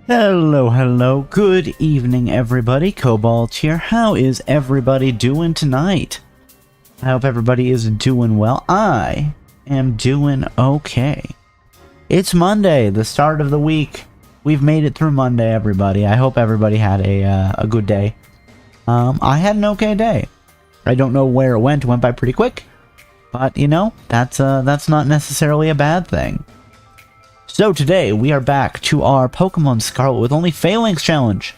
Hello, good evening everybody, Cobalt here. How is everybody doing tonight? I hope everybody is doing well. I am doing okay. It's Monday, the start of the week. We've made it through Monday, everybody. I hope everybody had a good day. I had an okay day. I don't know where it went by pretty quick. But, you know, that's not necessarily a bad thing. So today, we are back to our Pokemon Scarlet with only Falinks challenge.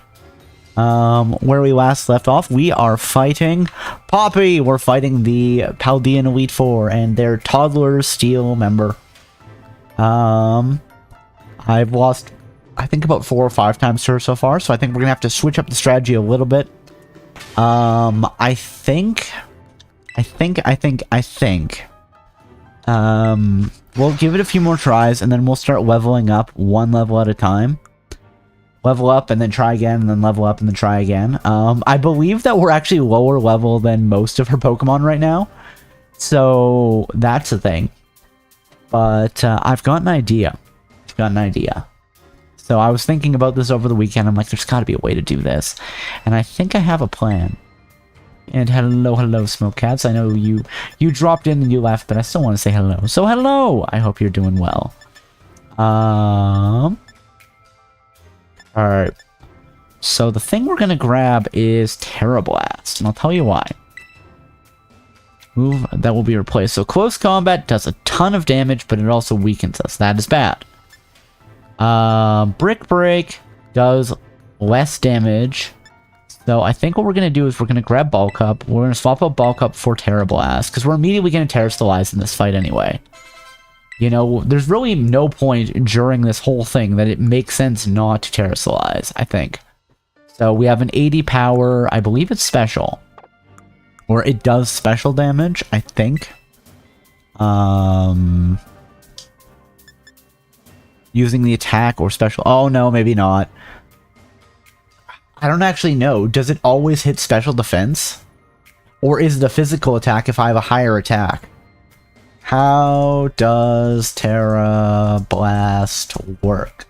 Where we last left off, we are fighting Poppy! We're fighting the Paldean Elite Four and their Toddler Steel member. I've lost, I think, about 4 or 5 times to her so far, so I think we're gonna have to switch up the strategy a little bit. I think... we'll give it a few more tries, and then we'll start leveling up 1 level at a time. Level up, and then try again, and then level up, and then try again. I believe that we're actually lower level than most of her Pokemon right now. So, that's the thing. But, I've got an idea. So, I was thinking about this over the weekend. I'm like, there's gotta be a way to do this. And I think I have a plan. And hello, Smoke Cats. I know you dropped in and you left, but I still want to say hello. So hello! I hope you're doing well. Alright. So the thing we're gonna grab is Terra Blast, and I'll tell you why. Move that will be replaced. So close combat does a ton of damage, but it also weakens us. That is bad. Brick Break does less damage. So I think what we're going to do is we're going to grab Bulk Up. We're going to swap out Bulk Up for Terra Blast, because we're immediately going to Terrastalize in this fight anyway. You know, there's really no point during this whole thing that it makes sense not to Terrastalize, I think. So we have an 80 power, I believe it's special. Or it does special damage, I think. Using the attack or special... Oh, no, maybe not. I don't actually know. Does it always hit special defense? Or is it a physical attack if I have a higher attack? How does Terra Blast work?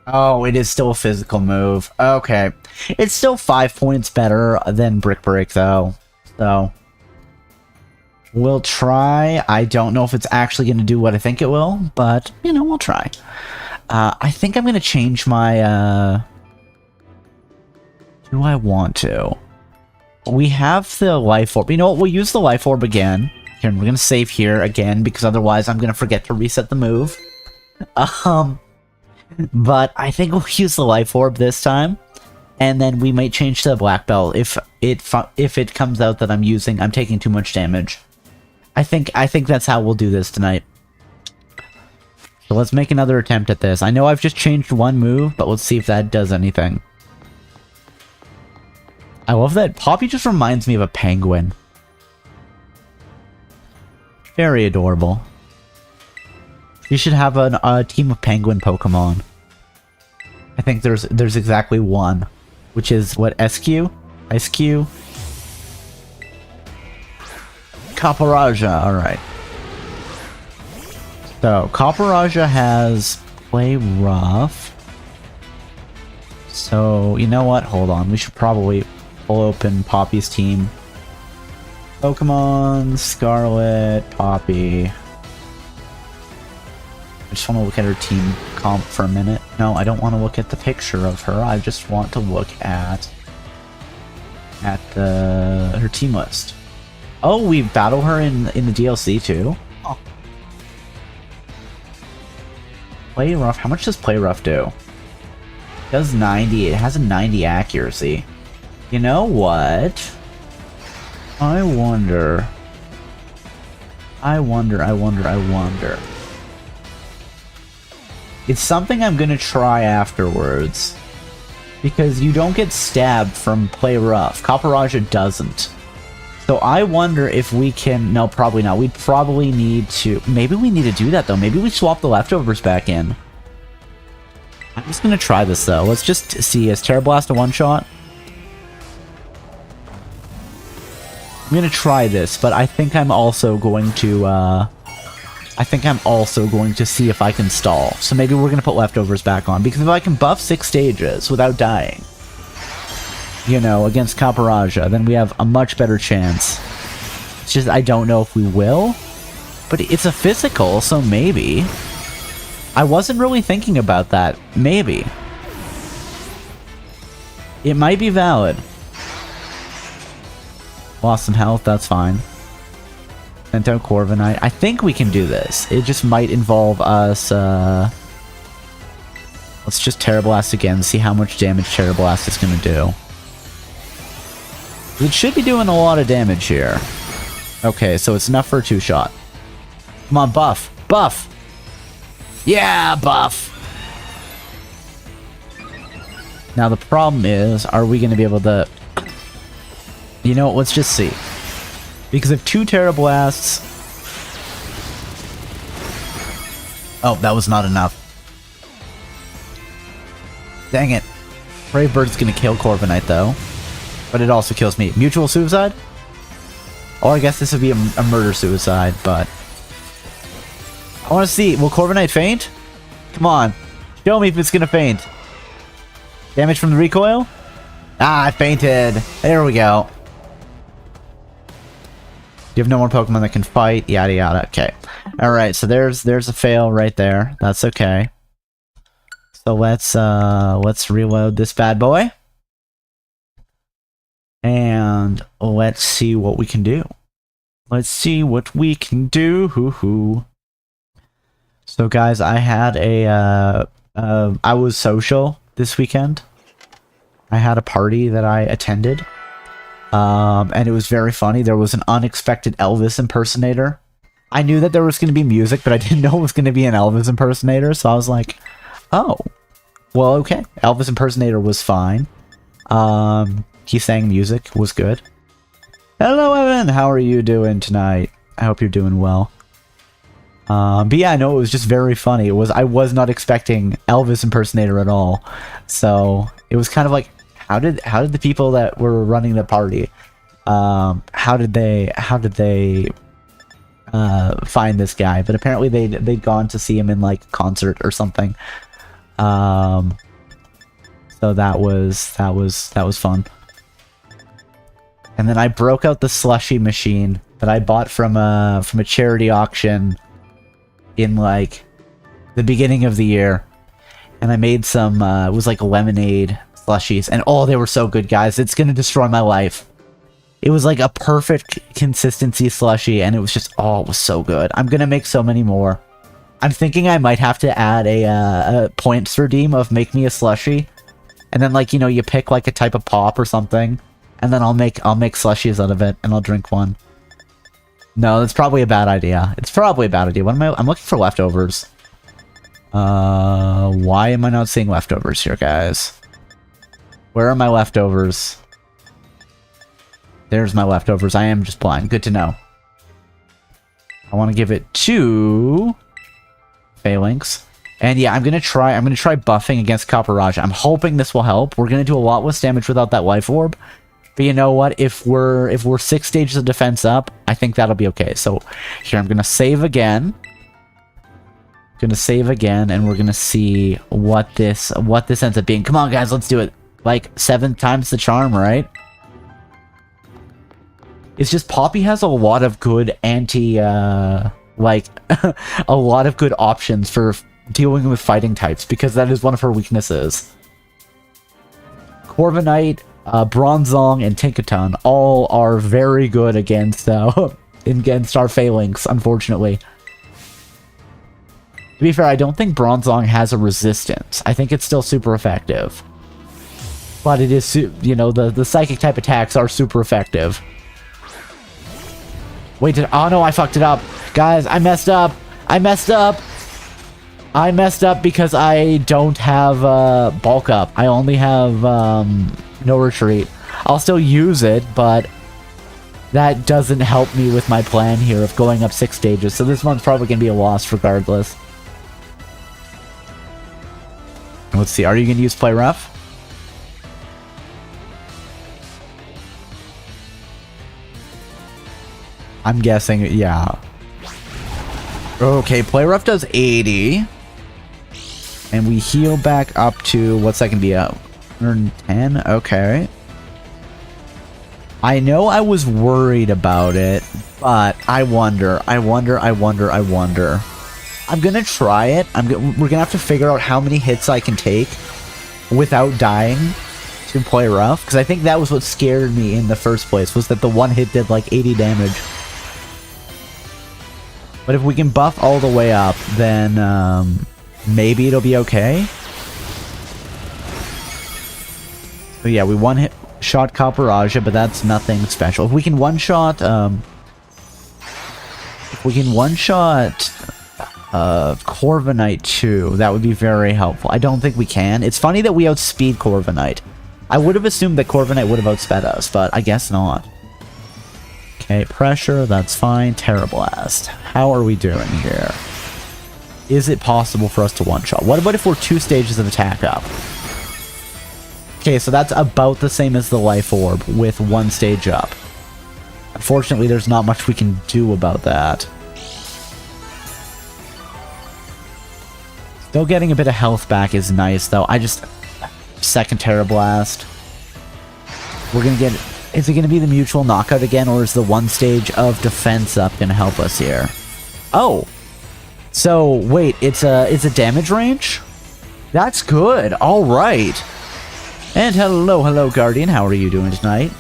Oh, it is still a physical move. Okay. It's still 5 points better than Brick Break, though. So... we'll try. I don't know if it's actually going to do what I think it will, but, you know, we'll try. I think I'm going to change my, do I want to? We have the Life Orb. You know what? We'll use the Life Orb again. Here, we're gonna save here again, because otherwise I'm gonna forget to reset the move. But I think we'll use the life orb this time, and then we might change to the black belt if it comes out that I'm taking too much damage. I think that's how we'll do this tonight. So let's make another attempt at this. I know I've just changed one move, but let's see if that does anything. I love that Poppy just reminds me of a penguin. Very adorable. You should have a team of penguin Pokemon. I think there's exactly one, which is what, SQ? IceQ? Caparaja, alright. So, Caparaja has Play Rough. So, you know what? Hold on. We should probably pull open Poppy's team. Pokemon, Scarlet, Poppy. I just want to look at her team comp for a minute. No, I don't want to look at the picture of her. I just want to look at her team list. Oh, we battle her in the DLC too. Oh. Play Rough. How much does Play Rough do? It does 90. It has a 90 accuracy. You know what? I wonder. It's something I'm gonna try afterwards. Because you don't get stabbed from Play Rough. Caparaja doesn't. So I wonder if we can... No, probably not. We'd probably need to... Maybe we need to do that, though. Maybe we swap the leftovers back in. I'm just gonna try this, though. Let's just see. Is Terra Blast a one-shot? I'm gonna try this, but I think I'm also going to, see if I can stall. So maybe we're gonna put leftovers back on, because if I can buff 6 stages without dying, you know, against Caparaja, then we have a much better chance. It's just, I don't know if we will, but it's a physical, so maybe. I wasn't really thinking about that. Maybe. It might be valid. Lost some health, that's fine. Sent out Corviknight. I think we can do this. It just might involve us, let's just Terra Blast again, see how much damage Terra Blast is gonna do. It should be doing a lot of damage here. Okay, so it's enough for a 2-shot. Come on, buff! Buff! Yeah, buff! Now the problem is, are we gonna be able to... You know what, let's just see. Because if 2 Terra Blasts... Oh, that was not enough. Dang it. Brave Bird's gonna kill Corviknight, though. But it also kills me. Mutual suicide? Or I guess this would be a murder-suicide, but... I want to see. Will Corviknight faint? Come on. Show me if it's gonna faint. Damage from the recoil? Ah, I fainted. There we go. You have no more Pokemon that can fight, yada yada. Okay. Alright, so there's a fail right there. That's okay. So let's reload this bad boy. And let's see what we can do. Let's see what we can do. Hoo-hoo. So guys, I had I was social this weekend. I had a party that I attended. And it was very funny. There was an unexpected Elvis impersonator. I knew that there was going to be music, but I didn't know it was going to be an Elvis impersonator. So I was like, oh, well, okay. Elvis impersonator was fine. He sang music, was good. Hello, Evan. How are you doing tonight? I hope you're doing well. But yeah, I know it was just very funny. I was not expecting Elvis impersonator at all. So it was kind of like, how did the people that were running the party, how did they find this guy? But apparently they'd gone to see him in like concert or something. So that was fun. And then I broke out the slushy machine that I bought from a charity auction in like the beginning of the year, and I made some it was like lemonade slushies, and oh, they were so good, guys. It's gonna destroy my life. It was like a perfect consistency slushy, and it was just, oh, it was so good. I'm gonna make so many more. I'm thinking I might have to add a points redeem of make me a slushy, and then, like, you know, you pick like a type of pop or something, and then I'll make slushies out of it, and I'll drink one. No, that's probably a bad idea. It's probably a bad idea. What am I? I'm looking for leftovers. Why am I not seeing leftovers here, guys? Where are my leftovers? There's my leftovers. I am just blind. Good to know. I want to give it to Falinks. And yeah, I'm gonna try buffing against Copperage. I'm hoping this will help. We're gonna do a lot less damage without that life orb. But you know what? If we're 6 stages of defense up, I think that'll be okay. So here, I'm gonna save again. And we're gonna see what this ends up being. Come on, guys, let's do it. Like 7 times the charm, right? It's just Poppy has a lot of good a lot of good options for dealing with fighting types, because that is one of her weaknesses. Corviknight, Bronzong, and Tinkaton all are very good against against our Falinks, unfortunately. To be fair, I don't think Bronzong has a resistance. I think it's still super effective. But it is, you know, the psychic type attacks are super effective. Wait, oh no, I fucked it up. Guys, I messed up. I messed up because I don't have bulk up. I only have no retreat. I'll still use it, but that doesn't help me with my plan here of going up 6 stages. So this one's probably going to be a loss regardless. Let's see, are you going to use Play Rough? I'm guessing, yeah. Okay, Play Rough does 80. And we heal back up to, what's that going to be, 110? Okay. I know I was worried about it, but I wonder. I'm gonna try it. We're gonna have to figure out how many hits I can take without dying to Play Rough, because I think that was what scared me in the first place, was that the one hit did like 80 damage. But if we can buff all the way up, then maybe it'll be okay. So yeah, we one-hit shot Copperage, but that's nothing special. If we can one-shot Corviknight too, that would be very helpful. I don't think we can. It's funny that we outspeed Corviknight. I would have assumed that Corviknight would have outsped us, but I guess not. Okay, pressure, that's fine. Terra Blast. How are we doing here? Is it possible for us to one-shot? What about if we're 2 stages of attack up? Okay, so that's about the same as the Life Orb with 1 stage up. Unfortunately, there's not much we can do about that. Still getting a bit of health back is nice, though. Second Terra Blast. We're gonna get... Is it gonna be the mutual knockout again, or is the 1 stage of defense up gonna help us here? Oh! So, wait, it's a damage range? That's good, alright! And hello, Guardian, how are you doing tonight?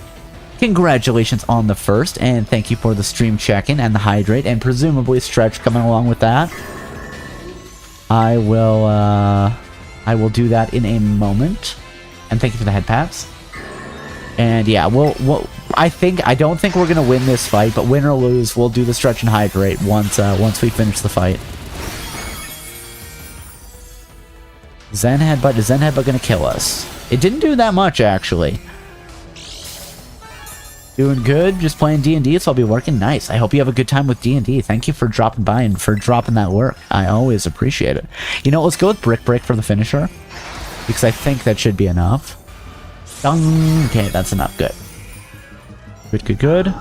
Congratulations on the first, and thank you for the stream check-in and the hydrate, and presumably stretch coming along with that. I will do that in a moment. And thank you for the head pats. And yeah, I don't think we're gonna win this fight, but win or lose, we'll do the stretch and hydrate once we finish the fight. Zen Headbutt. Is Zen Headbutt gonna kill us? It didn't do that much, actually. Doing good, just playing D&D, so I'll be working. Nice. I hope you have a good time with D&D. Thank you for dropping by and for dropping that work. I always appreciate it. You know, let's go with Brick Break for the finisher, because I think that should be enough. Dong. Okay, that's enough. Good. Good.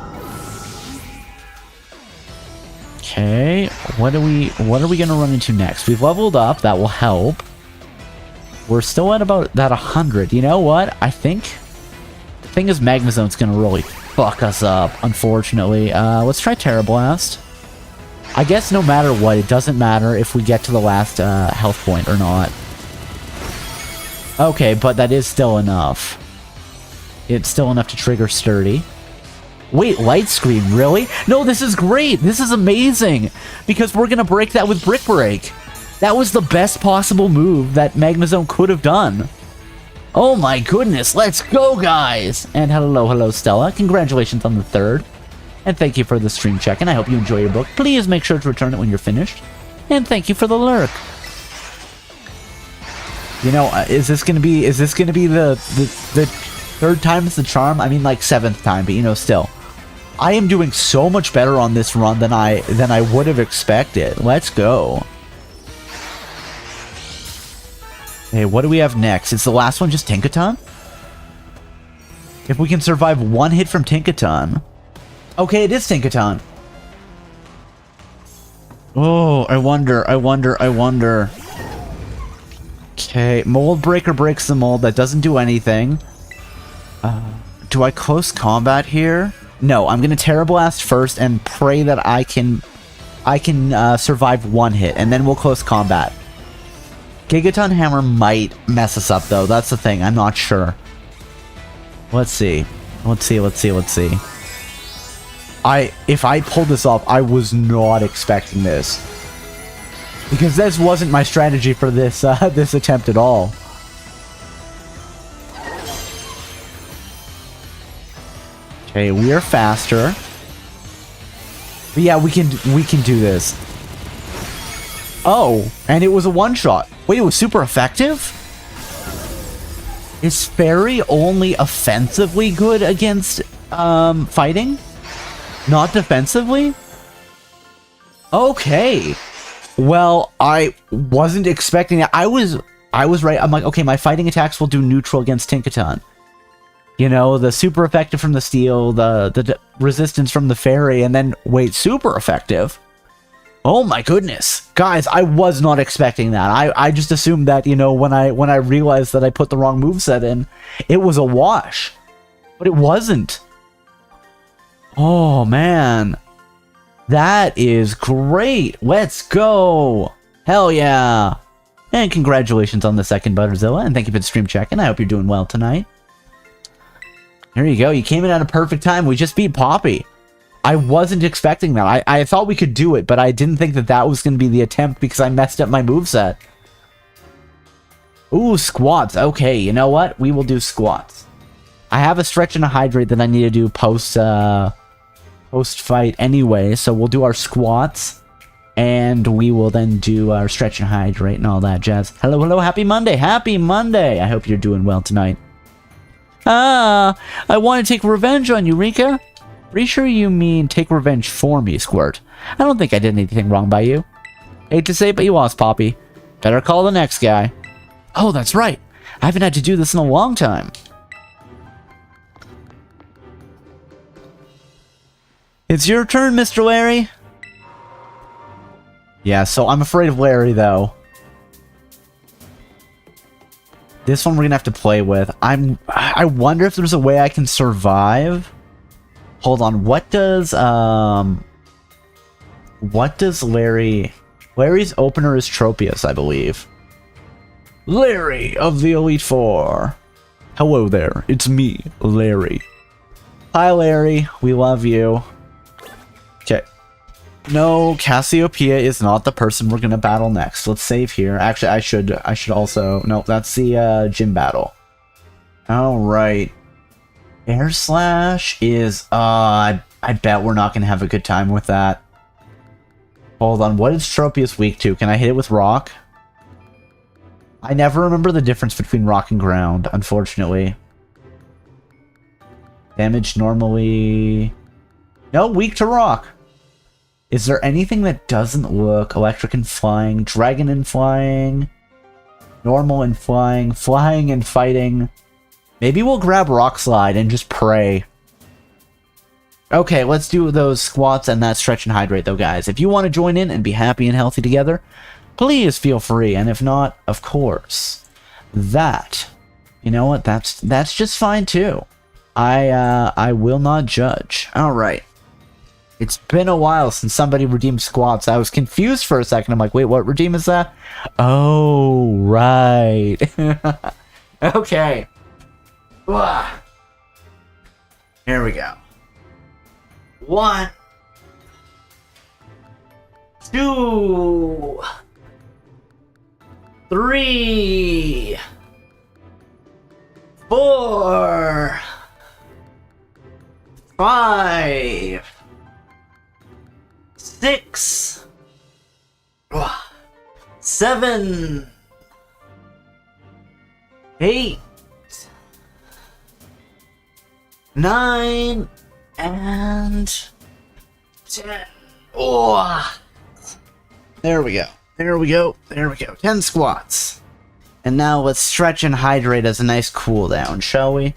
Okay, what are we gonna run into next? We've leveled up. That will help. We're still at about that 100. You know what? I think the thing is Magmazone's gonna really fuck us up, unfortunately. Let's try Terra Blast. I guess no matter what, it doesn't matter if we get to the last health point or not. Okay, but that is still enough. It's still enough to trigger Sturdy. Wait, light screen, really? No, this is great. This is amazing. Because we're going to break that with Brick Break. That was the best possible move that Magmazone could have done. Oh my goodness, let's go, guys! And hello, Stella. Congratulations on the 3rd. And thank you for the stream check, and I hope you enjoy your book. Please make sure to return it when you're finished. And thank you for the lurk. You know, is this gonna be the 3rd time is the charm? I mean, like 7th time, but you know, still. I am doing so much better on this run than I would have expected. Let's go. Hey, what do we have next? Is the last one just Tinkaton? If we can survive 1 hit from Tinkaton. Okay, it is Tinkaton. Oh, I wonder. Okay, Mold Breaker breaks the mold. That doesn't do anything. Do I close combat here? No, I'm gonna Terra Blast first and pray that I can survive 1 hit, and then we'll close combat. Gigaton Hammer might mess us up, though. That's the thing. I'm not sure. Let's see. If I pulled this off, I was not expecting this. Because this wasn't my strategy for this this attempt at all. Okay, we are faster. But yeah, we can do this. Oh, and it was a one-shot. Wait, it was super effective? Is Fairy only offensively good against fighting? Not defensively? Okay. Well, I wasn't expecting that. I was right. I'm like, okay, my fighting attacks will do neutral against Tinkaton. You know, the super effective from the steel, the resistance from the fairy, and then wait, super effective. Oh my goodness. Guys, I was not expecting that. I just assumed that, you know, when I realized that I put the wrong moveset in, it was a wash. But it wasn't. Oh man. That is great. Let's go. Hell yeah. And congratulations on the 2nd Butterzilla, and thank you for the stream check-in. I hope you're doing well tonight. There you go. You came in at a perfect time. We just beat Poppy. I wasn't expecting that. I thought we could do it, but I didn't think that that was going to be the attempt because I messed up my moveset. Ooh, squats. Okay, you know what? We will do squats. I have a stretch and a hydrate that I need to do post-fight anyway, so we'll do our squats, and we will then do our stretch and hydrate and all that jazz. Hello, hello, happy Monday. Happy Monday. I hope you're doing well tonight. Ah, I want to take revenge on you, Rika. Pretty sure you mean take revenge for me, Squirt. I don't think I did anything wrong by you. Hate to say it, but you lost, Poppy. Better call the next guy. Oh, that's right. I haven't had to do this in a long time. It's your turn, Mr. Larry. Yeah, so I'm afraid of Larry, though. This one we're gonna have to play with. I wonder if there's a way I can survive. Hold on, what does Larry... Larry's opener is Tropius, I believe. Larry of the Elite Four. Hello there, it's me, Larry. Hi, Larry. We love you. Okay. No, Cassiopeia is not the person we're gonna battle next. Let's save here. Actually, I should also... No, that's the gym battle. Alright. Air Slash is... I bet we're not gonna have a good time with that. Hold on, what is Tropius weak to? Can I hit it with rock? I never remember the difference between rock and ground, unfortunately. Damage normally... No, weak to rock. Is there anything that doesn't look electric and flying, dragon and flying, normal and flying, flying and fighting? Maybe we'll grab Rock Slide and just pray. Okay, let's do those squats and that stretch and hydrate though, guys. If you want to join in and be happy and healthy together, please feel free. And if not, of course, that, you know what, that's just fine too. I will not judge. All right. It's been a while since somebody redeemed squats. I was confused for a second. I'm like, wait, what redeem is that? Oh, right. Okay. Here we go. 1, 2, 3, 4, 5, 6, 7, 8, 9, and 10. Oh, there we go. There we go. There we go. 10 squats. And now let's stretch and hydrate as a nice cool down, shall we?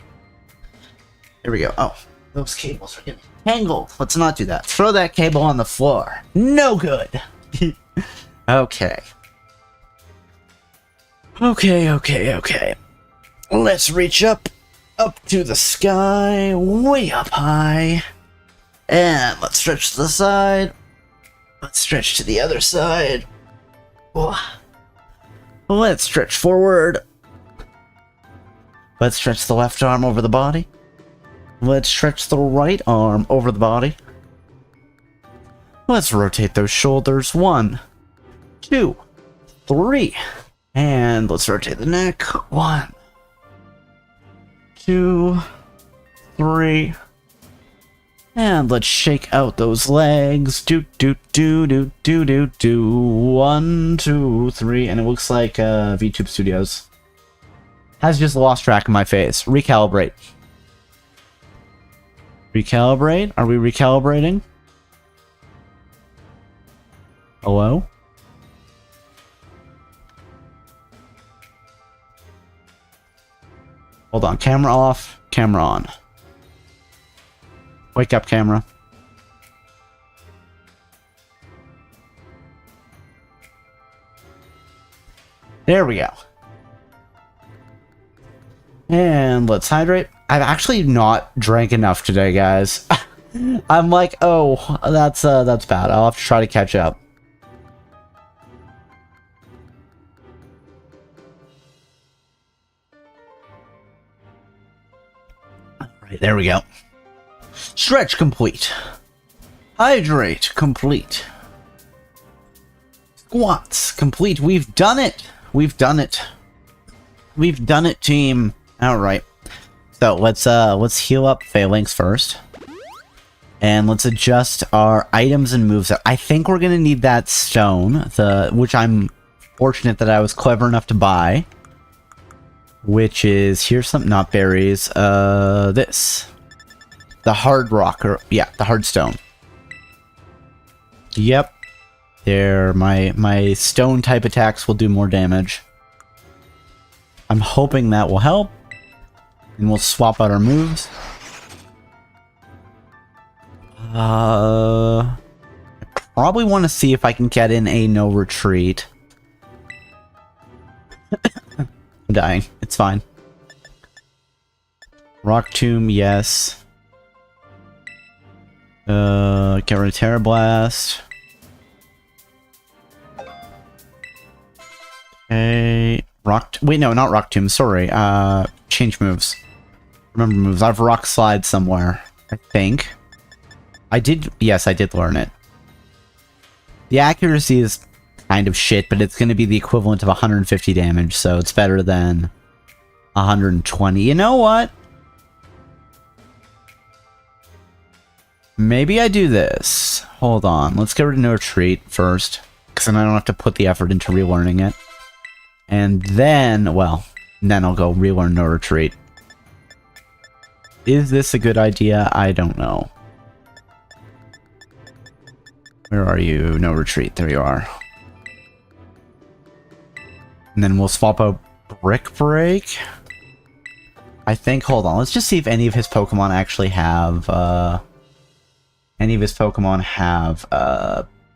Here we go. Oh, those cables are getting tangled. Let's not do that. Throw that cable on the floor. No good. Okay. Okay. Let's reach up to the sky, way up high. And let's stretch to the side. Let's stretch to the other side. Let's stretch forward. Let's stretch the left arm over the body. Let's stretch the right arm over the body. Let's rotate those shoulders. 1, 2, 3. And let's rotate the neck. 1, 2, 3. And let's shake out those legs. Do. 1, 2, 3. And it looks like VTube Studios has just lost track of my face. Recalibrate. Recalibrate? Are we recalibrating? Hello? Hold on. Camera off. Camera on. Wake up, camera. There we go. And let's hydrate. I've actually not drank enough today, guys. I'm like, oh, that's bad. I'll have to try to catch up. Alright, there we go. Stretch complete. Hydrate complete. Squats complete. We've done it. We've done it. We've done it, team. Alright. So let's heal up Falinks first. And let's adjust our items and moves. I think we're gonna need that stone, which I'm fortunate that I was clever enough to buy. Which is, here's some, not berries, this. The hard rock, or, yeah, the hard stone. Yep. There, my stone type attacks will do more damage. I'm hoping that will help. And we'll swap out our moves. I probably want to see if I can get in a no retreat. I'm dying. It's fine. Rock Tomb, yes. Get rid of Terra Blast. Okay. Wait, no, not Rock Tomb, sorry. Change moves. Remember moves. I have Rock Slide somewhere, I think. Yes, I did learn it. The accuracy is kind of shit, but it's going to be the equivalent of 150 damage, so it's better than 120. You know what? Maybe I do this. Hold on. Let's get rid of No Retreat first, because then I don't have to put the effort into relearning it. And then, well, then I'll go relearn No Retreat. Is this a good idea? I don't know. Where are you? No Retreat. There you are. And then we'll swap out Brick Break. I think, hold on. Let's just see if any of his Pokemon actually have,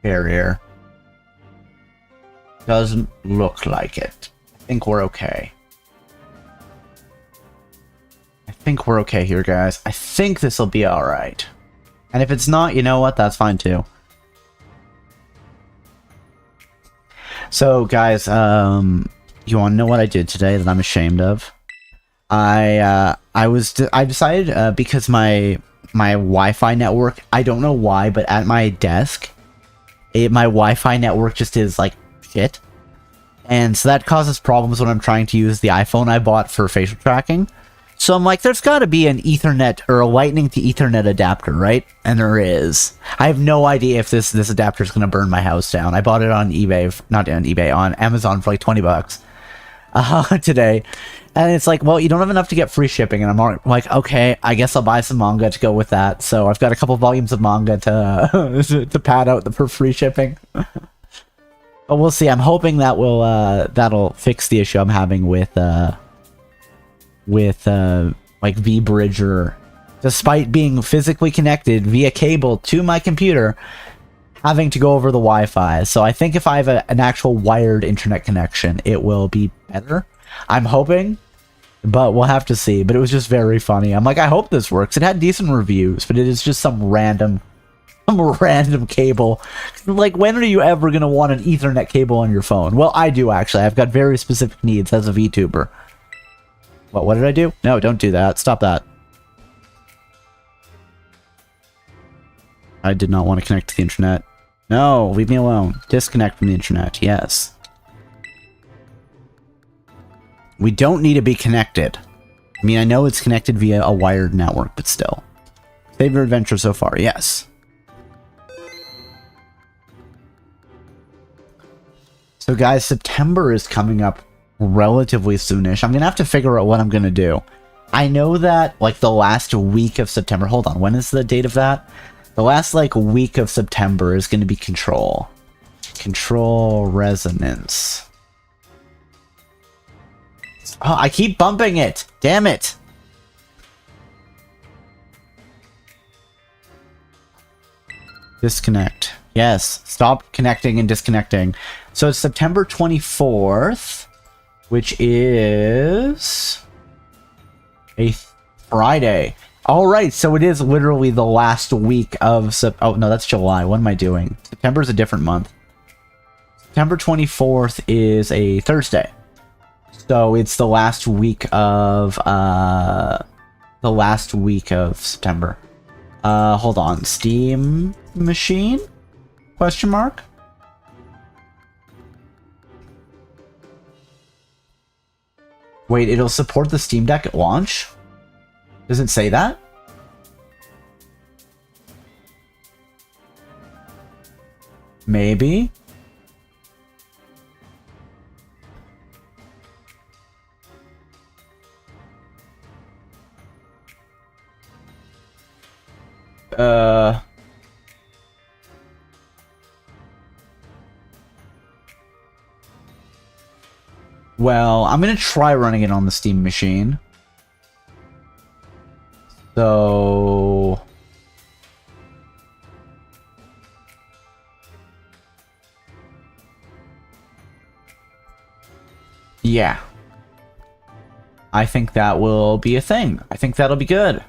barrier. Doesn't look like it. I think we're okay. I think we're okay here, guys. I think this will be alright. And if it's not, you know what? That's fine too. So, guys, you want to know what I did today that I'm ashamed of? I decided, because my my Wi-Fi network. I don't know why, but at my desk, my Wi-Fi network just is like shit. And so that causes problems when I'm trying to use the iPhone I bought for facial tracking. So I'm like, there's got to be an Ethernet or a Lightning to Ethernet adapter, right? And there is. I have no idea if this adapter is going to burn my house down. I bought it on eBay, not on eBay, on Amazon for like 20 bucks today. And it's like, well, you don't have enough to get free shipping. And I'm like, okay, I guess I'll buy some manga to go with that. So I've got a couple volumes of manga to pad out for free shipping. But we'll see. I'm hoping that will that'll fix the issue I'm having with like vBridger, despite being physically connected via cable to my computer, having to go over the Wi-Fi. So I think if I have an actual wired internet connection, it will be better. I'm hoping, but we'll have to see. But it was just very funny. I'm like, I hope this works. It had decent reviews, but it is just some random cable. Like, when are you ever going to want an Ethernet cable on your phone? Well, I do, actually. I've got very specific needs as a VTuber. What did I do? No, don't do that. Stop that. I did not want to connect to the internet. No, leave me alone. Disconnect from the internet. Yes. We don't need to be connected. I mean, I know it's connected via a wired network, but still. Save your adventure so far. Yes. So guys, September is coming up relatively soonish. I'm gonna have to figure out what I'm gonna do. I know that like the last week of September, hold on, when is the date of that? The last like week of September is gonna be Control Resonance. Oh, I keep bumping it, damn it. Disconnect. Yes, stop connecting and disconnecting. So it's September 24th, which is a Friday. All right, so it is literally the last week of oh no, that's July. What am I doing? September is a different month. September 24th is a Thursday. So it's the last week of September. Hold on. Steam machine? Question mark? Wait, it'll support the Steam Deck at launch? Does it say that? Maybe. Well, I'm gonna try running it on the Steam machine. So... yeah. I think that will be a thing. I think that'll be good.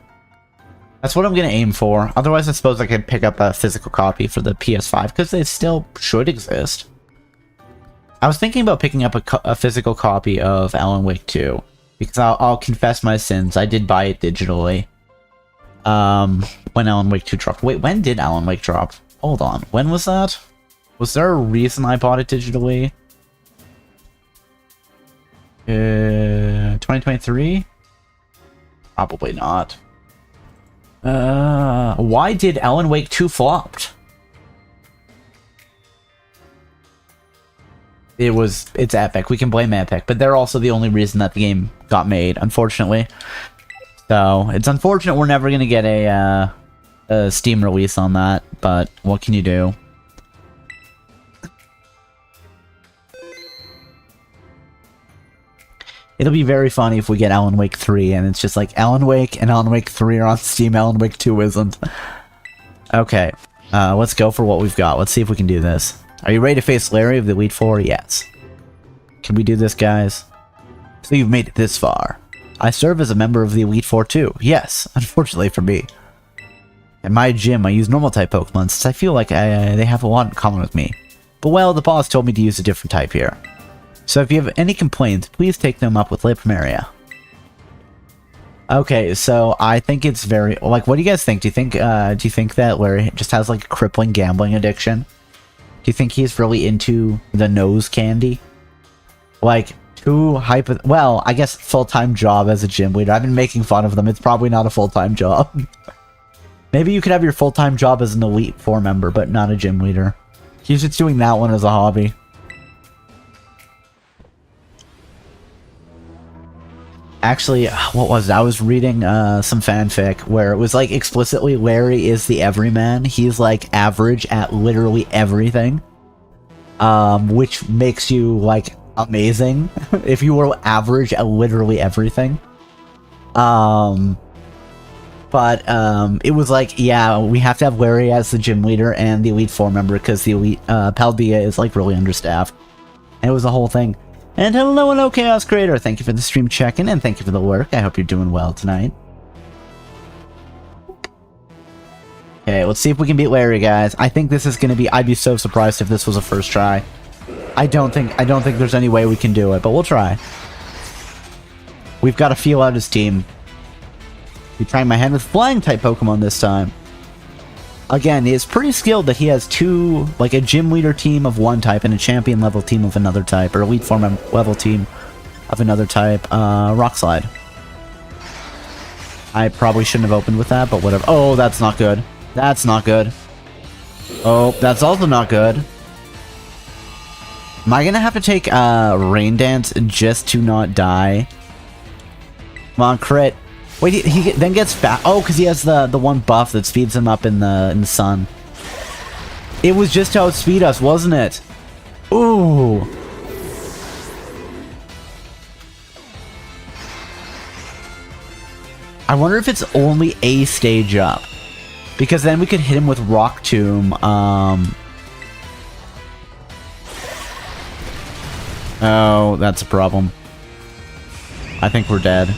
That's what I'm going to aim for. Otherwise, I suppose I could pick up a physical copy for the PS5, because they still should exist. I was thinking about picking up a physical copy of Alan Wake 2, because I'll confess my sins. I did buy it digitally when Alan Wake 2 dropped. Wait, when did Alan Wake drop? Hold on. When was that? Was there a reason I bought it digitally? 2023? Probably not. Why did Alan Wake 2 flopped? It's Epic. We can blame Epic, but they're also the only reason that the game got made, unfortunately. So, it's unfortunate we're never gonna get a Steam release on that, but what can you do? It'll be very funny if we get Alan Wake 3 and it's just like Alan Wake and Alan Wake 3 are on Steam, Alan Wake 2 isn't. Okay, let's go for what we've got. Let's see if we can do this. Are you ready to face Larry of the Elite Four? Yes. Can we do this, guys? So you've made it this far. I serve as a member of the Elite Four too. Yes, unfortunately for me. In my gym, I use normal type Pokemon since I feel like they have a lot in common with me. But well, the boss told me to use a different type here. So if you have any complaints, please take them up with Libraria. Okay, so I think it's very like. What do you guys think? Do you think that Larry just has like a crippling gambling addiction? Do you think he's really into the nose candy? Like well, I guess full-time job as a gym leader. I've been making fun of them. It's probably not a full-time job. Maybe you could have your full-time job as an Elite Four member, but not a gym leader. He's just doing that one as a hobby. Actually, what was it? I was reading some fanfic where it was like explicitly Larry is the everyman. He's like average at literally everything. Which makes you like amazing if you were average at literally everything. But it was like, yeah, we have to have Larry as the gym leader and the Elite Four member because the Elite Paldea is like really understaffed. And it was the whole thing. And hello, Chaos Creator. Thank you for the stream check-in and thank you for the work. I hope you're doing well tonight. Okay, let's see if we can beat Larry, guys. I think this is gonna be. I'd be so surprised if this was a first try. I don't think there's any way we can do it, but we'll try. We've got to feel out his team. Be trying my hand with flying type Pokemon this time. Again, he's pretty skilled that he has two, like a gym leader team of one type and a champion level team of another type, or Elite Four level team of another type. Rock Slide. I probably shouldn't have opened with that, but whatever. Oh, that's not good. That's not good. Oh, that's also not good. Am I gonna have to take Rain Dance just to not die? Come on, crit. Wait, he then gets fat. Oh, because he has the one buff that speeds him up in the sun. It was just to outspeed us, wasn't it? Ooh. I wonder if it's only a stage up, because then we could hit him with Rock Tomb. Oh, that's a problem. I think we're dead.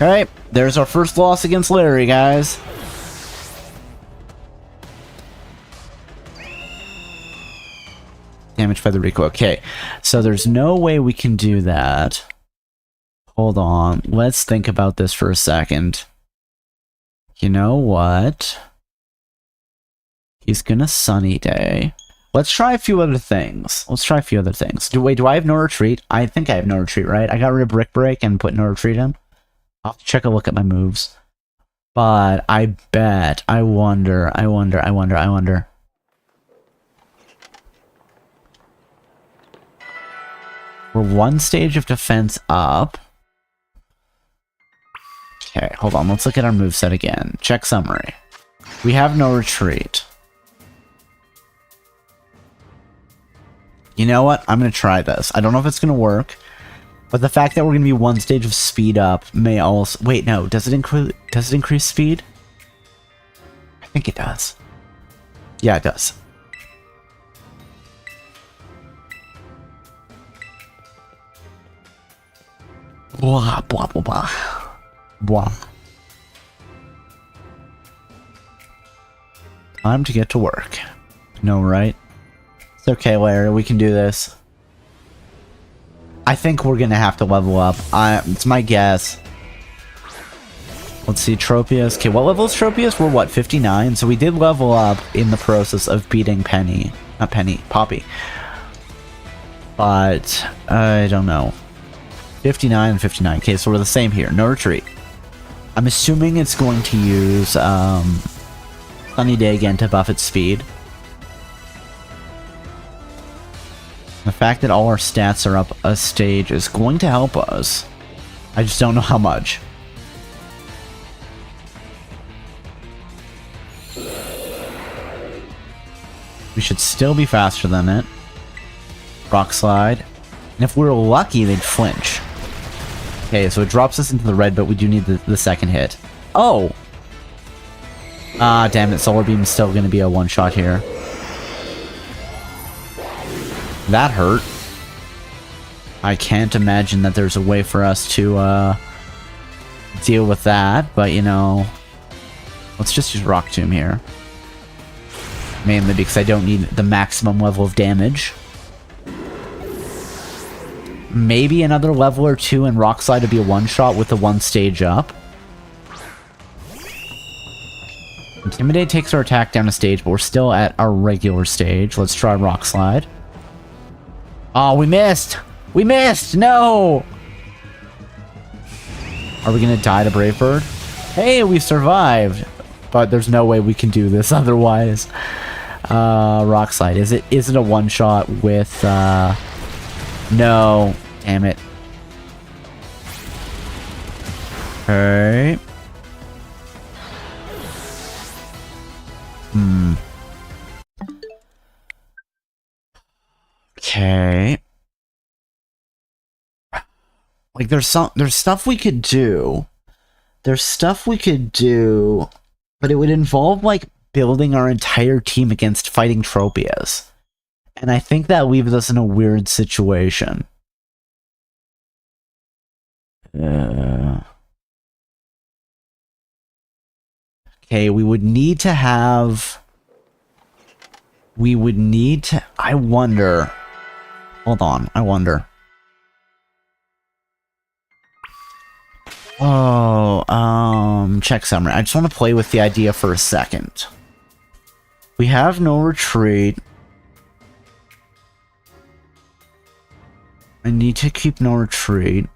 Alright, there's our first loss against Larry, guys. Damage by the recoil. Okay, so there's no way we can do that. Hold on, let's think about this for a second. You know what? He's gonna Sunny Day. Let's try a few other things. Do I have no retreat? I think I have no retreat, right? I got rid of Brick Break and put no retreat in. I'll have to check a look at my moves. But I bet, I wonder. We're one stage of defense up. Okay, hold on. Let's look at our moveset again. Check summary. We have no retreat. You know what? I'm going to try this. I don't know if it's going to work. But the fact that we're going to be one stage of speed up may also... Wait, no. Does it increase speed? I think it does. Yeah, it does. Blah, blah, blah, blah. Blah. Time to get to work. No, right? It's okay, Larry. We can do this. I think we're gonna have to level up. It's my guess. Let's see, Tropius. Okay, what level is Tropius? We're what, 59? So we did level up in the process of beating Penny. Not Penny, Poppy. But, I don't know. 59 and 59. Okay, so we're the same here. No retreat. I'm assuming it's going to use Sunny Day again to buff its speed. The fact that all our stats are up a stage is going to help us. I just don't know how much. We should still be faster than it. Rock Slide. And if we were lucky, they'd flinch. Okay, so it drops us into the red, but we do need the second hit. Oh! Ah, damn it. Solar Beam is still going to be a one-shot here. That hurt. I can't imagine that there's a way for us to deal with that, but you know, let's just use Rock Tomb here. Mainly because I don't need the maximum level of damage. maybe another level or two and Rock Slide to be a one-shot with the one stage up. Intimidate takes our attack down a stage, but we're still at our regular stage. Let's try Rock Slide. Oh, we missed! We missed! No! Are we gonna die to Brave Bird? Hey, we survived! But there's no way we can do this otherwise. Rock Slide. Is it a one-shot with, no. Damn it. Okay. Okay. Like, there's stuff we could do. There's stuff we could do, but it would involve, like, building our entire team against fighting Tropius. And I think that leaves us in a weird situation. Okay, we would need to have... I wonder... Hold on, I wonder. Oh, check summary. I just want to play with the idea for a second. We have no retreat. I need to keep no retreat.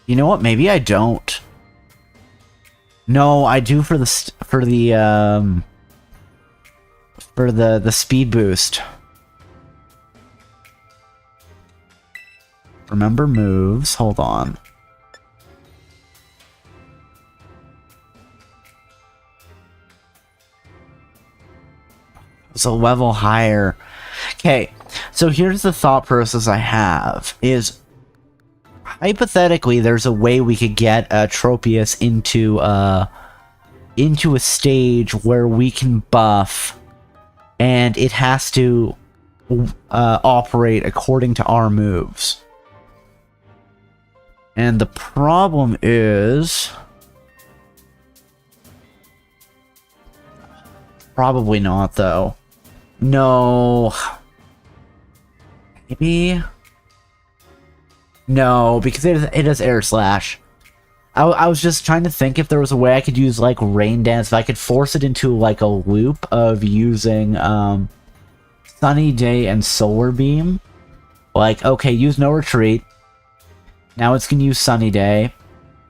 You know what? Maybe I don't. No, I do for the speed boost. Remember moves. Hold on. It's a level higher. Okay, so here's the thought process I have, is hypothetically there's a way we could get Tropius into a stage where we can buff, and it has to operate according to our moves. And the problem is... Probably not, though. No. Maybe? No, because it has Air Slash. I was just trying to think if there was a way I could use, like, Rain Dance, if I could force it into, like, a loop of using, Sunny Day and Solar Beam. Like, okay, use no retreat. Now it's gonna use Sunny Day.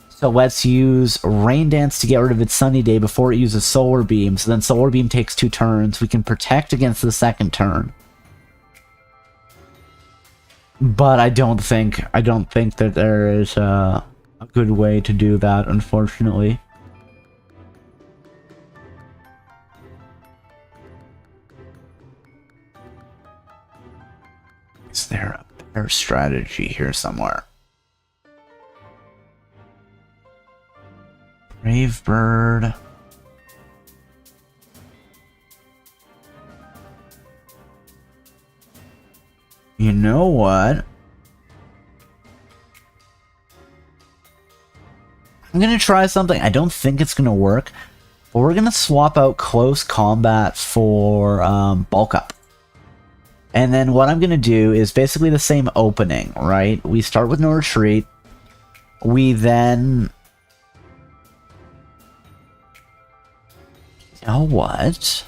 So let's use Rain Dance to get rid of its Sunny Day before it uses Solar Beam. So then Solar Beam takes 2 turns. We can protect against the second turn. But I don't think that there is a good way to do that, unfortunately. Is there a better strategy here somewhere? Brave Bird. You know what? I'm gonna try something. I don't think it's gonna work, but we're gonna swap out Close Combat for Bulk Up. And then what I'm gonna do is basically the same opening, right? We start with no retreat. We then... You know what?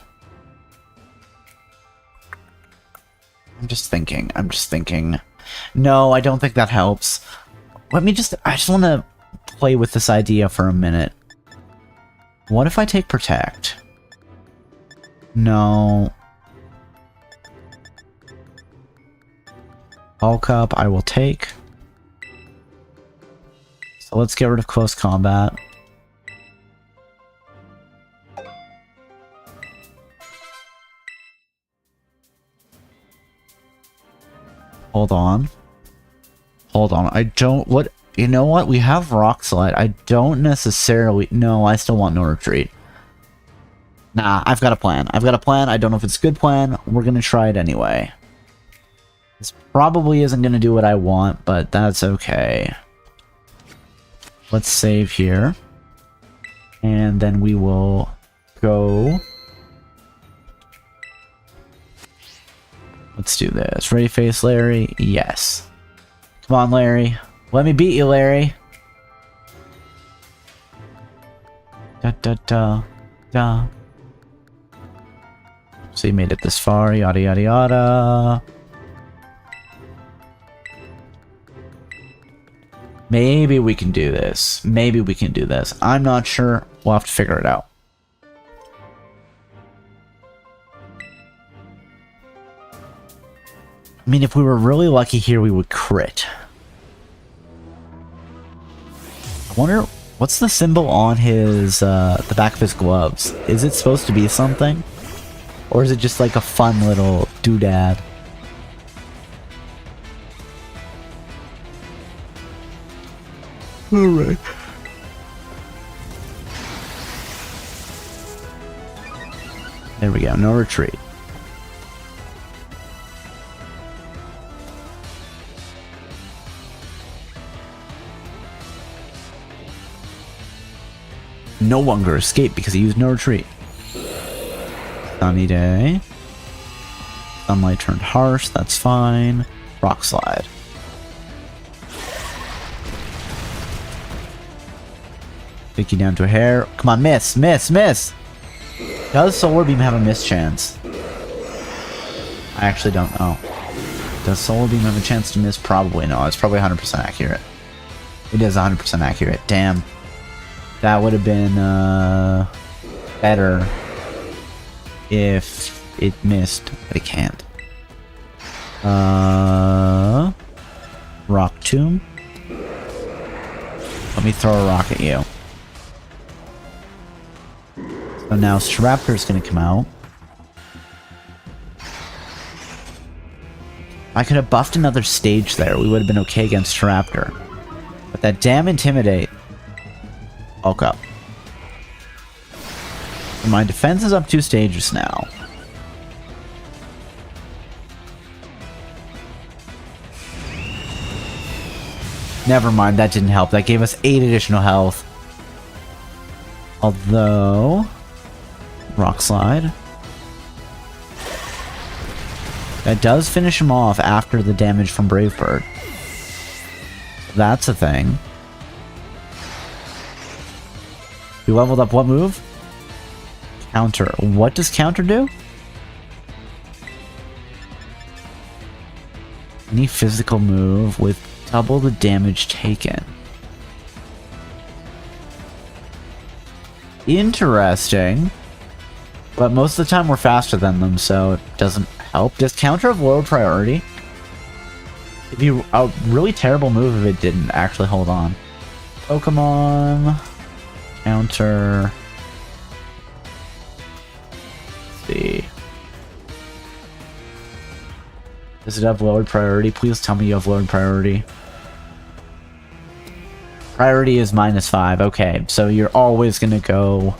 I'm just thinking. No, I don't think that helps. I just want to play with this idea for a minute. What if I take Protect? No. Bulk Up, I will take. So let's get rid of Close Combat. Hold on. You know what? We have Rock Slide. I don't necessarily... No, I still want no retreat. Nah, I've got a plan. I don't know if it's a good plan. We're gonna try it anyway. This probably isn't gonna do what I want, but that's okay. Let's save here. And then we will go... Let's do this. Ready, Face Larry? Yes. Come on, Larry. Let me beat you, Larry. Da da da da. So you made it this far, yada yada yada. Maybe we can do this. Maybe we can do this. I'm not sure. We'll have to figure it out. I mean, if we were really lucky here, we would crit. I wonder, what's the symbol on his, the back of his gloves? Is it supposed to be something? Or is it just like a fun little doodad? Alright. There we go, no retreat. No longer escape because he used no retreat. Sunny day. Sunlight turned harsh, that's fine. Rock slide. Take you down to a hair. Come on, miss, miss, miss! Does Solar Beam have a miss chance? I actually don't know. Does Solar Beam have a chance to miss? Probably no. It's probably 100% accurate. It is 100% accurate. Damn. That would have been better if it missed, but it can't. Rock Tomb. Let me throw a rock at you. So now Staraptor's gonna come out. I could have buffed another stage there. We would have been okay against Staraptor. But that damn Intimidate. Bulk up. And my defense is up 2 stages now. Never mind, that didn't help. That gave us 8 additional health. Although... Rock Slide. That does finish him off after the damage from Brave Bird. That's a thing. We leveled up what move? Counter. What does counter do? Any physical move with double the damage taken. Interesting. But most of the time we're faster than them, so it doesn't help. Does counter have lower priority? It'd be a really terrible move if it didn't actually hold on. Pokemon... Counter... Let's see... Does it have lowered priority? Please tell me you have lowered priority. Priority is -5. Okay, so you're always gonna go...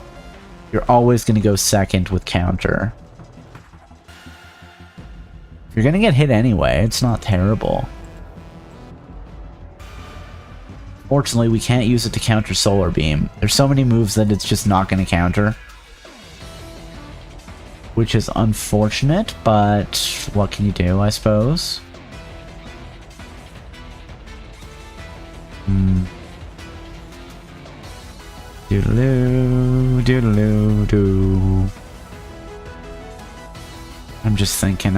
You're always gonna go second with counter. You're gonna get hit anyway, it's not terrible. Fortunately, we can't use it to counter Solar Beam. There's so many moves that it's just not gonna counter. Which is unfortunate, but what can you do, I suppose? Doodaloo, doodaloo, doo. I'm just thinking.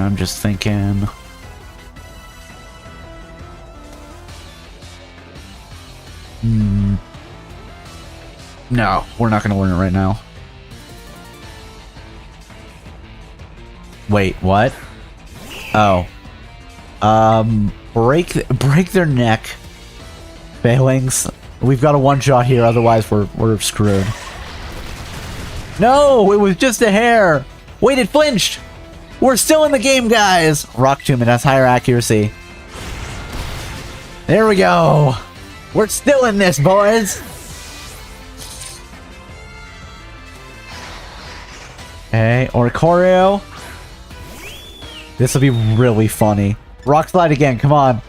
No, we're not gonna learn it right now. Wait, what? Oh. Break their neck. Falinks. We've got a one-shot here, otherwise we're screwed. No, it was just a hair. Wait, it flinched. We're still in the game, guys. Rock Tomb, it has higher accuracy. There we go. We're still in this, boys. Okay, Oricorio. This will be really funny. Rock Slide again, come on.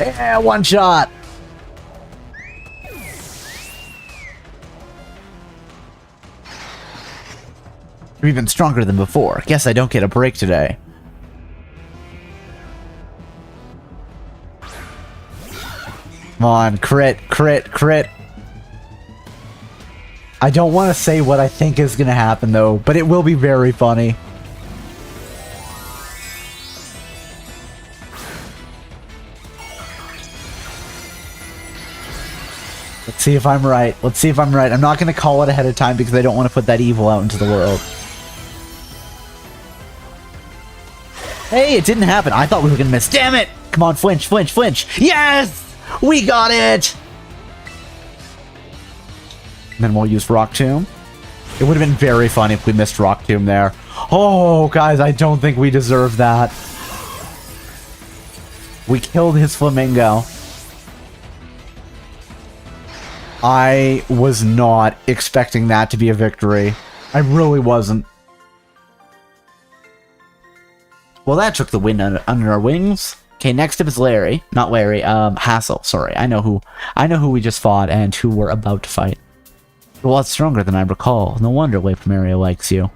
Yeah, one shot. You're even stronger than before. Guess I don't get a break today. Come on, crit, crit, crit. I don't want to say what I think is going to happen, though, but it will be very funny. Let's see if I'm right. Let's see if I'm right. I'm not going to call it ahead of time because I don't want to put that evil out into the world. Hey, it didn't happen. I thought we were going to miss. Damn it! Come on, flinch, flinch, flinch. Yes! We got it! And then we'll use Rock Tomb. It would have been very funny if we missed Rock Tomb there. Oh, guys, I don't think we deserve that. We killed his flamingo. I was not expecting that to be a victory. I really wasn't. Well, that took the wind under our wings. Okay, next up is Larry. Not Larry, Hassel. Sorry, I know who we just fought and who we're about to fight. You're a lot stronger than I recall. No wonder Wapemeria likes you.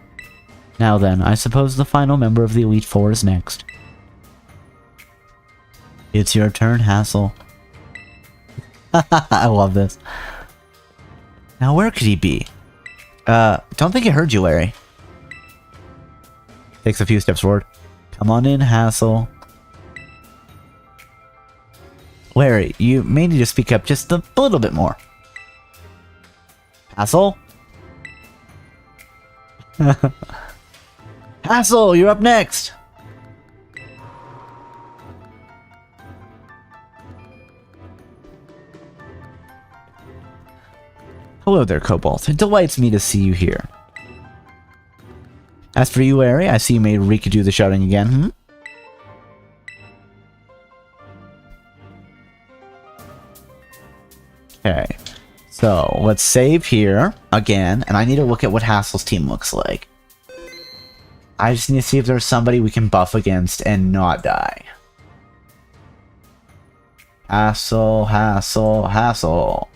Now then, I suppose the final member of the Elite Four is next. It's your turn, Hassel. I love this. Now, where could he be? Don't think I heard you, Larry. Takes a few steps forward. Come on in, Hassel. Larry, you may need to speak up just a little bit more. Hassel? Hassel, you're up next! Hello there, Cobalt. It delights me to see you here. As for you, Larry, I see you made Rika do the shouting again, hmm? Okay. So, let's save here, again, and I need to look at what Hassel's team looks like. I just need to see if there's somebody we can buff against and not die. Hassel, Hassel, Hassel.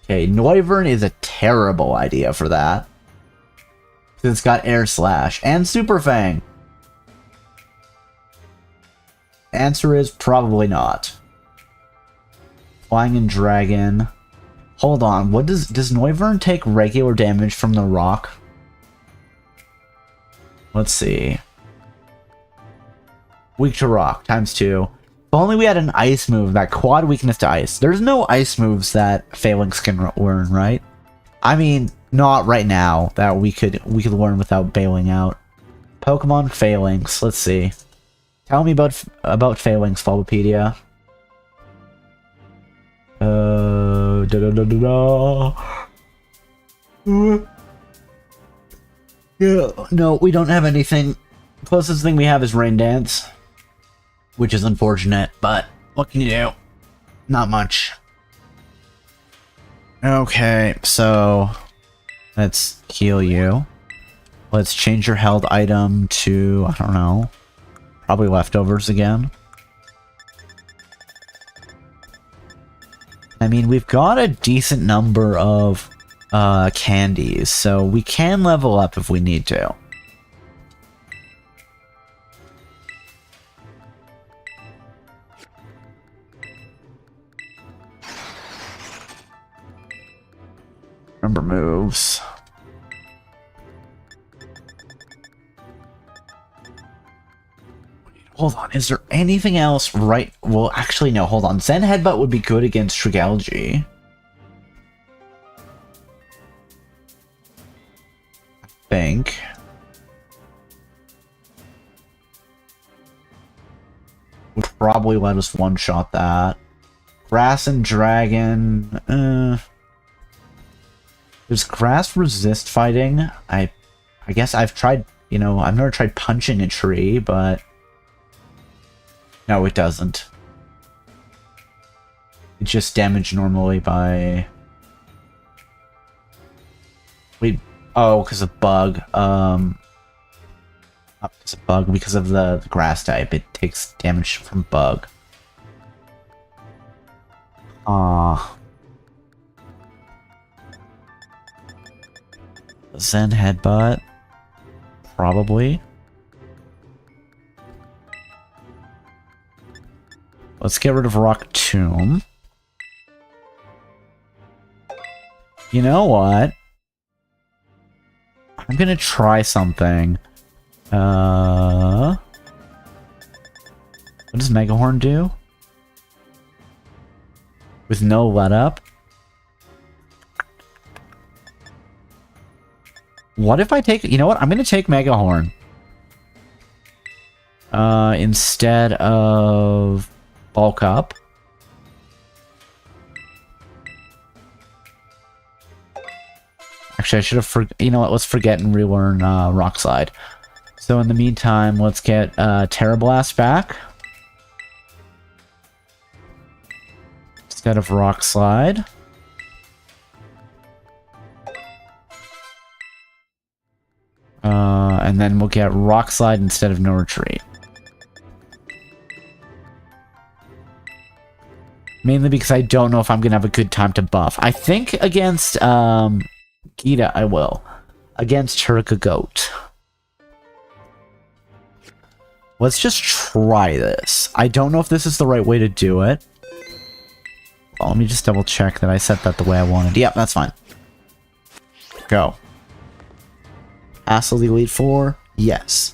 Okay, Noivern is a terrible idea for that. Because it's got Air Slash and Super Fang. Answer is probably not. Flying and Dragon. Hold on, what does Noivern take regular damage from the rock? Let's see. Weak to rock, ×2. If only we had an ice move, that quad weakness to ice. There's no ice moves that Falinks can learn, right? I mean, not right now, that we could learn without bailing out. Pokemon Falinks, let's see. Tell me about Falinks, Fallopedia. Yeah, no, we don't have anything. Closest thing we have is Rain Dance, which is unfortunate, but what can you do? Not much. Okay, so let's heal you. Let's change your held item to, I don't know, probably leftovers again. I mean, we've got a decent number of candies, so we can level up if we need to. Remember moves. Hold on, is there anything else right? Well, actually, no, hold on. Zen Headbutt would be good against Trigalgy. I think. Would probably let us one-shot that. Grass and Dragon. Does Grass resist fighting? I guess I've tried, you know, I've never tried punching a tree, but... No, it doesn't. It's just damaged normally by... Wait, oh, because of bug. Not because of bug, because of the grass type. It takes damage from bug. Zen Headbutt. Probably. Let's get rid of Rock Tomb. You know what? I'm gonna try something. What does Megahorn do? With no let up? What if I take... You know what? I'm gonna take Megahorn. Instead of... Bulk up. Actually, I should have... You know what? Let's forget and relearn Rock Slide. So in the meantime, let's get Terra Blast back. Instead of Rock Slide. And then we'll get Rock Slide instead of No Retreat. Mainly because I don't know if I'm going to have a good time to buff. I think against Gita I will. Against Hurricane Goat. Let's just try this. I don't know if this is the right way to do it. Well, let me just double check that I set that the way I wanted. Yep, that's fine. Go. Hassle the Elite Four? Yes.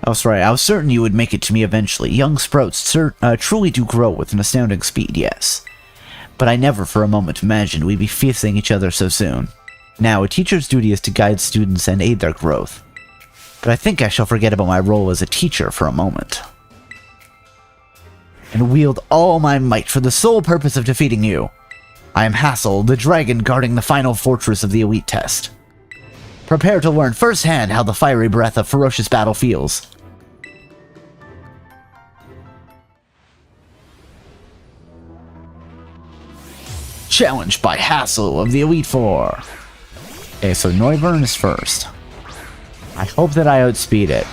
Oh, sorry. I was certain you would make it to me eventually. Young sprouts truly do grow with an astounding speed, yes. But I never for a moment imagined we'd be facing each other so soon. Now, a teacher's duty is to guide students and aid their growth. But I think I shall forget about my role as a teacher for a moment. And wield all my might for the sole purpose of defeating you. I am Hassel, the dragon guarding the final fortress of the Elite Test. Prepare to learn firsthand how the fiery breath of ferocious battle feels. Challenged by Hassel of the Elite Four. Okay, so Noivern is first. I hope that I outspeed it.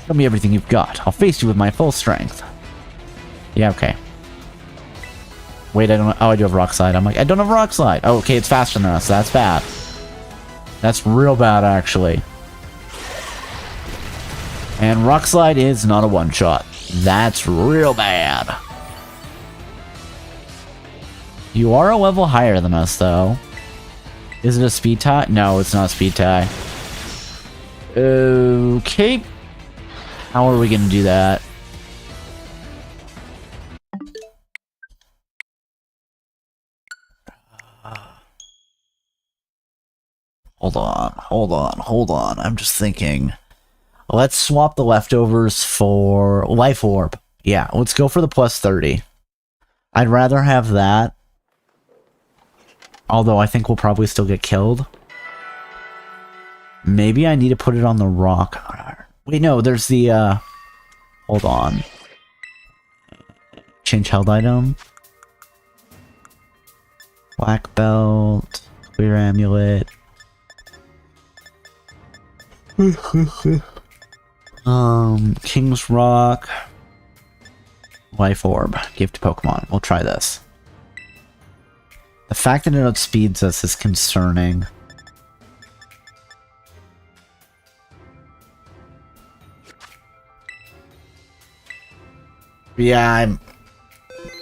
Show me everything you've got. I'll face you with my full strength. Yeah, okay. Wait, I don't... Oh, I do have Rock Slide. I'm like, I don't have Rock Slide. Oh, okay, it's faster than us. That's bad. That's real bad, actually. And Rock Slide is not a one-shot. That's real bad. You are a level higher than us, though. Is it a speed tie? No, it's not a speed tie. Okay. How are we going to do that? Hold on. I'm just thinking. Let's swap the leftovers for Life Orb. Yeah, let's go for the plus 30. I'd rather have that. Although I think we'll probably still get killed. Maybe I need to put it on the rock. Wait, no, there's the, hold on. Change held item. Black belt. Clear amulet. King's Rock. Life Orb. Give to Pokemon. We'll try this. The fact that it outspeeds us is concerning. Yeah,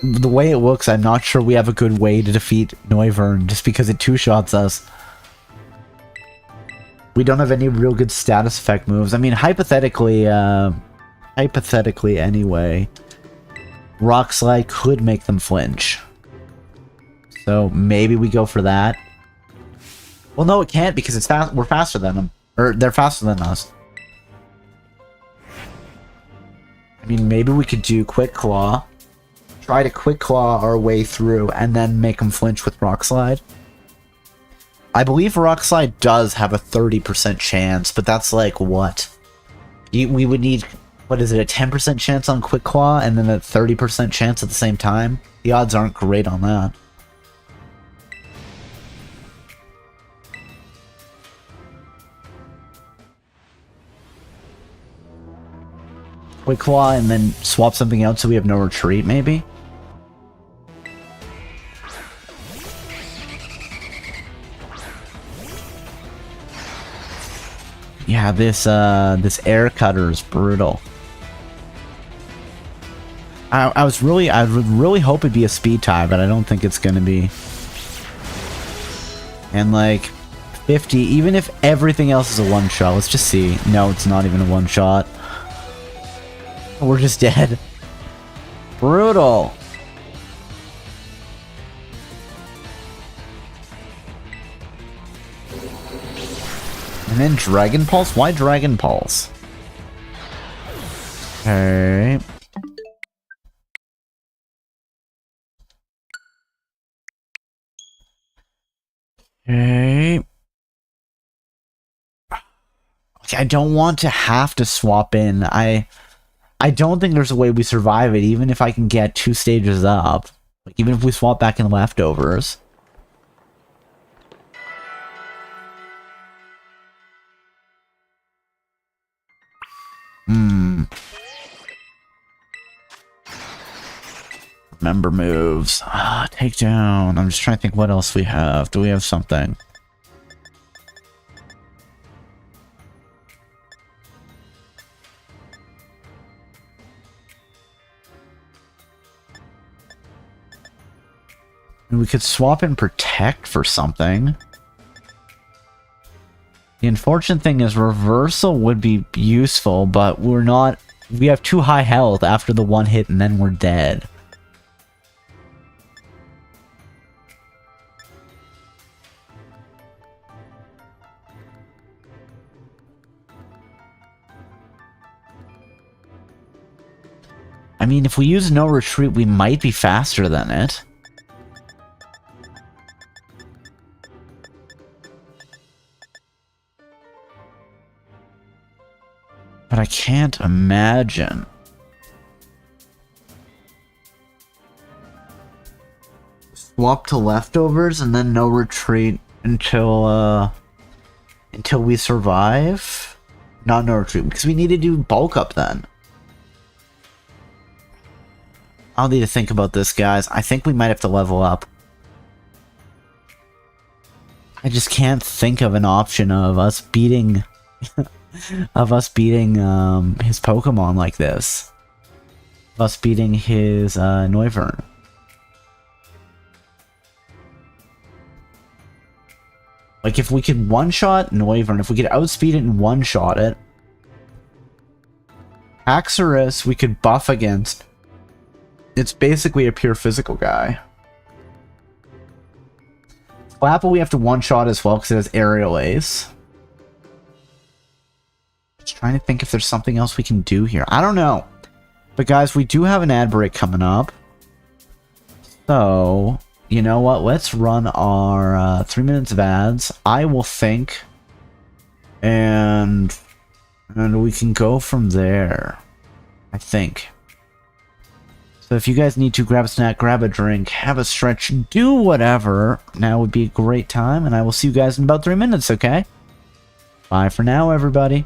the way it looks, I'm not sure we have a good way to defeat Noivern just because it two-shots us. We don't have any real good status effect moves. I mean, hypothetically anyway, Rock Slide could make them flinch. So maybe we go for that. Well, no, it can't because it's fast. We're faster than them, or they're faster than us. I mean, maybe we could do Quick Claw, try to Quick Claw our way through, and then make them flinch with Rock Slide. I believe Rock Slide does have a 30% chance, but that's like what? We would need, what is it, a 10% chance on Quick Claw, and then a 30% chance at the same time? The odds aren't great on that. Quick Claw and then swap something out so we have no retreat, maybe? Yeah, this air cutter is brutal. I would really hope it'd be a speed tie, but I don't think it's gonna be. And like 50, even if everything else is a one shot, let's just see. No, it's not even a one shot. We're just dead. Brutal. And then Dragon Pulse? Why Dragon Pulse? Okay. Okay. I don't want to have to swap in. I don't think there's a way we survive it, even if I can get 2 stages up. Like, even if we swap back in leftovers. Remember moves. Takedown. I'm just trying to think what else we have. Do we have something? We could swap in Protect for something. The unfortunate thing is Reversal would be useful, but we're not... We have too high health after the one hit and then we're dead. I mean, if we use No Retreat, we might be faster than it. But I can't imagine. Swap to leftovers and then no retreat until we survive? Not no retreat, because we need to do bulk up then. I'll need to think about this, guys. I think we might have to level up. I just can't think of an option of us beating... of us beating his Pokemon like this. Of us beating his Noivern. Like, if we could one-shot Noivern, if we could outspeed it and one-shot it, Haxorus we could buff against. It's basically a pure physical guy. Flapple we have to one-shot as well because it has Aerial Ace. Just trying to think if there's something else we can do here. I don't know. But guys, we do have an ad break coming up. So, you know what? Let's run our 3 minutes of ads. I will think. And we can go from there. I think. So if you guys need to grab a snack, grab a drink, have a stretch, do whatever, now would be a great time. And I will see you guys in about 3 minutes, okay? Bye for now, everybody.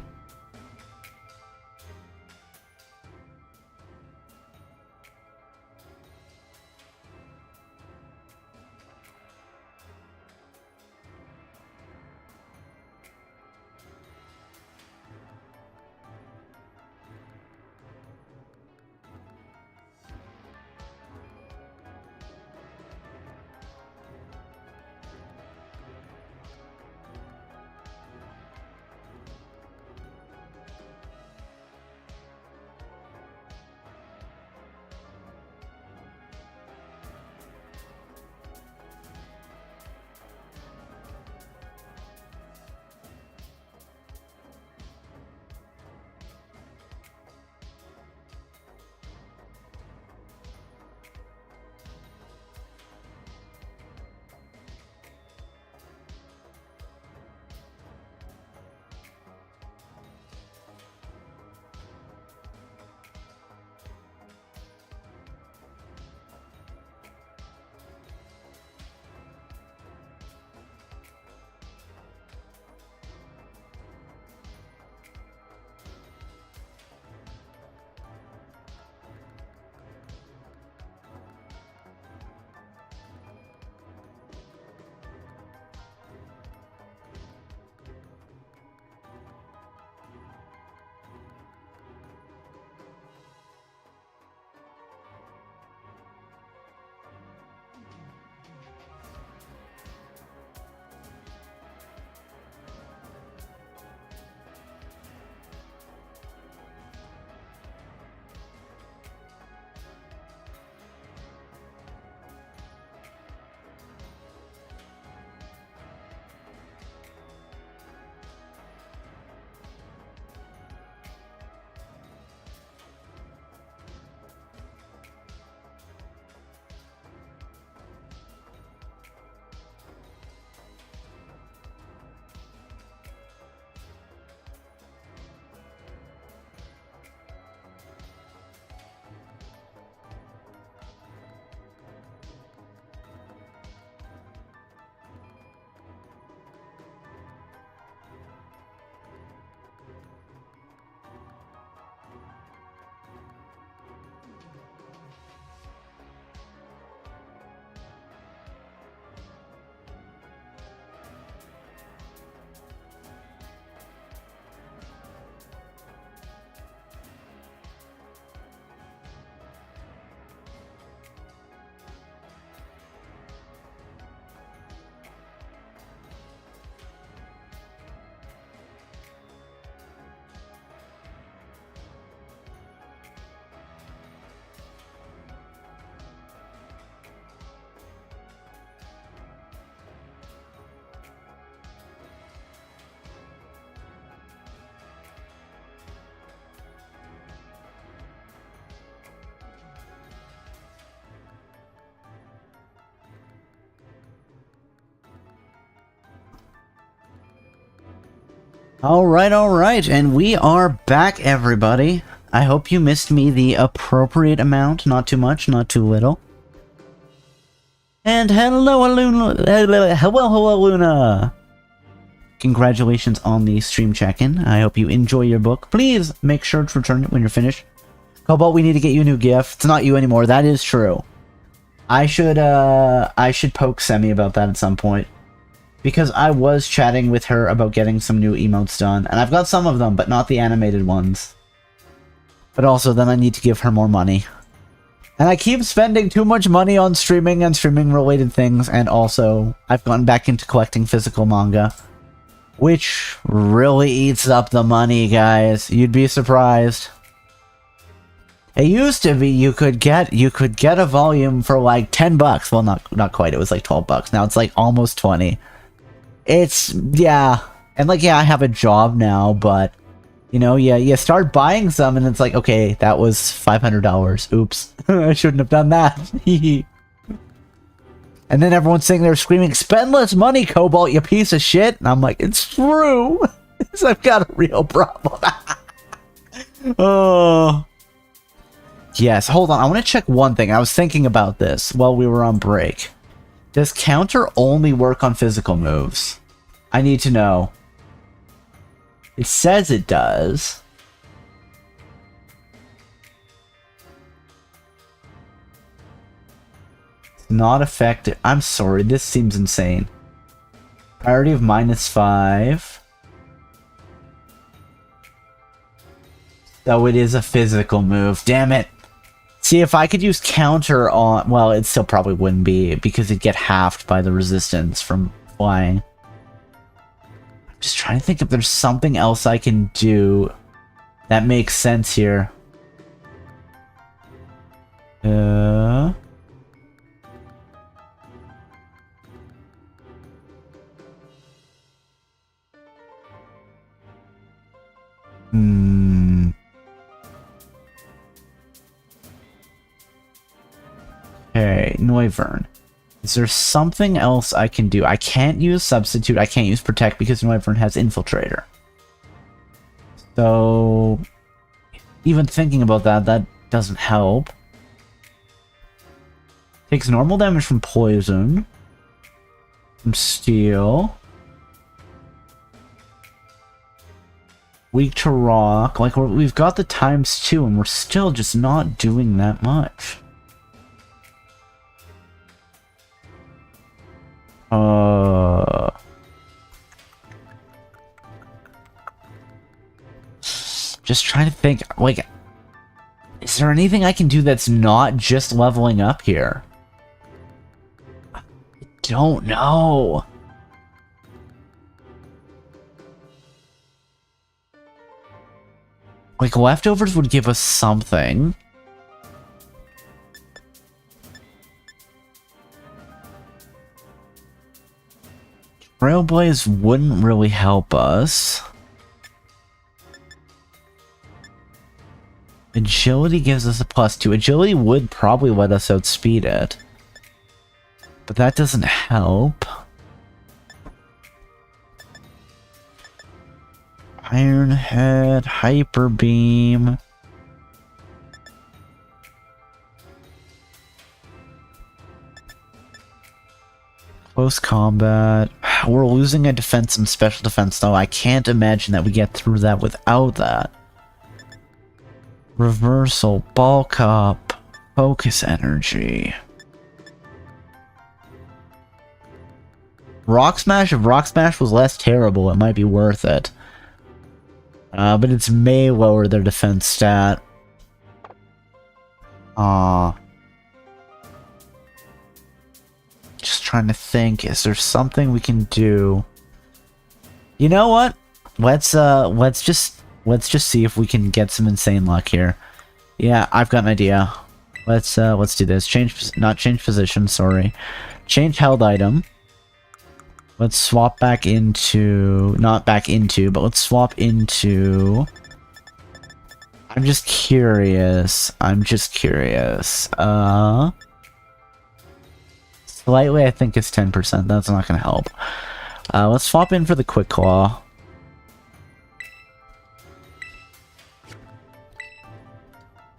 Alright, and we are back, everybody. I hope you missed me the appropriate amount, not too much, not too little. And hello, Luna! Hello, Luna! Congratulations on the stream check-in. I hope you enjoy your book. Please make sure to return it when you're finished. Cobalt, we need to get you a new gift. It's not you anymore, that is true. I should poke Semi about that at some point. Because I was chatting with her about getting some new emotes done, and I've got some of them, but not the animated ones. But also, then I need to give her more money. And I keep spending too much money on streaming and streaming-related things, and also, I've gotten back into collecting physical manga. Which really eats up the money, guys. You'd be surprised. It used to be you could get a volume for like 10 bucks. Well, not quite. It was like 12 bucks. Now it's like almost 20. It's, yeah. And like, yeah, I have a job now, but, you know, yeah, you start buying some and it's like, okay, that was $500. Oops. I shouldn't have done that. And then everyone's sitting there screaming, spend less money, Cobalt, you piece of shit. And I'm like, it's true. I've got a real problem. Oh. Yes, hold on. I want to check one thing. I was thinking about this while we were on break. Does counter only work on physical moves? I need to know. It says it does. It's not effective. I'm sorry, this seems insane. Priority of -5. So it is a physical move. Damn it. See, if I could use counter on... Well, it still probably wouldn't be, because it'd get halved by the resistance from flying. I'm just trying to think if there's something else I can do that makes sense here. Okay, Noivern. Is there something else I can do? I can't use Substitute, I can't use Protect because Noivern has Infiltrator. So, even thinking about that, that doesn't help. Takes normal damage from Poison. From Steel. Weak to Rock. Like, we've got the ×2 and we're still just not doing that much. Just trying to think, like, is there anything I can do that's not just leveling up here? I don't know. Like, leftovers would give us something. Trailblaze wouldn't really help us. Agility gives us a +2. Agility would probably let us outspeed it. But that doesn't help. Iron Head, Hyper Beam. Close combat. We're losing a defense and special defense, though. I can't imagine that we get through that without that. Reversal, bulk up, focus energy. Rock Smash, if Rock Smash was less terrible, it might be worth it. But it's may lower their defense stat. Just trying to think, is there something we can do? You know what? Let's just see if we can get some insane luck here. Yeah, I've got an idea. Let's do this. Not change position, sorry. Change held item. Let's swap back into... Not back into, but let's swap into... I'm just curious. Slightly, I think it's 10%. That's not going to help. Let's swap in for the Quick Claw.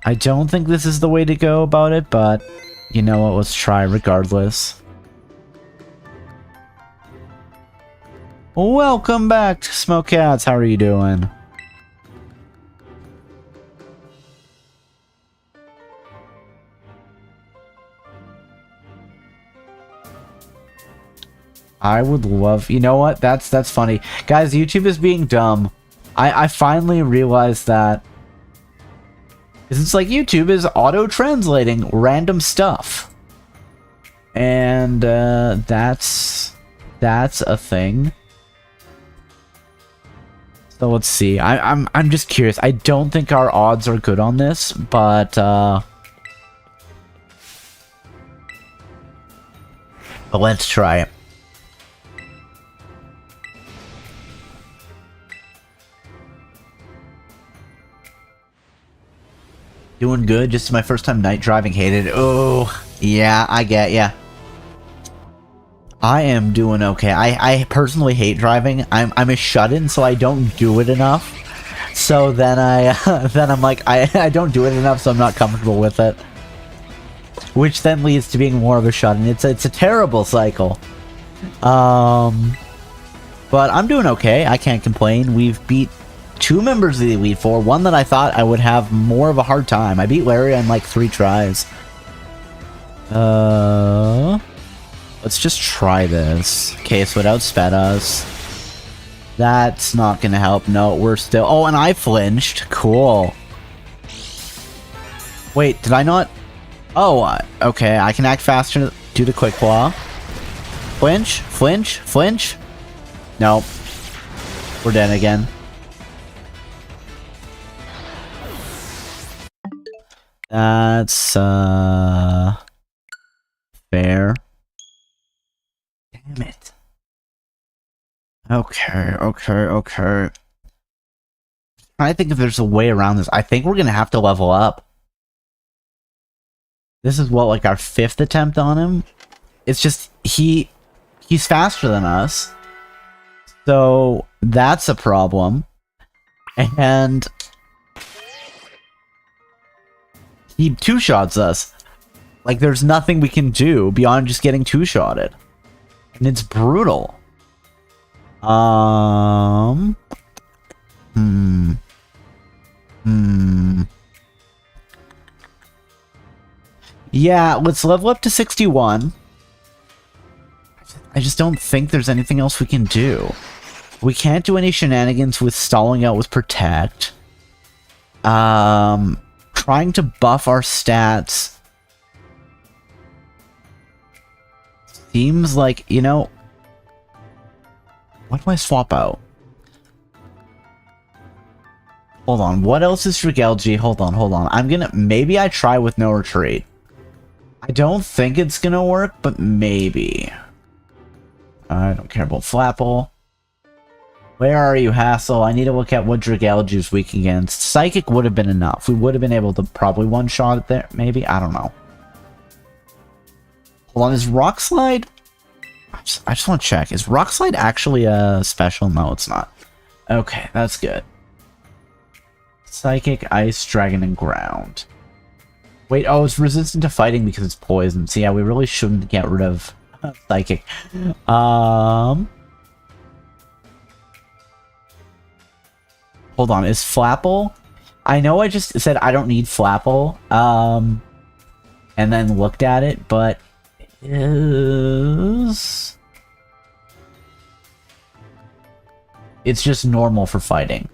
I don't think this is the way to go about it, but you know what, let's try regardless. Welcome back to Smoke Cats, how are you doing? I would love... You know what? That's funny. Guys, YouTube is being dumb. I finally realized that. It's like YouTube is auto-translating random stuff. And that's a thing. So let's see. I'm just curious. I don't think our odds are good on this, but let's try it. Doing good, just my first time night driving, hated it. Oh, yeah, I get ya. I am doing okay. I personally hate driving. I'm a shut-in, so I don't do it enough. So then I'm like, I don't do it enough, so I'm not comfortable with it. Which then leads to being more of a shut-in. It's a terrible cycle. But I'm doing okay. I can't complain. We've beat 2 members of the Elite Four, one that I thought I would have more of a hard time. I beat Larry on like 3 tries. Let's just try this. Okay, so it outsped us. That's not gonna help. No, we're still... Oh, and I flinched. Cool. Wait, did I not... Oh, okay, I can act faster due to Quick Claw. Flinch, flinch, flinch. Nope. We're dead again. That's, fair. Damn it. Okay. I think if there's a way around this, I think we're gonna have to level up. This is what, like our 5th attempt on him? It's just, he's faster than us. So, that's a problem. And... he 2-shots us. Like, there's nothing we can do beyond just getting 2-shotted. And it's brutal. Yeah, let's level up to 61. I just don't think there's anything else we can do. We can't do any shenanigans with stalling out with Protect. Trying to buff our stats seems like, you know... What do I swap out? Hold on, what else is Dragalge? Hold on. I'm gonna... Maybe I try with no retreat. I don't think it's gonna work, but maybe. I don't care about Flapple. Where are you, Hassel? I need to look at what Dragalge is weak against. Psychic would have been enough. We would have been able to probably one-shot it there, maybe? I don't know. Hold on, is Rock Slide... I just want to check. Is Rock Slide actually a special? No, it's not. Okay, that's good. Psychic, Ice, Dragon, and Ground. Wait, oh, it's resistant to fighting because it's poison. So yeah, we really shouldn't get rid of Psychic. Hold on, is Flapple? I know I just said I don't need Flapple, and then looked at it, but is... It's just normal for fighting.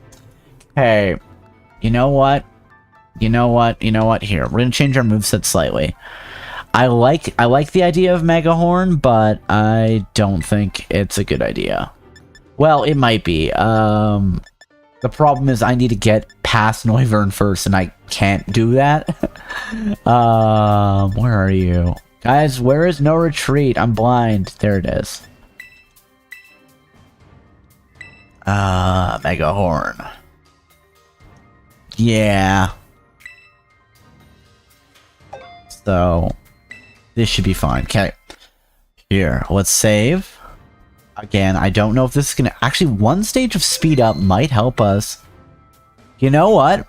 Hey, you know what? Here, we're gonna change our moveset slightly. I like the idea of Mega Horn, but I don't think it's a good idea. Well, it might be. The problem is I need to get past Noivern first, and I can't do that. Where are you? Guys, where is no retreat? I'm blind. There it is. Mega Horn. Yeah. So, this should be fine. Okay. Here, let's save. Again, I don't know if this is gonna... Actually, one stage of speed up might help us. You know what?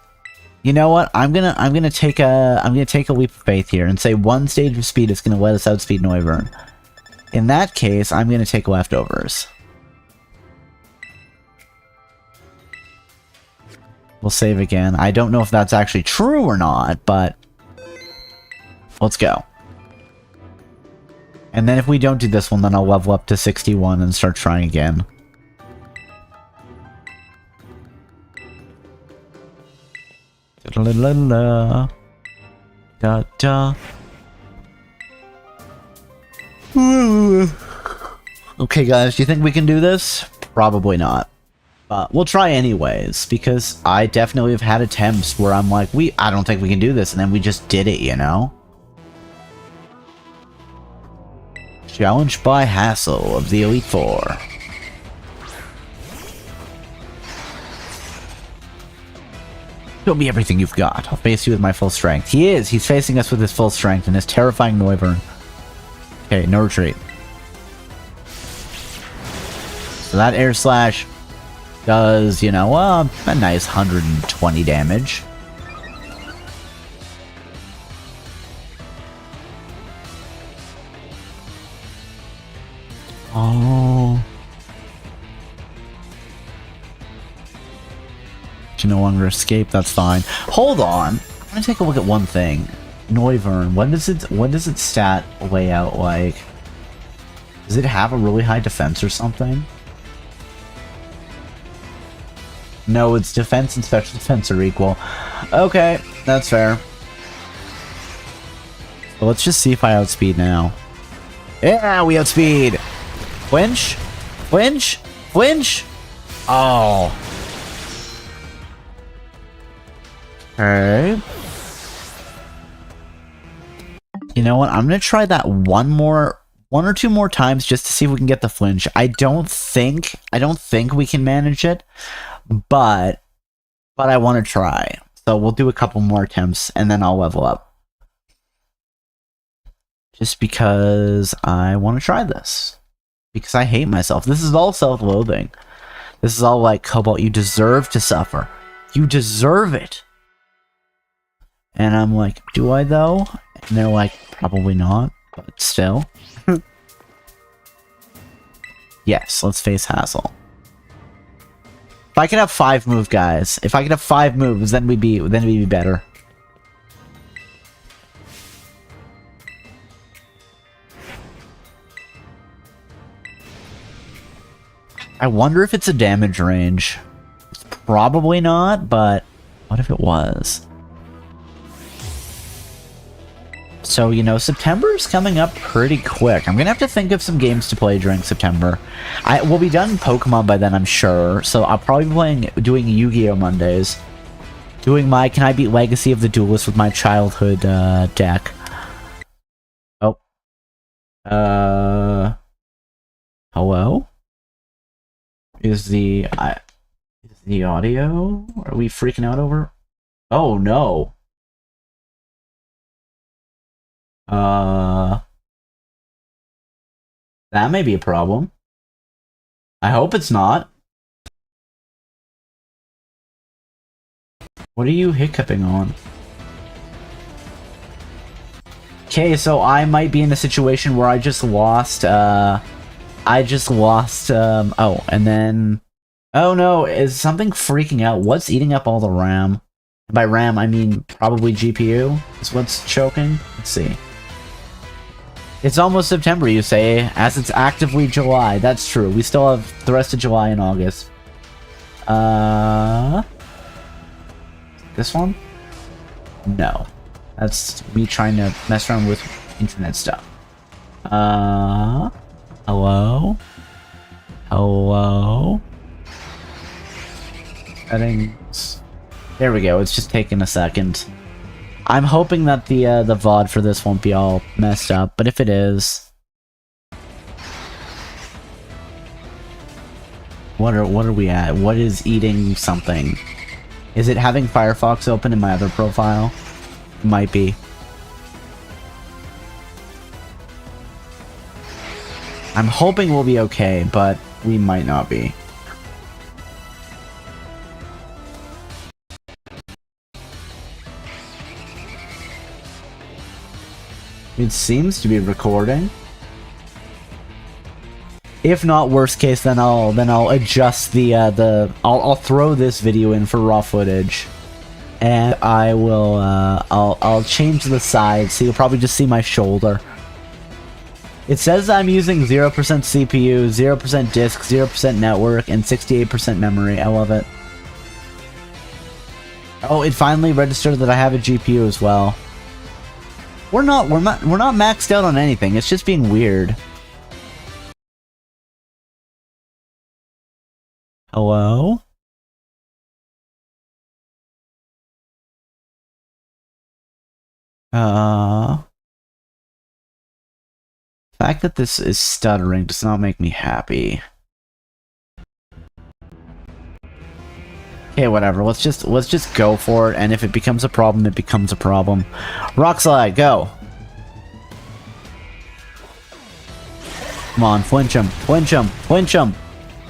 You know what? I'm gonna take a leap of faith here and say one stage of speed is gonna let us outspeed Noivern. In that case, I'm gonna take leftovers. We'll save again. I don't know if that's actually true or not, but let's go. And then if we don't do this one, then I'll level up to 61 and start trying again. Da da da. Okay, guys, do you think we can do this? Probably not. But we'll try anyways, because I definitely have had attempts where I'm like, I don't think we can do this, and then we just did it, you know? Challenged by Hassel of the Elite Four. Show me everything you've got. I'll face you with my full strength. He's facing us with his full strength and his terrifying Noivern. Okay, no retreat. So that air slash does, you know, a nice 120 damage. Oh. To no longer escape, that's fine. Hold on. I'm gonna take a look at one thing. Noivern, when does its stat layout like? Does it have a really high defense or something? No, its defense and special defense are equal. Okay, that's fair. But let's just see if I outspeed now. Yeah, we outspeed! Flinch? Flinch? Flinch? Oh. Okay. You know what? I'm gonna try that one or two more times just to see if we can get the flinch. I don't think we can manage it, but I want to try. So we'll do a couple more attempts and then I'll level up. Just because I want to try this. Because I hate myself. This is all self-loathing. This is all like, Cobalt, you deserve to suffer. You deserve it. And I'm like, do I though? And they're like, probably not, but still. Yes, let's face Hassel. If I could have 5 moves, guys. If I could have 5 moves, then we'd be better. I wonder if it's a damage range. It's probably not, but what if it was? So, you know, September is coming up pretty quick. I'm gonna have to think of some games to play during September. We'll be done Pokemon by then, I'm sure. So I'll probably be doing Yu-Gi-Oh! Mondays. Doing my Can I Beat Legacy of the Duelist with my childhood deck. Oh. Hello? Is the audio? Are we freaking out over? Oh no. That may be a problem. I hope it's not. What are you hiccuping on? Okay, so I might be in a situation where I just lost, oh, and then... Oh no, is something freaking out? What's eating up all the RAM? And by RAM, I mean probably GPU is what's choking. Let's see. It's almost September, you say, as it's actively July. That's true. We still have the rest of July and August. This one? No. That's me trying to mess around with internet stuff. Hello? Hello? Settings. There we go. It's just taking a second. I'm hoping that the VOD for this won't be all messed up, but if it is... What are we at? What is eating something? Is it having Firefox open in my other profile? It might be. I'm hoping we'll be okay, but we might not be. It seems to be recording. If not, worst case, then I'll adjust I'll throw this video in for raw footage, and I will I'll change the sides, so you'll probably just see my shoulder. It says I'm using 0% CPU, 0% disk, 0% network, and 68% memory. I love it. Oh, it finally registered that I have a GPU as well. We're not maxed out on anything. It's just being weird. Hello? The fact that this is stuttering does not make me happy. Okay, whatever. Let's just go for it, and if it becomes a problem, it becomes a problem. Rock slide, go. Come on, flinch him, flinch him, flinch him.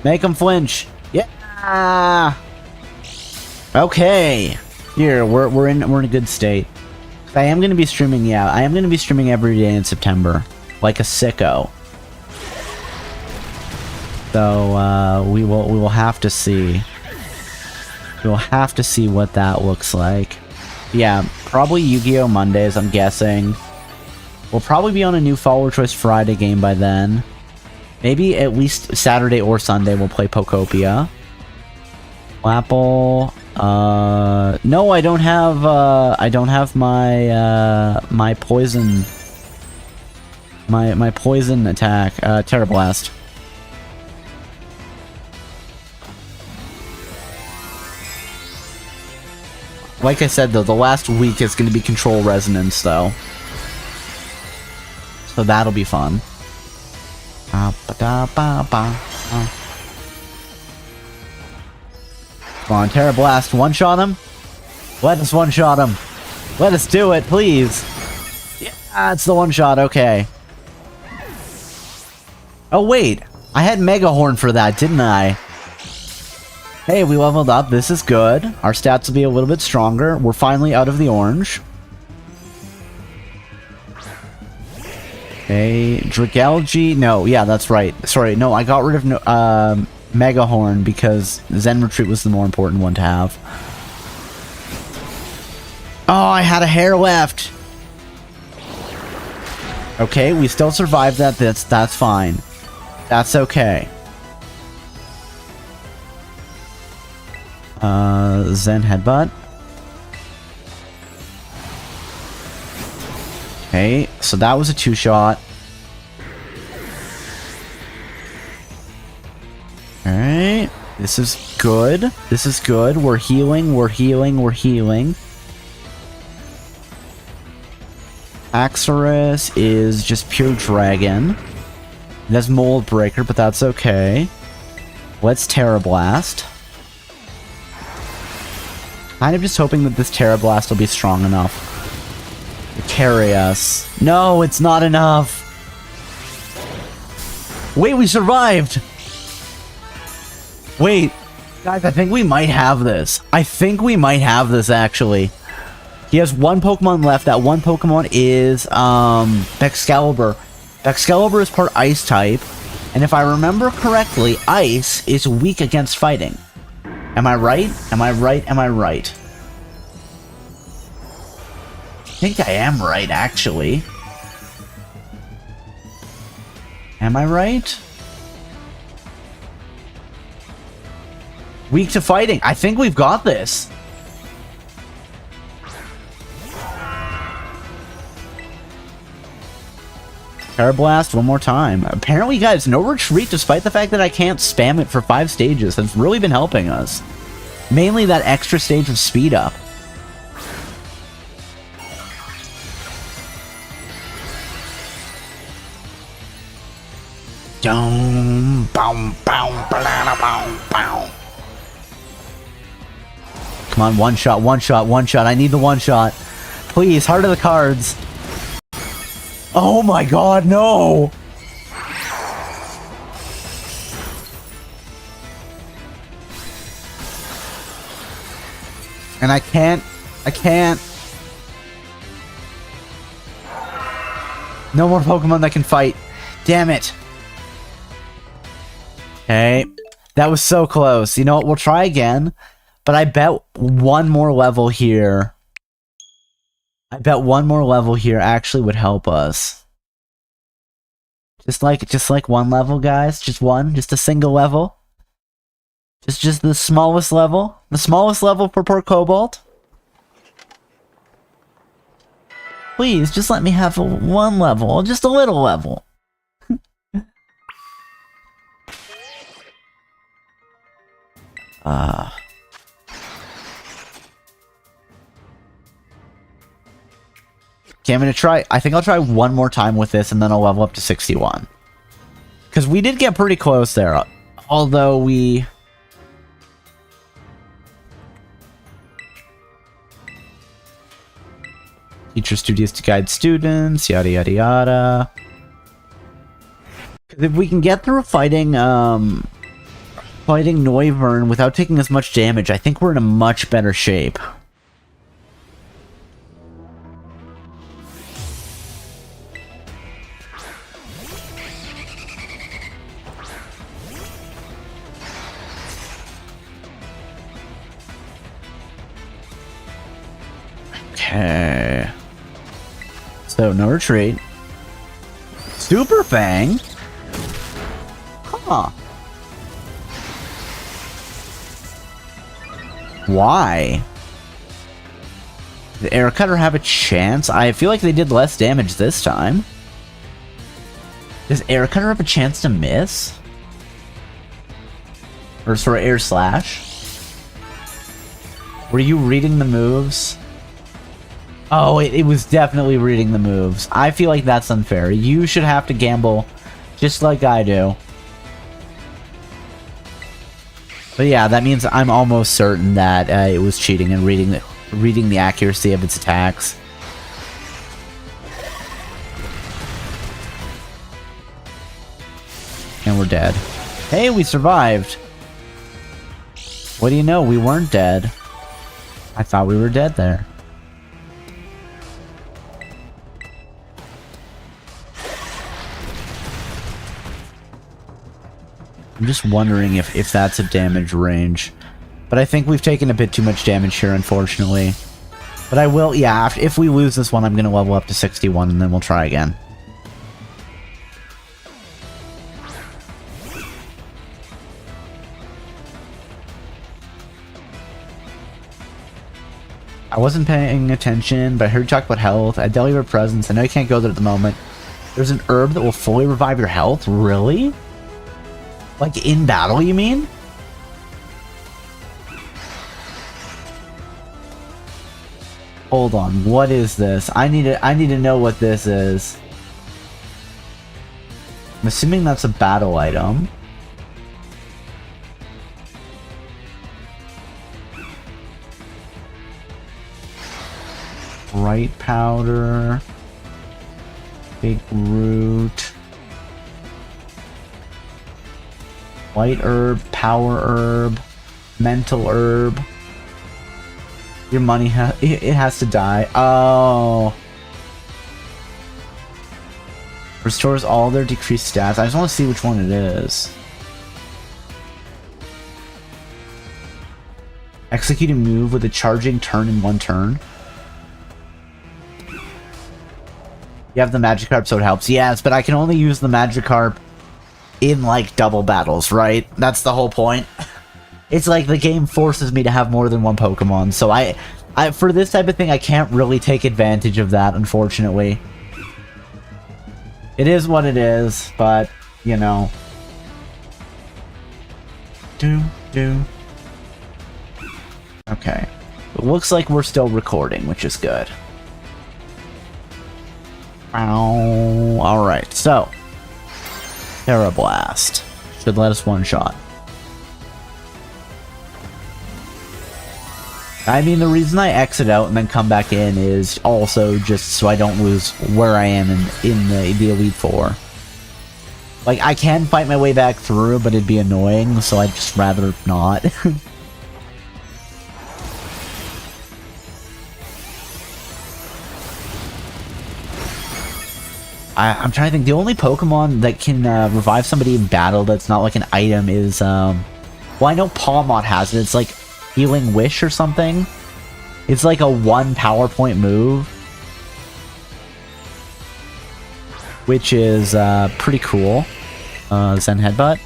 Make him flinch. Yeah. Okay. Here, we're in a good state. I am going to be streaming, yeah. I am going to be streaming every day in September, like a sicko. So we will have to see. We'll have to see what that looks like. Yeah, probably Yu-Gi-Oh! Mondays, I'm guessing. We'll probably be on a new Follower Choice Friday game by then. Maybe at least Saturday or Sunday we'll play Pokopia. Apple. No, I don't have my poison. My poison attack. Terra Blast. Like I said, though, the last week is going to be Control Resonance, though. So that'll be fun. Come on, Terra Blast, one-shot him? Let us one-shot him. Let us do it, please. Yeah, it's the one-shot, okay. Oh, wait. I had Mega Horn for that, didn't I? Hey, we leveled up. This is good. Our stats will be a little bit stronger. We're finally out of the orange. Okay, Dragalge. No, yeah, that's right. Sorry, no, I got rid of Mega Horn because Zen Retreat was the more important one to have. Oh, I had a hair left. Okay, we still survived that. That's fine. That's okay. Zen Headbutt. Okay, so that was a two-shot. Alright, this is good. This is good. We're healing, we're healing, we're healing. Axorus is just pure dragon. It has Mold Breaker, but that's okay. Let's Terra Blast. Kind of just hoping that this Terra Blast will be strong enough to carry us. No, it's not enough. Wait, we survived. Wait, guys, I think we might have this. I think we might have this, actually. He has one Pokemon left. That one Pokemon is, Excalibur. Excalibur is part Ice type, and if I remember correctly, Ice is weak against fighting. Am I right? Am I right? Am I right? I think I am right, actually. Am I right? Weak to fighting. I think we've got this. Terra Blast one more time. Apparently, guys, no retreat despite the fact that I can't spam it for 5 stages. Has really been helping us. Mainly that extra stage of speed up. Come on, one shot, one shot, one shot. I need the one shot. Please, Heart of the Cards. Oh my god, no! And I can't. No more Pokemon that can fight. Damn it. Okay. That was so close. You know what? We'll try again. But I bet one more level here. I bet one more level here actually would help us. Just like one level, guys. Just one. Just a single level. Just the smallest level. The smallest level for poor Cobalt. Please, just let me have one level. Just a little level. Okay, I'm gonna try. I think I'll try one more time with this and then I'll level up to 61. Because we did get pretty close there. Although we... Teacher studious to guide students, yada yada yada. Because if we can get through fighting Noivern without taking as much damage, I think we're in a much better shape. Okay. So, no retreat. Super Fang? Huh. Why? Did Air Cutter have a chance? I feel like they did less damage this time. Does Air Cutter have a chance to miss? Or sort of Air Slash? Were you reading the moves? Oh, it was definitely reading the moves. I feel like that's unfair. You should have to gamble just like I do. But yeah, that means I'm almost certain that it was cheating and reading the accuracy of its attacks. And we're dead. Hey, we survived. What do you know? We weren't dead. I thought we were dead there. I'm just wondering if that's a damage range. But I think we've taken a bit too much damage here, unfortunately. But I will, yeah, if we lose this one, I'm going to level up to 61, and then we'll try again. I wasn't paying attention, but I heard you talk about health. I dealt your presence. I know you can't go there at the moment. There's an herb that will fully revive your health? Really? Like, in battle, you mean? Hold on, what is this? I need to know what this is. I'm assuming that's a battle item. Bright powder. Big root. White herb, power herb, mental herb. Your money it has to die. Oh. Restores all their decreased stats. I just want to see which one it is. Execute a move with a charging turn in one turn. You have the Magikarp, so it helps. Yes, but I can only use the Magikarp in, like, double battles, right? That's the whole point. It's like the game forces me to have more than one Pokemon, so I for this type of thing, I can't really take advantage of that, unfortunately. It is what it is, but, you know. Okay. It looks like we're still recording, which is good. Alright, so. Terra Blast. Should let us one-shot. I mean, the reason I exit out and then come back in is also just so I don't lose where I am in the Elite Four. Like, I can fight my way back through, but it'd be annoying, so I'd just rather not. I'm trying to think. The only Pokemon that can revive somebody in battle that's not like an item is, well, I know Pawmot has it. It's like Healing Wish or something. It's like a 1 power point move, which is pretty cool. Zen Headbutt.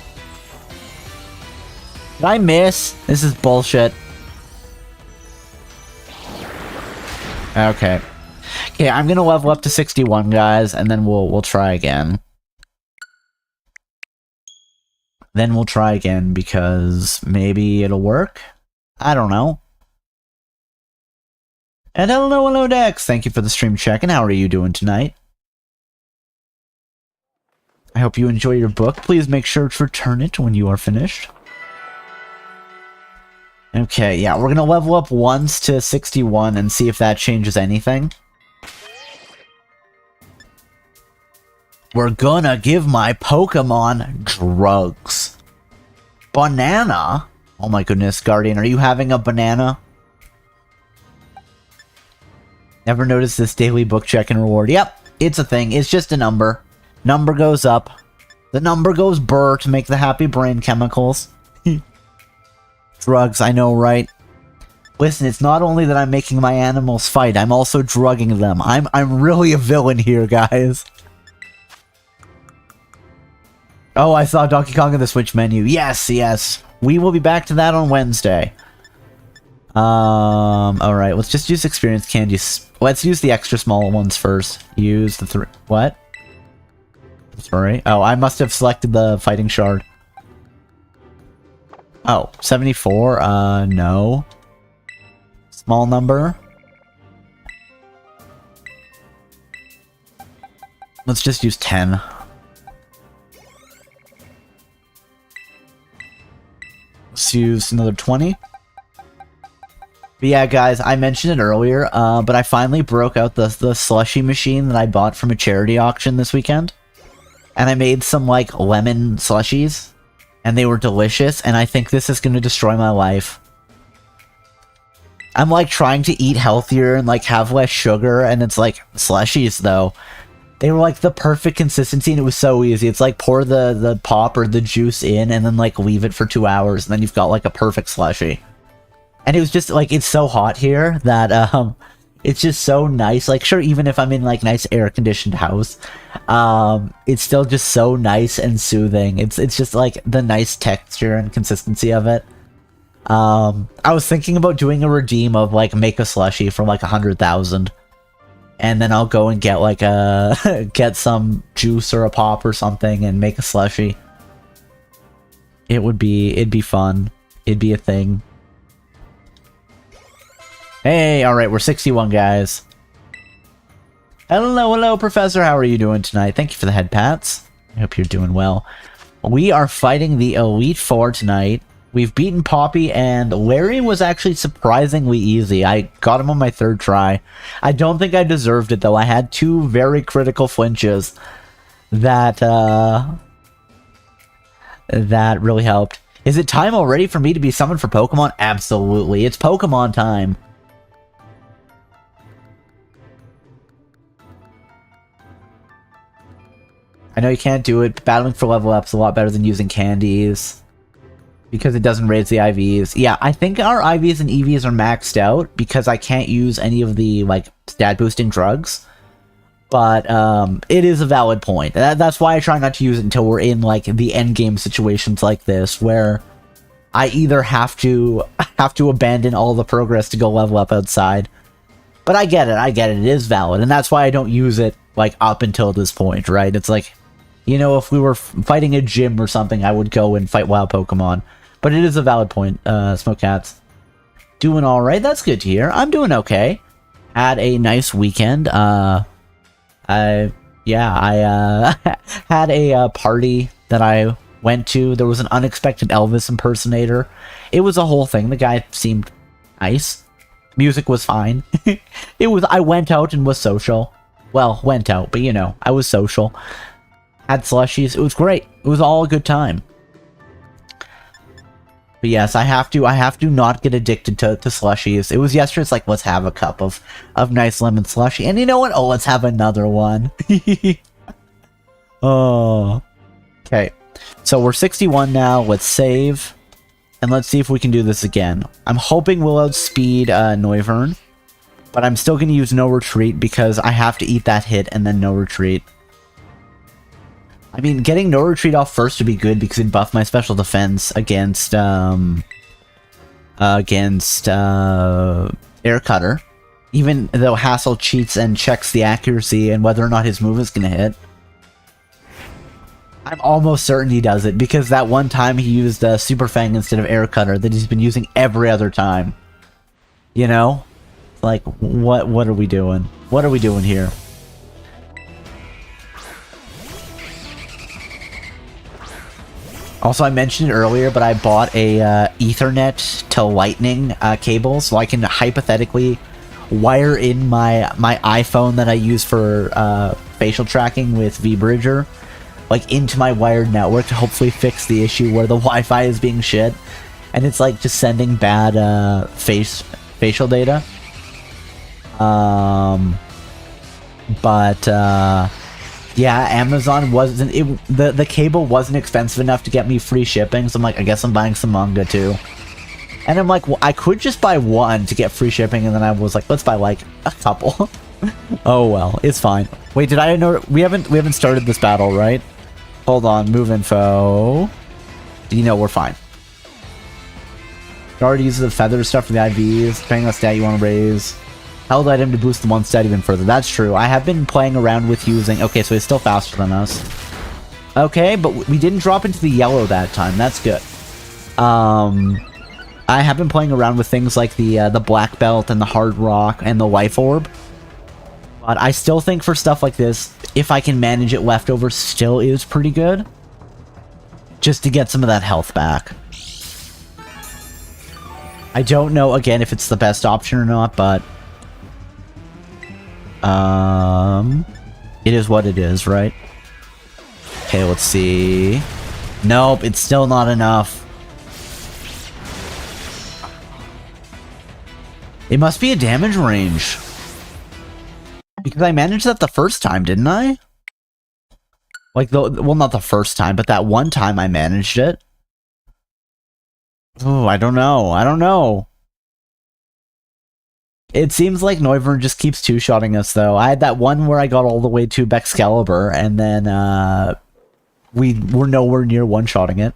Did I miss? This is bullshit. Okay. Okay, I'm gonna level up to 61, guys, and then we'll try again. Then we'll try again, because maybe it'll work? I don't know. And hello Dex! Thank you for the stream check, and how are you doing tonight? I hope you enjoy your book. Please make sure to return it when you are finished. Okay, yeah, we're gonna level up once to 61 and see if that changes anything. We're gonna give my Pokemon drugs. Banana? Oh my goodness, Guardian, are you having a banana? Never noticed this daily book check and reward. Yep, it's a thing. It's just a number. Number goes up. The number goes burr to make the happy brain chemicals. Drugs, I know, right? Listen, it's not only that I'm making my animals fight, I'm also drugging them. I'm really a villain here, guys. Oh, I saw Donkey Kong in the Switch menu. Yes, yes. We will be back to that on Wednesday. Alright, let's just use experience candies. Let's use the extra small ones first. Use the 3... What? Sorry. Oh, I must have selected the fighting shard. Oh, 74? No. Small number. Let's just use 10. Let's use another 20. But yeah, guys, I mentioned it earlier, but I finally broke out the slushy machine that I bought from a charity auction this weekend. And I made some, like, lemon slushies. And they were delicious, and I think this is going to destroy my life. I'm, like, trying to eat healthier and, like, have less sugar, and it's, like, slushies, though. They were, like, the perfect consistency, and it was so easy. It's, like, pour the pop or the juice in, and then, like, leave it for 2 hours, and then you've got, like, a perfect slushie. And it was just, like, it's so hot here that, it's just so nice. Like, sure, even if I'm in, like, nice air-conditioned house, it's still just so nice and soothing. It's just, like, the nice texture and consistency of it. I was thinking about doing a redeem of, like, make a slushie for, like, 100,000. And then I'll go and get, like, get some juice or a pop or something and make a slushie. It'd be fun. It'd be a thing. Hey, alright, we're 61, guys. Hello, Professor. How are you doing tonight? Thank you for the head pats. I hope you're doing well. We are fighting the Elite Four tonight. We've beaten Poppy, and Larry was actually surprisingly easy. I got him on my 3rd try. I don't think I deserved it, though. I had 2 very critical flinches that really helped. Is it time already for me to be summoned for Pokemon? Absolutely. It's Pokemon time. I know you can't do it. Battling for level up's a lot better than using candies, because it doesn't raise the IVs. Yeah, I think our IVs and EVs are maxed out because I can't use any of the, like, stat boosting drugs. But it is a valid point. That's why I try not to use it until we're in, like, the end game situations like this, where I either have to abandon all the progress to go level up outside. But I get it. It is valid, and that's why I don't use it, like, up until this point, right? It's like, you know, if we were fighting a gym or something, I would go and fight wild Pokemon. But it is a valid point, Smoke Cats. Doing alright, that's good to hear. I'm doing okay. Had a nice weekend. I had a party that I went to. There was an unexpected Elvis impersonator. It was a whole thing. The guy seemed nice. Music was fine. I went out and was social. Well, went out, but you know, I was social. Had slushies. It was great. It was all a good time. But yes, I have to not get addicted to slushies. It was yesterday, it's like, let's have a cup of nice lemon slushie. And you know what? Oh, let's have another one. Oh. Okay. So we're 61 now. Let's save. And let's see if we can do this again. I'm hoping we'll outspeed Noivern. But I'm still going to use no retreat because I have to eat that hit and then no retreat. I mean, getting no retreat off first would be good because it'd buff my special defense against Air Cutter. Even though Hassel cheats and checks the accuracy and whether or not his move is going to hit. I'm almost certain he does it because that one time he used Super Fang instead of Air Cutter that he's been using every other time. You know? Like, what are we doing? What are we doing here? Also, I mentioned it earlier, but I bought a Ethernet to Lightning cable, so I can hypothetically wire in my iPhone that I use for facial tracking with vBridger, like into my wired network to hopefully fix the issue where the Wi-Fi is being shit, and it's like just sending bad facial data. Yeah, Amazon wasn't... the cable wasn't expensive enough to get me free shipping, so I'm like, I guess I'm buying some manga too. And I'm like, well, I could just buy one to get free shipping, and then I was like, let's buy like a couple. Oh well, it's fine. Wait, did I know... We haven't started this battle, right? Hold on, move info. You know, we're fine. It already uses the feather stuff for the IVs, depending on the stat you want to raise. Held item to boost the one stat even further. That's true. I have been playing around with using... Okay, so he's still faster than us. Okay, but we didn't drop into the yellow that time. That's good. I have been playing around with things like the black belt and the hard rock and the life orb. But I still think for stuff like this, if I can manage it leftover, still is pretty good. Just to get some of that health back. I don't know, again, if it's the best option or not, but... it is what it is, right? Okay, let's see. Nope, it's still not enough. It must be a damage range. Because I managed that the first time, didn't I? Like, well, not the first time, but that one time I managed it. Oh, I don't know. I don't know. It seems like Noivern just keeps two-shotting us, though. I had that one where I got all the way to Excalibur, and then, we were nowhere near one-shotting it.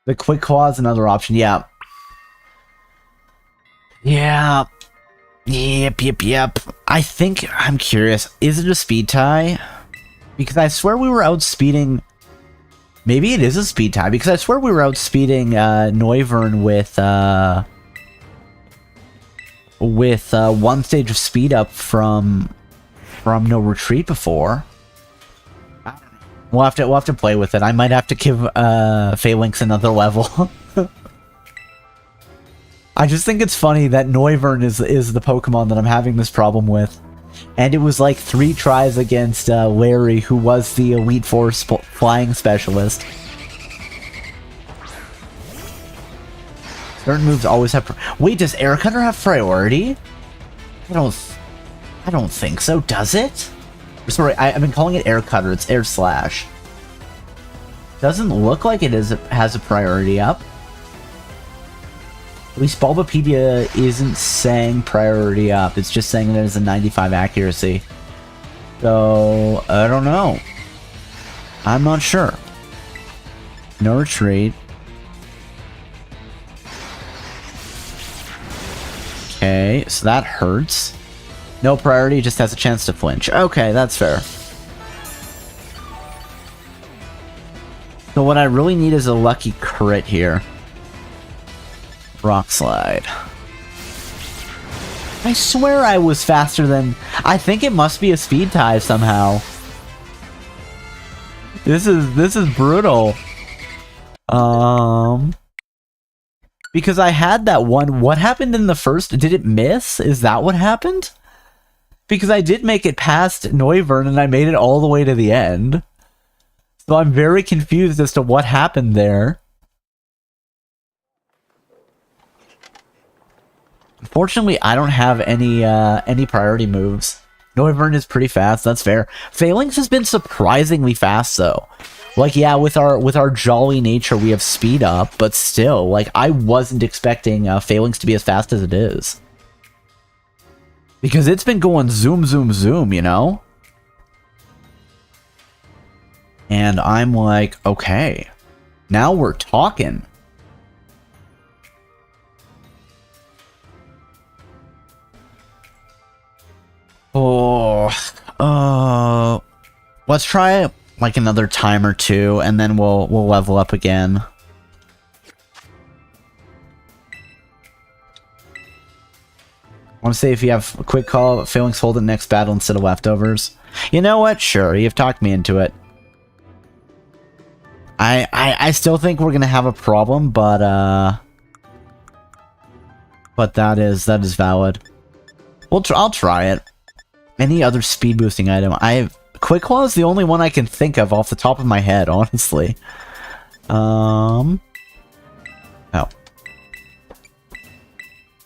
The Quick Claw is another option, yeah. Yeah. Yep. I think, I'm curious, is it a speed tie? Because I swear we were outspeeding... Maybe it is a speed tie, because I swear we were outspeeding Noivern with one stage of speed up from no retreat before. We'll have to play with it. I might have to give Falinks another level. I just think it's funny that Noivern is the Pokemon that I'm having this problem with. And it was like 3 tries against Larry, who was the Elite Four flying specialist. Certain moves always have... Wait, does Air Cutter have priority? I don't think so. Does it? Sorry, I've been calling it Air Cutter. It's Air Slash. Doesn't look like it has a priority up. At least Bulbapedia isn't saying priority up. It's just saying that it has a 95 accuracy. So, I don't know. I'm not sure. No retreat. Okay, so that hurts. No priority, just has a chance to flinch. Okay, that's fair. So what I really need is a lucky crit here. Rock Slide. I swear I was faster than... I think it must be a speed tie somehow. This is brutal. Because I had that one... What happened in the first... Did it miss? Is that what happened? Because I did make it past Noivern and I made it all the way to the end. So I'm very confused as to what happened there. Unfortunately, I don't have any priority moves. Noivern is pretty fast, that's fair. Falinks has been surprisingly fast though. Like, yeah, with our jolly nature we have speed up, but still, like, I wasn't expecting Falinks to be as fast as it is. Because it's been going zoom, zoom, zoom, you know? And I'm like, okay, now we're talking. Let's try like another time or two, and then we'll level up again. I want to say if you have a quick call, Falinks hold it next battle instead of leftovers. You know what? Sure, you've talked me into it. I still think we're gonna have a problem, but that is valid. I'll try it. Any other speed boosting item? Quick Claw is the only one I can think of off the top of my head, honestly. Oh.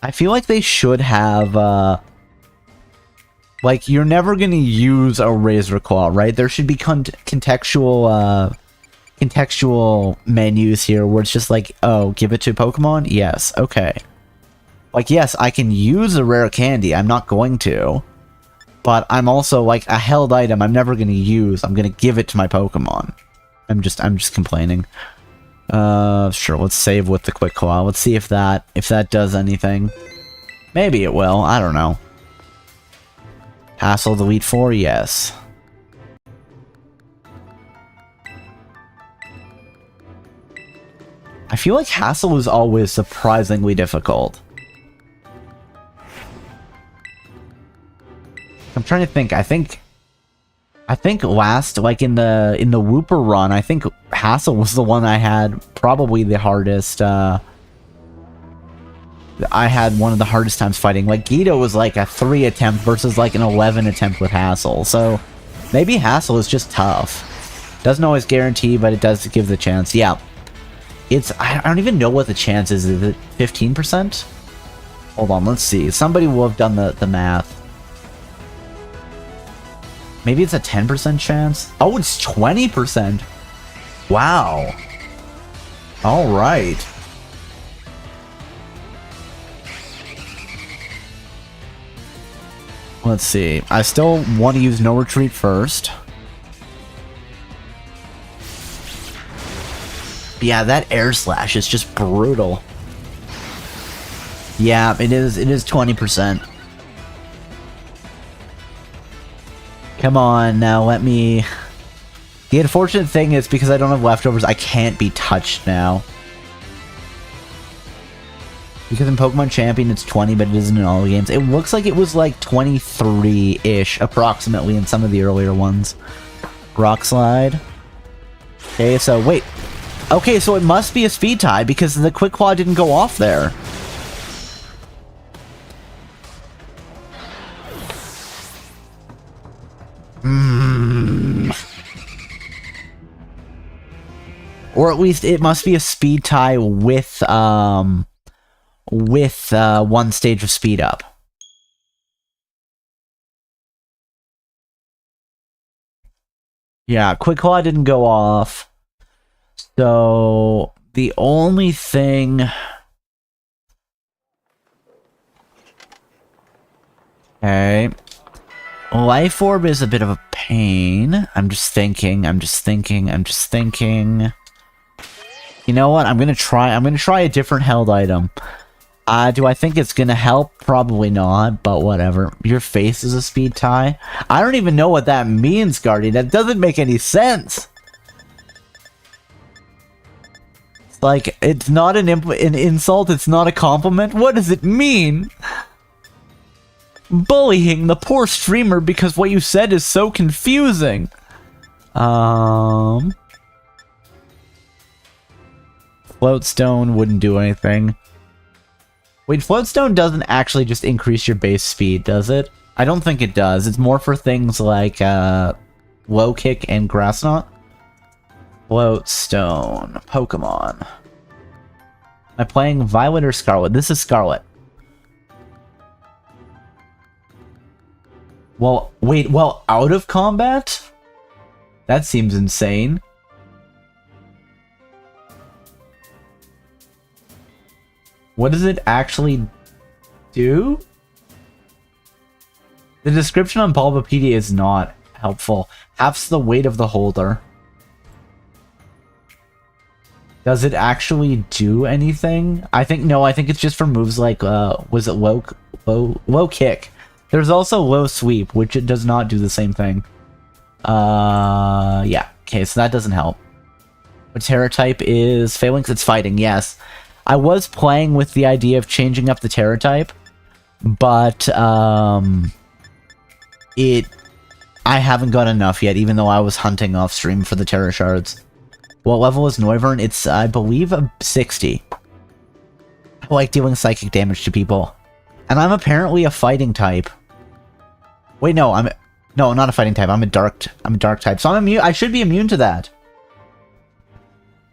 I feel like they should have, like, you're never gonna use a Razor Claw, right? There should be contextual menus here where it's just like, oh, give it to Pokemon? Yes, okay. Like, yes, I can use a rare candy, I'm not going to. But I'm also, like, a held item I'm never gonna use, I'm gonna give it to my Pokemon. I'm just complaining. Sure, let's save with the Quick Claw. Let's see if that does anything. Maybe it will, I don't know. Hassle delete 4, yes. I feel like Hassle is always surprisingly difficult. I'm trying to think. I think last, like in the Wooper run, I think Hassle was the one I had probably the hardest. I had one of the hardest times fighting. Like Guido was like a 3 attempt versus like an 11 attempt with Hassle. So maybe Hassle is just tough. Doesn't always guarantee, but it does give the chance. Yeah, I don't even know what the chance is. Is it 15%? Hold on, let's see. Somebody will have done the math. Maybe it's a 10% chance? Oh, it's 20%! Wow. Alright. Let's see. I still want to use No Retreat first. Yeah, that Air Slash is just brutal. Yeah, it is 20%. Come on, now let me... The unfortunate thing is, because I don't have leftovers, I can't be touched now. Because in Pokemon Champion it's 20, but it isn't in all the games. It looks like it was like 23-ish, approximately, in some of the earlier ones. Rock Slide. Okay, so wait. Okay, so it must be a speed tie, because the Quick Claw didn't go off there. Or at least it must be a speed tie with one stage of speed up. Yeah, Quick Claw didn't go off. So the only thing... Okay. Life Orb is a bit of a pain. I'm just thinking. You know what? I'm gonna try a different held item. Do I think it's gonna help? Probably not, but whatever. Your face is a speed tie? I don't even know what that means, Guardian. That doesn't make any sense. It's like, it's not an insult, it's not a compliment. What does it mean? Bullying the poor streamer because what you said is so confusing. Floatstone wouldn't do anything. Wait, Floatstone doesn't actually just increase your base speed, does it? I don't think it does. It's more for things like Low Kick and Grass Knot. Floatstone. Pokemon. Am I playing Violet or Scarlet? This is Scarlet. Well, wait, well, out of combat? That seems insane. What does it actually do? The description on Bulbapedia is not helpful. Half's the weight of the holder. Does it actually do anything? I think it's just for moves like, was it low kick? There's also low sweep, which it does not do the same thing. Yeah. Okay, so that doesn't help. What Terra type is Falinks? It's fighting, yes. I was playing with the idea of changing up the Terra type, but, I haven't got enough yet, even though I was hunting off stream for the Terra shards. What level is Noivern? It's, I believe, a 60. I like dealing psychic damage to people. And I'm apparently a fighting type. Wait, no, no, I'm not a fighting type. I'm a dark type. So I'm immune. I should be immune to that.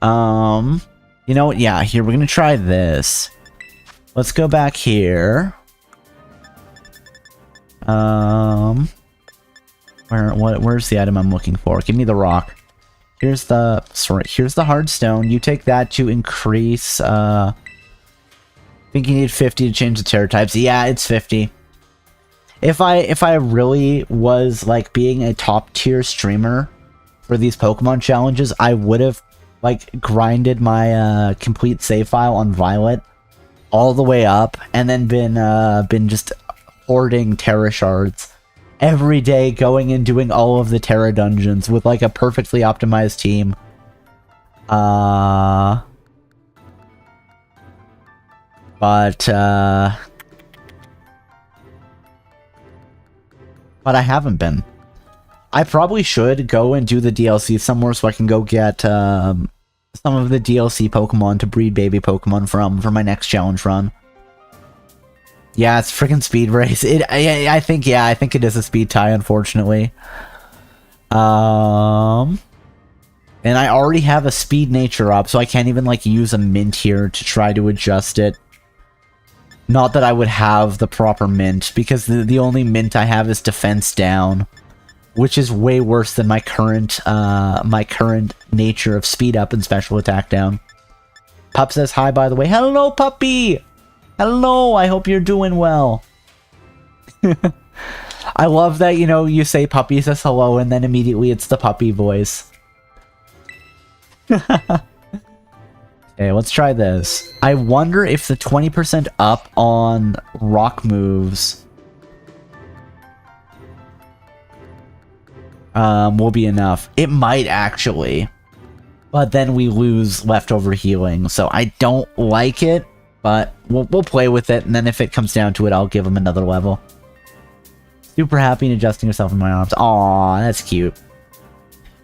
You know what? Yeah, here, we're gonna try this. Let's go back here. Where's the item I'm looking for? Give me the rock. Here's the hard stone. You take that to increase, I think you need 50 to change the Terra types. Yeah, it's 50. If I really was, like, being a top-tier streamer for these Pokemon challenges, I would have, like, grinded my, complete save file on Violet all the way up, and then been just hoarding Terra shards every day, going and doing all of the Terra dungeons with, like, a perfectly optimized team. But I haven't been. I probably should go and do the DLC somewhere so I can go get some of the DLC Pokemon to breed baby Pokemon for my next challenge run. Yeah, it's freaking speed race. I think it is a speed tie, unfortunately. And I already have a speed nature up, so I can't even, like, use a mint here to try to adjust it. Not that I would have the proper mint, because the only mint I have is defense down, which is way worse than my current nature of speed up and special attack down. Pup says hi, by the way. Hello, puppy! Hello, I hope you're doing well. I love that, you know, you say puppy says hello, and then immediately it's the puppy voice. Okay, let's try this. I wonder if the 20% up on rock moves will be enough. It might actually. But then we lose leftover healing, so I don't like it, but we'll play with it, and then if it comes down to it, I'll give him another level. Super happy and adjusting yourself in my arms. Aw, that's cute.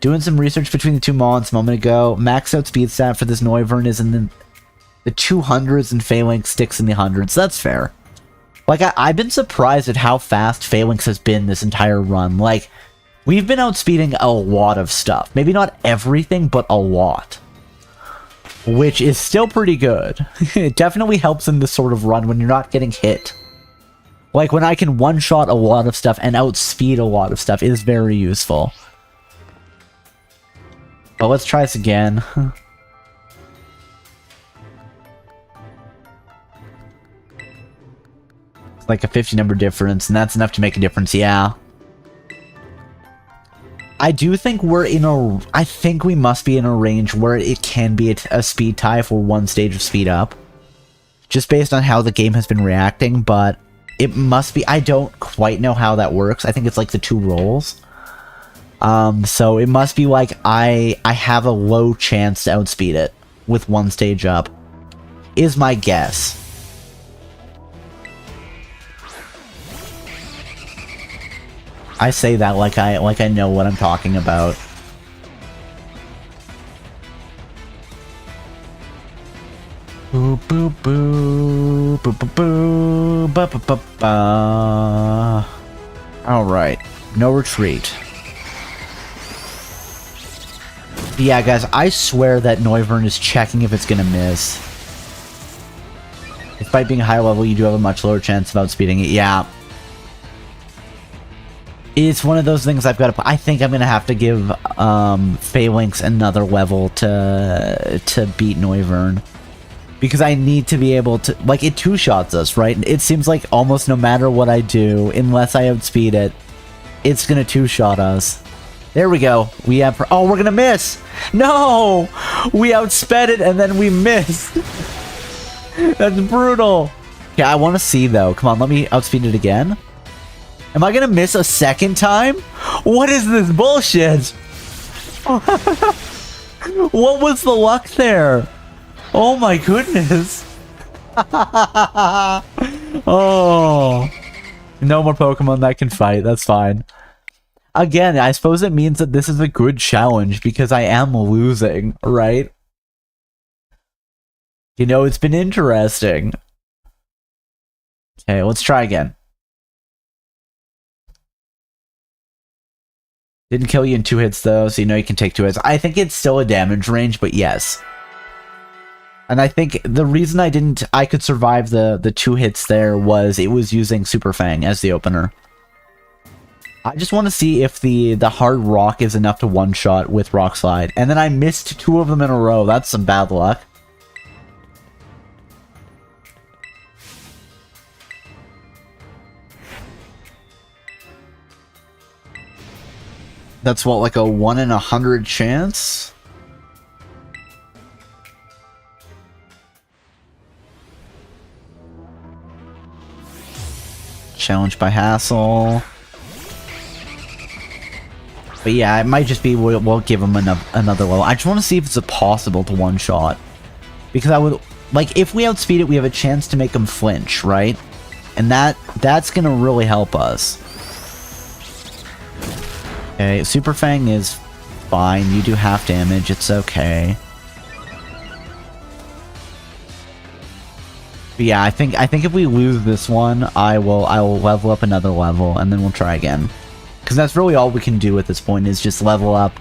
Doing some research between the two mons a moment ago. Max out speed stat for this Noivern is in the 200s and Falinks sticks in the 100s. That's fair. Like, I've been surprised at how fast Falinks has been this entire run. Like, we've been outspeeding a lot of stuff. Maybe not everything, but a lot. Which is still pretty good. It definitely helps in this sort of run when you're not getting hit. Like, when I can one-shot a lot of stuff and outspeed a lot of stuff, it is very useful. But let's try this again. It's like a 50 number difference, and that's enough to make a difference, yeah. I do think we're in a... I think we must be in a range where it can be a speed tie for one stage of speed up. Just based on how the game has been reacting, but it must be... I don't quite know how that works. I think it's like the 2 rolls. So it must be like I have a low chance to outspeed it with one stage up, is my guess. I say that like I know what I'm talking about. Boo boo boo boo boo boo ba ba ba ba. All right, no retreat. But yeah, guys, I swear that Noivern is checking if it's gonna miss. Despite being a high level, you do have a much lower chance of outspeeding it. Yeah. It's one of those things I've got to... I think I'm going to have to give Falinks another level to beat Noivern. Because I need to be able to... Like, it two-shots us, right? It seems like almost no matter what I do, unless I outspeed it, it's going to two-shot us. There we go. We have... Oh, we're going to miss! No! We outsped it and then we missed. That's brutal. Okay, I want to see, though. Come on, let me outspeed it again. Am I gonna miss a second time? What is this bullshit? What was the luck there? Oh my goodness. Oh. No more Pokemon that can fight. That's fine. Again, I suppose it means that this is a good challenge because I am losing, right? You know, it's been interesting. Okay, let's try again. Didn't kill you in 2 hits, though, so you know you can take 2 hits. I think it's still a damage range, but yes. And I think the reason I could survive the 2 hits there was it was using Super Fang as the opener. I just want to see if the hard rock is enough to one-shot with Rock Slide. And then I missed 2 of them in a row. That's some bad luck. That's what, like a 1 in 100 chance? Challenge by Hassle. But yeah, it might just be we'll give him another level. I just want to see if it's possible to one-shot. Because I would... Like, if we outspeed it, we have a chance to make him flinch, right? And that's gonna really help us. Okay, Super Fang is fine. You do half damage. It's okay. But yeah, I think if we lose this one, I will level up another level and then we'll try again. Because that's really all we can do at this point is just level up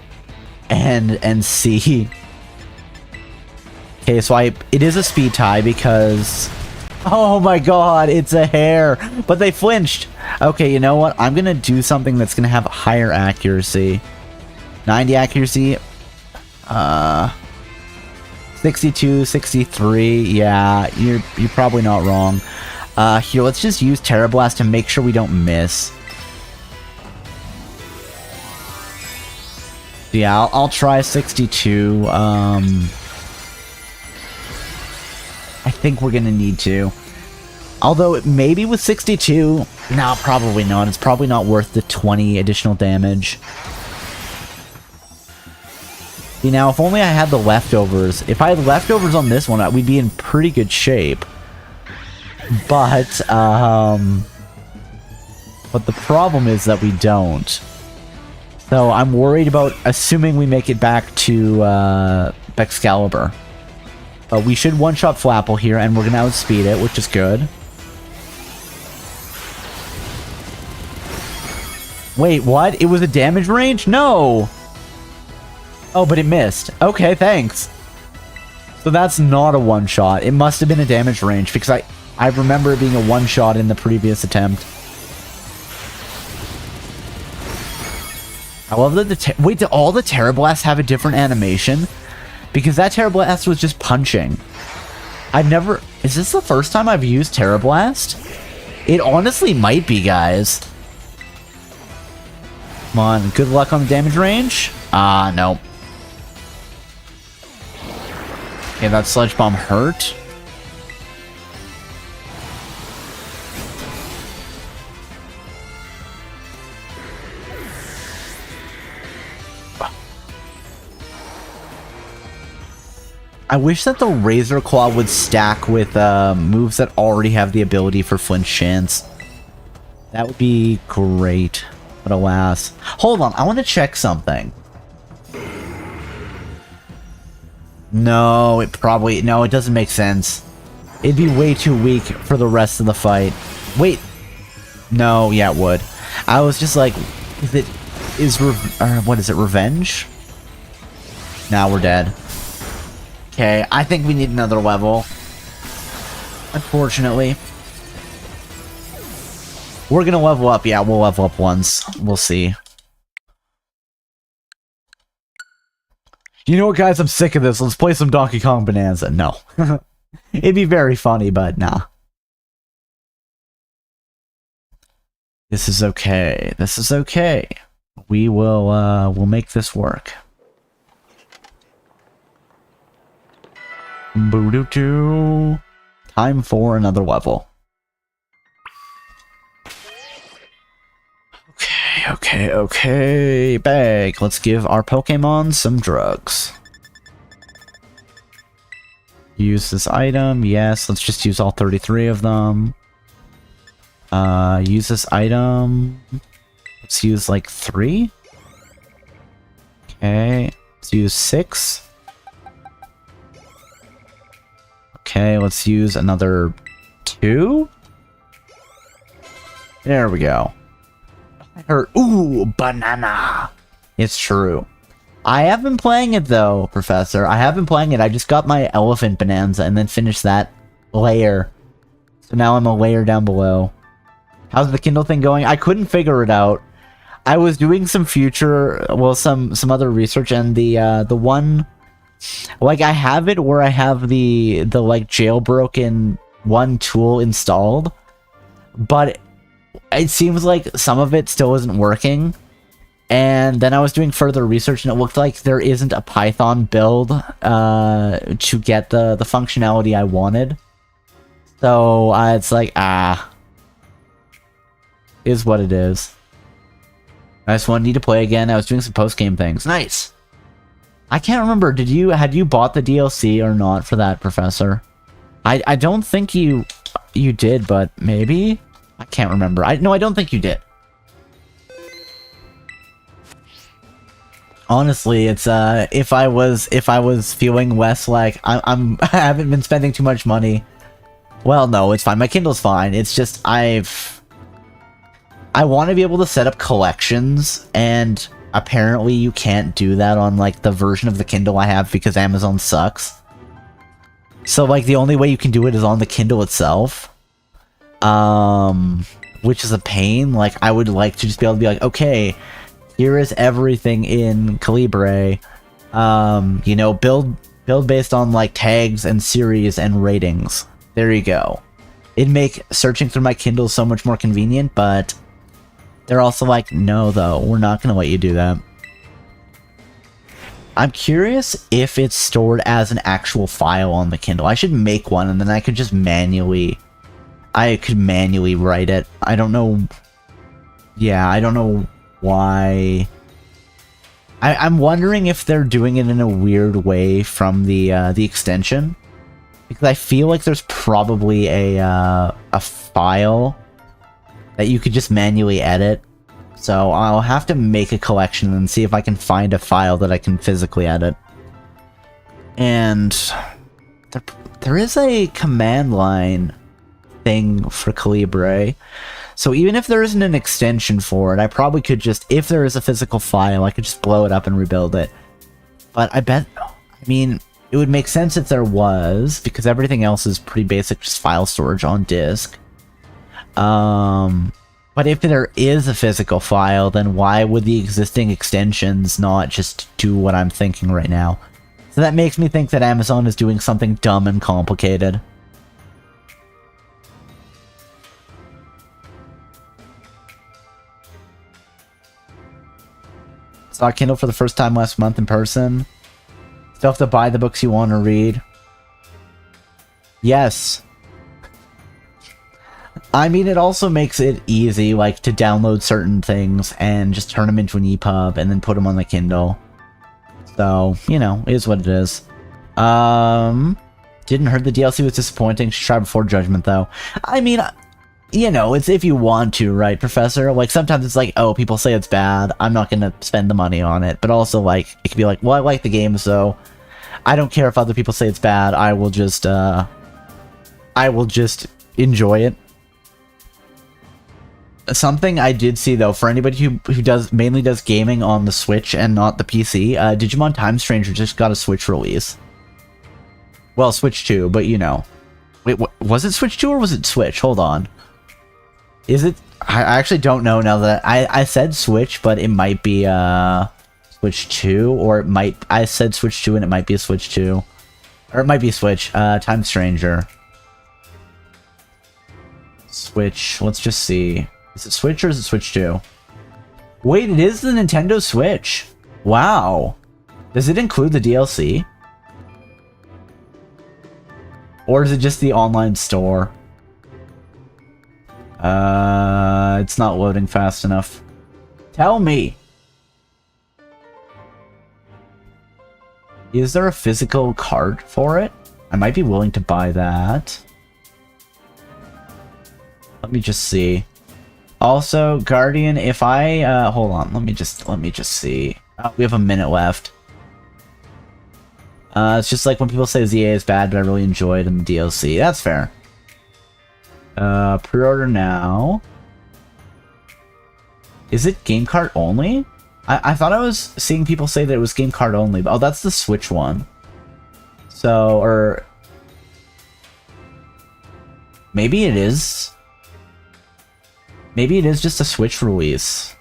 and see. Okay, so it is a speed tie because... Oh my god, it's a hair! But they flinched! Okay, you know what? I'm gonna do something that's gonna have higher accuracy. 90 accuracy. 62, 63. Yeah, you're probably not wrong. Here, let's just use Terra Blast to make sure we don't miss. Yeah, I'll try 62. I think we're gonna need to. Although, maybe with 62... No, probably not. It's probably not worth the 20 additional damage. See, now, if only I had the leftovers. If I had leftovers on this one, we'd be in pretty good shape. But the problem is that we don't. So, I'm worried about assuming we make it back to Excalibur. But we should one-shot Flapple here, and we're going to outspeed it, which is good. Wait, what? It was a damage range? No! Oh, but it missed. Okay, thanks. So that's not a one-shot. It must have been a damage range, because I remember it being a one-shot in the previous attempt. I love that wait, do all the Terra Blasts have a different animation? Because that Terra Blast was just punching. I've never... Is this the first time I've used Terra Blast? It honestly might be, guys. Come on, good luck on the damage range? No. Okay, that Sludge Bomb hurt. I wish that the Razor Claw would stack with moves that already have the ability for flinch chance. That would be great. But alas. Hold on, I want to check something. No, it doesn't make sense. It'd be way too weak for the rest of the fight. Wait. No, yeah, it would. I was just like, what is it, Revenge? Now we're dead. Okay, I think we need another level. Unfortunately. We're gonna level up. Yeah, we'll level up once. We'll see. You know what, guys? I'm sick of this. Let's play some Donkey Kong Bonanza. No. It'd be very funny, but nah. This is okay. This is okay. We will, we'll make this work. Boo-doo-doo. Time for another level. Okay. Bag. Let's give our Pokemon some drugs. Use this item. Yes, let's just use all 33 of them. Use this item. Let's use like 3. Okay. Let's use 6. Okay, let's use another 2. There we go. Ooh, banana. It's true. I have been playing it though, Professor. I have been playing it. I just got my elephant bonanza and then finished that layer. So now I'm a layer down below. How's the Kindle thing going? I couldn't figure it out. I was doing some future, well, some other research, and the one, like, I have it where I have the like jailbroken one tool installed, but it seems like some of it still isn't working. And then I was doing further research, and it looked like there isn't a Python build to get the functionality I wanted. So it's like, is what it is. Nice one. Need to play again. I was doing some post-game things. Nice. I can't remember. Had you bought the DLC or not for that, Professor? I don't think you did, but maybe? I can't remember. No, I don't think you did. Honestly, it's if I was feeling less like I haven't been spending too much money. Well, no, it's fine. My Kindle's fine. It's just I want to be able to set up collections, and apparently you can't do that on like the version of the Kindle I have because Amazon sucks. So like the only way you can do it is on the Kindle itself. Which is a pain. Like, I would like to just be able to be like, okay, here is everything in Calibre. You know, build based on like tags and series and ratings. There you go. It'd make searching through my Kindle so much more convenient, but they're also like, no, though, we're not going to let you do that. I'm curious if it's stored as an actual file on the Kindle. I should make one, and then I could just manually write it. I don't know. Yeah, I don't know why. I'm wondering if they're doing it in a weird way from the extension, because I feel like there's probably a file that you could just manually edit. So I'll have to make a collection and see if I can find a file that I can physically edit. And there is a command line thing for Calibre. So even if there isn't an extension for it, I probably could just, if there is a physical file, I could just blow it up and rebuild it. But I mean, it would make sense if there was, because everything else is pretty basic, just file storage on disk. But if there is a physical file, then why would the existing extensions not just do what I'm thinking right now? So that makes me think that Amazon is doing something dumb and complicated. Saw Kindle for the first time last month in person. Still have to buy the books you want to read. Yes. I mean, it also makes it easy, like, to download certain things and just turn them into an EPUB and then put them on the Kindle. So, you know, it is what it is. Didn't heard the DLC was disappointing. Should try before judgment, though. I mean, you know, it's if you want to, right, Professor? Like, sometimes it's like, oh, people say it's bad. I'm not gonna spend the money on it. But also, like, it could be like, well, I like the game, so I don't care if other people say it's bad. I will just enjoy it. Something I did see, though, for anybody who mainly does gaming on the Switch and not the PC, Digimon Time Stranger just got a Switch release. Well, Switch 2, but you know. Wait, was it Switch 2 or was it Switch? Hold on. Is it? I actually don't know now that I said Switch, but it might be Switch 2, or it might, I said Switch 2 and it might be a Switch 2. Or it might be Switch, Time Stranger. Switch, let's just see. Is it Switch or is it Switch 2? Wait, it is the Nintendo Switch. Wow. Does it include the DLC? Or is it just the online store? It's not loading fast enough. Tell me! Is there a physical card for it? I might be willing to buy that. Let me just see. Also, Guardian, if I, hold on, let me just see. Oh, we have a minute left. It's just like when people say ZA is bad, but I really enjoyed in the DLC. That's fair. Pre-order now. Is it game cart only? I thought I was seeing people say that it was game cart only. But, oh, that's the Switch one. So, or... maybe it is. Maybe it is just a Switch release.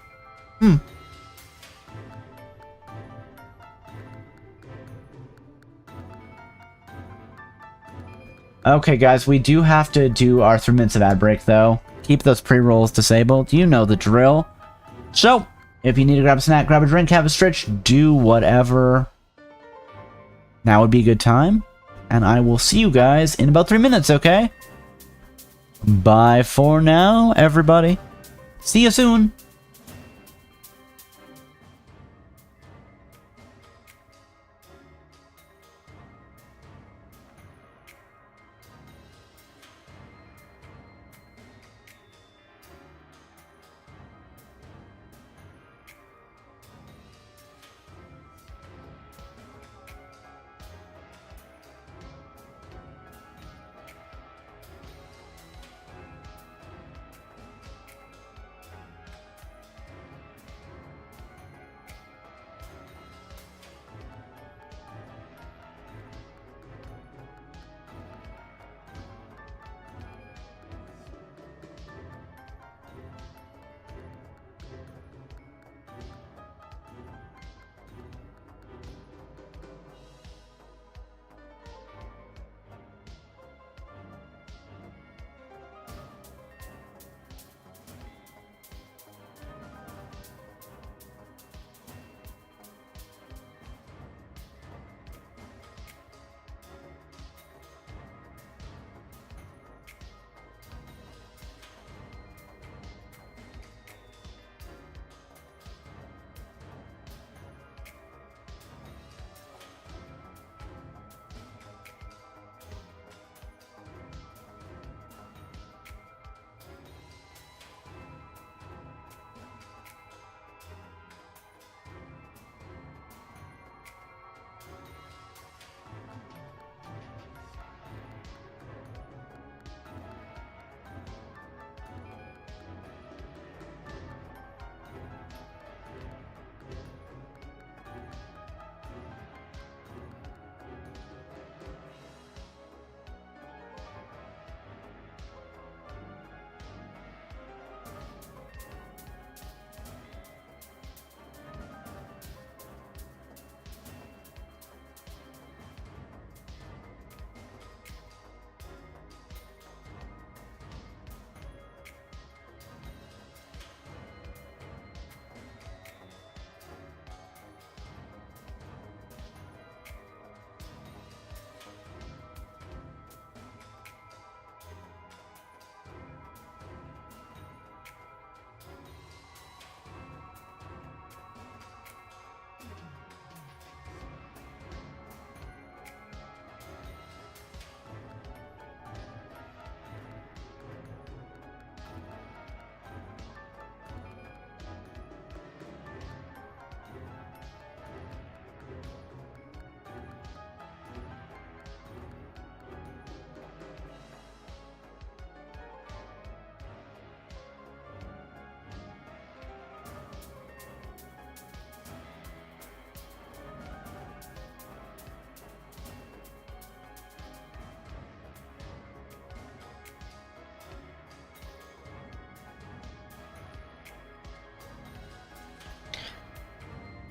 Okay, guys, we do have to do our 3 minutes of ad break, though. Keep those pre-rolls disabled. You know the drill. So, if you need to grab a snack, grab a drink, have a stretch, do whatever. Now would be a good time. And I will see you guys in about 3 minutes, okay? Bye for now, everybody. See you soon.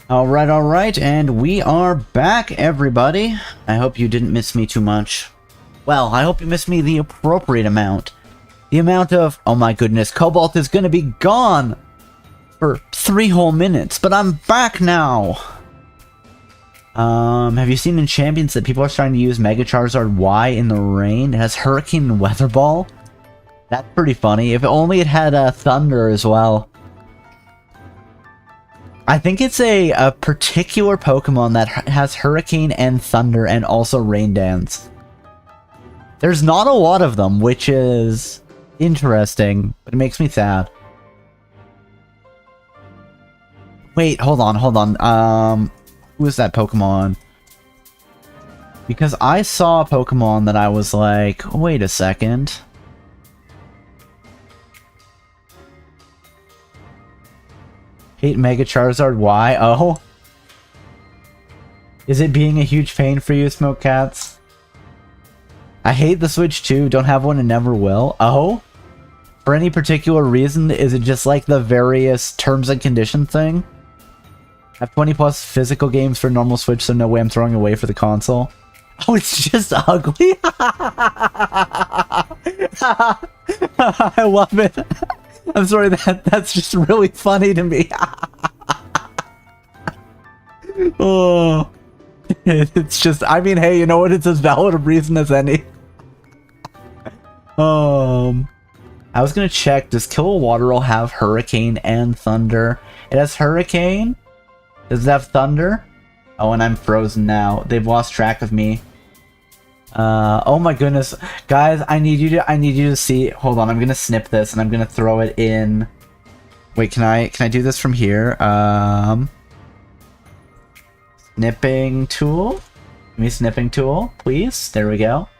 Alright, and we are back, everybody. I hope you didn't miss me too much. Well, I hope you missed me the appropriate amount. The amount of, oh my goodness, Cobalt is gonna be gone for 3 whole minutes, but I'm back now. Have you seen in Champions that people are starting to use Mega Charizard Y in the rain? It has Hurricane and Weather Ball. That's pretty funny. If only it had Thunder as well. I think it's a particular Pokemon that has Hurricane and Thunder and also Rain Dance. There's not a lot of them, which is interesting, but it makes me sad. Wait, hold on. Who is that Pokemon? Because I saw a Pokemon that I was like, wait a second. Hate Mega Charizard Y? Oh? Is it being a huge pain for you, Smoke Cats? I hate the Switch too, don't have one and never will. Oh? For any particular reason, is it just like the various terms and conditions thing? Have 20 plus physical games for normal Switch, so no way I'm throwing away for the console. Oh, it's just ugly? I love it. I'm sorry, that's just really funny to me. Oh. It's just, I mean, hey, you know what? It's as valid a reason as any. I was gonna check, does Kilowattrel have Hurricane and Thunder? It has Hurricane? Does it have Thunder? Oh, and I'm frozen now. They've lost track of me. Oh my goodness. Guys, I need you to see. Hold on, I'm gonna snip this and I'm gonna throw it in. Wait, can I do this from here? Snipping tool? Give me a snipping tool, please. There we go.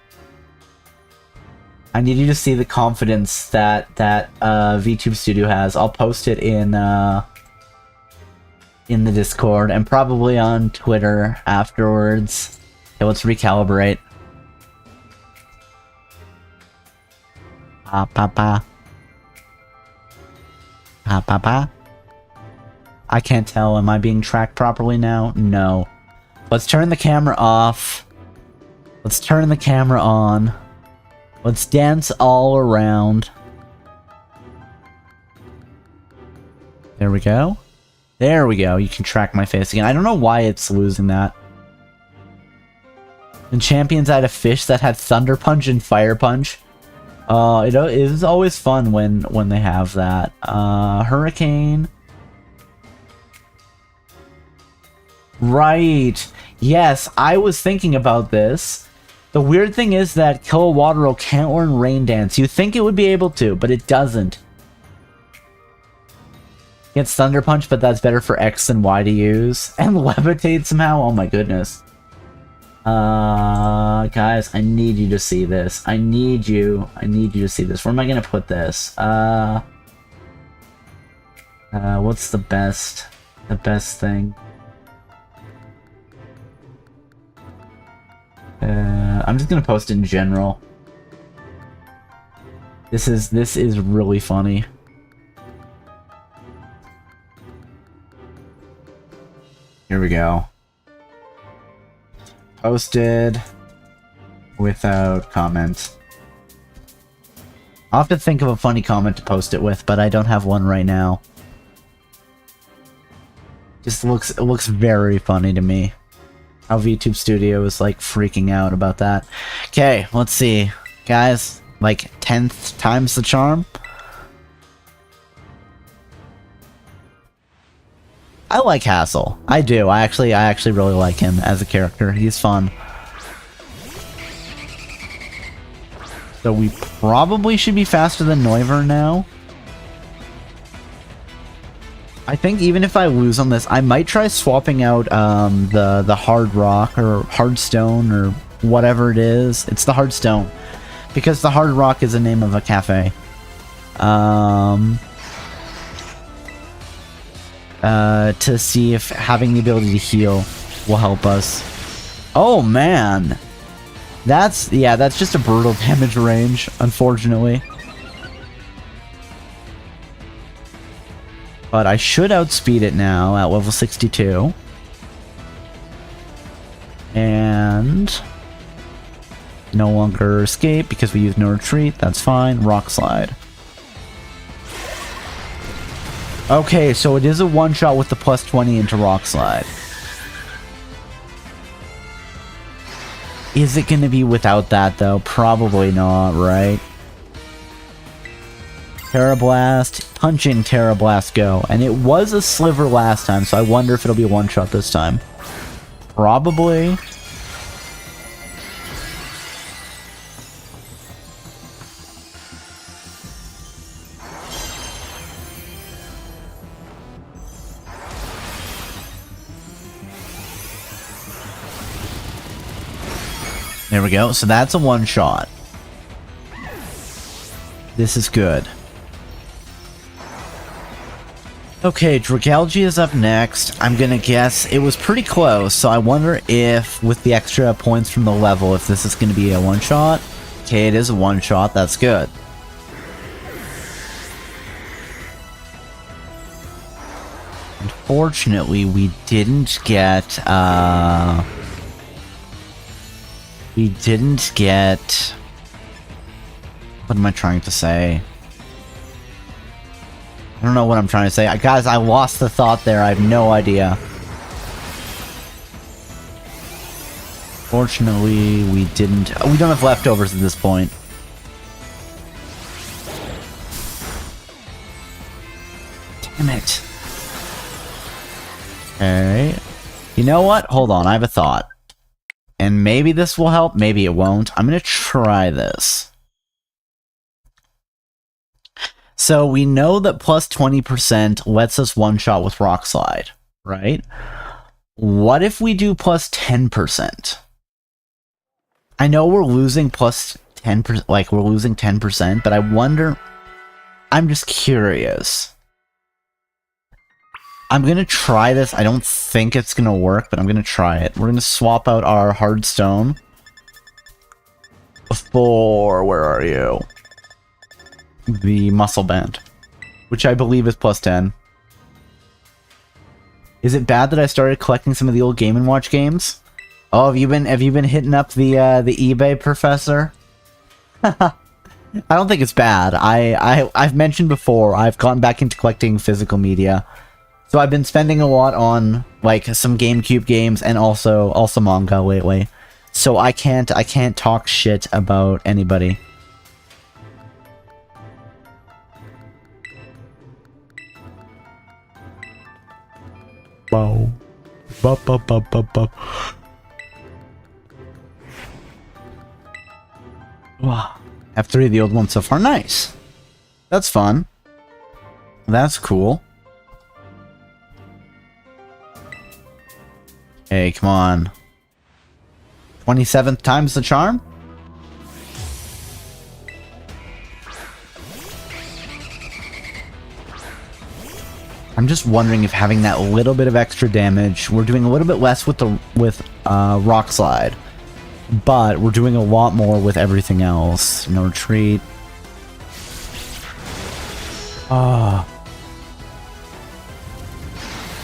I need you to see the confidence that VTube Studio has. I'll post it in the Discord and probably on Twitter afterwards. Okay, let's recalibrate. I can't tell. Am I being tracked properly now? No. Let's turn the camera off. Let's turn the camera on. Let's dance all around. There we go. There we go. You can track my face again. I don't know why it's losing that. And Champions had a fish that had Thunder Punch and Fire Punch. It is always fun when they have that. Hurricane. Right. Yes, I was thinking about this. The weird thing is that Kilowattrel can't learn Rain Dance. You'd think it would be able to, but it doesn't. Gets Thunder Punch, but that's better for X than Y to use. And Levitate somehow? Oh my goodness. Guys, I need you to see this. I need you to see this. Where am I gonna put this? What's the best thing? I'm just gonna post it in general. This is really funny. Here we go. Posted without comment. I'll have to think of a funny comment to post it with, but I don't have one right now. It looks very funny to me. How VTube Studio is like freaking out about that. Okay, let's see. Guys, like 10th time's the charm. I like Hassel. I do. I actually really like him as a character. He's fun. So we probably should be faster than Noivern now. I think even if I lose on this, I might try swapping out the Hard Rock or Hard Stone or whatever it is. It's the Hard Stone. Because the Hard Rock is the name of a cafe. To see if having the ability to heal will help us. Oh man! That's just a brutal damage range, unfortunately. But I should outspeed it now at level 62. And no longer escape because we use no retreat. That's fine. Rock Slide. Okay, so it is a one-shot with the plus 20 into Rock Slide. Is it going to be without that, though? Probably not, right? Terra Blast, punch in Terra Blast, go. And it was a sliver last time, so I wonder if it'll be a one-shot this time. Probably. There we go. So that's a one-shot. This is good. Okay, Dragalge is up next. I'm gonna guess it was pretty close, so I wonder if, with the extra points from the level, if this is gonna be a one-shot. Okay, it is a one-shot. That's good. Unfortunately, we didn't get, what am I trying to say? I don't know what I'm trying to say. Guys, I lost the thought there. I have no idea. Fortunately, we didn't... We don't have leftovers at this point. Damn it. Okay. You know what? Hold on, I have a thought. And maybe this will help, maybe it won't. I'm gonna try this. So we know that plus 20% lets us one-shot with Rock Slide, right? What if we do plus 10%? I know we're losing plus 10%, like we're losing 10%, but I wonder... I'm just curious. I'm gonna try this. I don't think it's gonna work, but I'm gonna try it. We're gonna swap out our hard stone for... where are you? The muscle band, which I believe is plus 10. Is it bad that I started collecting some of the old Game & Watch games? Oh, have you been hitting up the eBay professor? I don't think it's bad. I've mentioned before, I've gotten back into collecting physical media. So I've been spending a lot on like some GameCube games and also manga lately. So I can't talk shit about anybody. Bow. Bop, bop, bop, bop, bop. Wow. Have 3 of the old ones so far. Nice. That's fun. That's cool. Hey, come on. 27th time's the charm? I'm just wondering if having that little bit of extra damage, we're doing a little bit less with Rock Slide, but we're doing a lot more with everything else. No retreat. Ah.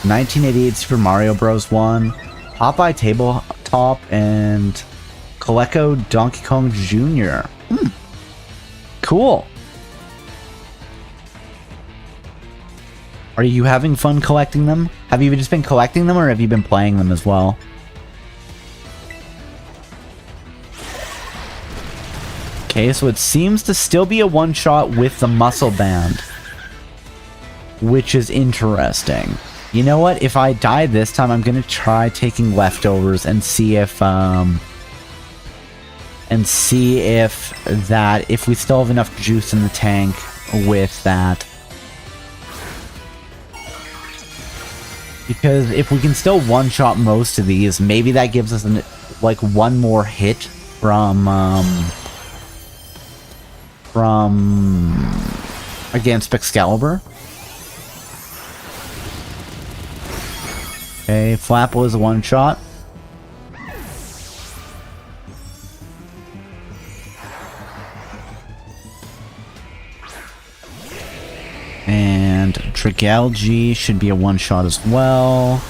1988 Super Mario Bros. 1, Popeye Tabletop, and Coleco Donkey Kong Jr. Cool. Are you having fun collecting them? Have you just been collecting them, or have you been playing them as well? Okay, so it seems to still be a one-shot with the muscle band, which is interesting. You know what? If I die this time, I'm gonna try taking leftovers and see if if we still have enough juice in the tank with that. Because if we can still one-shot most of these, maybe that gives us like one more hit from against Excalibur. Okay, Flapple is a one-shot. And And Dragalge should be a one-shot as well.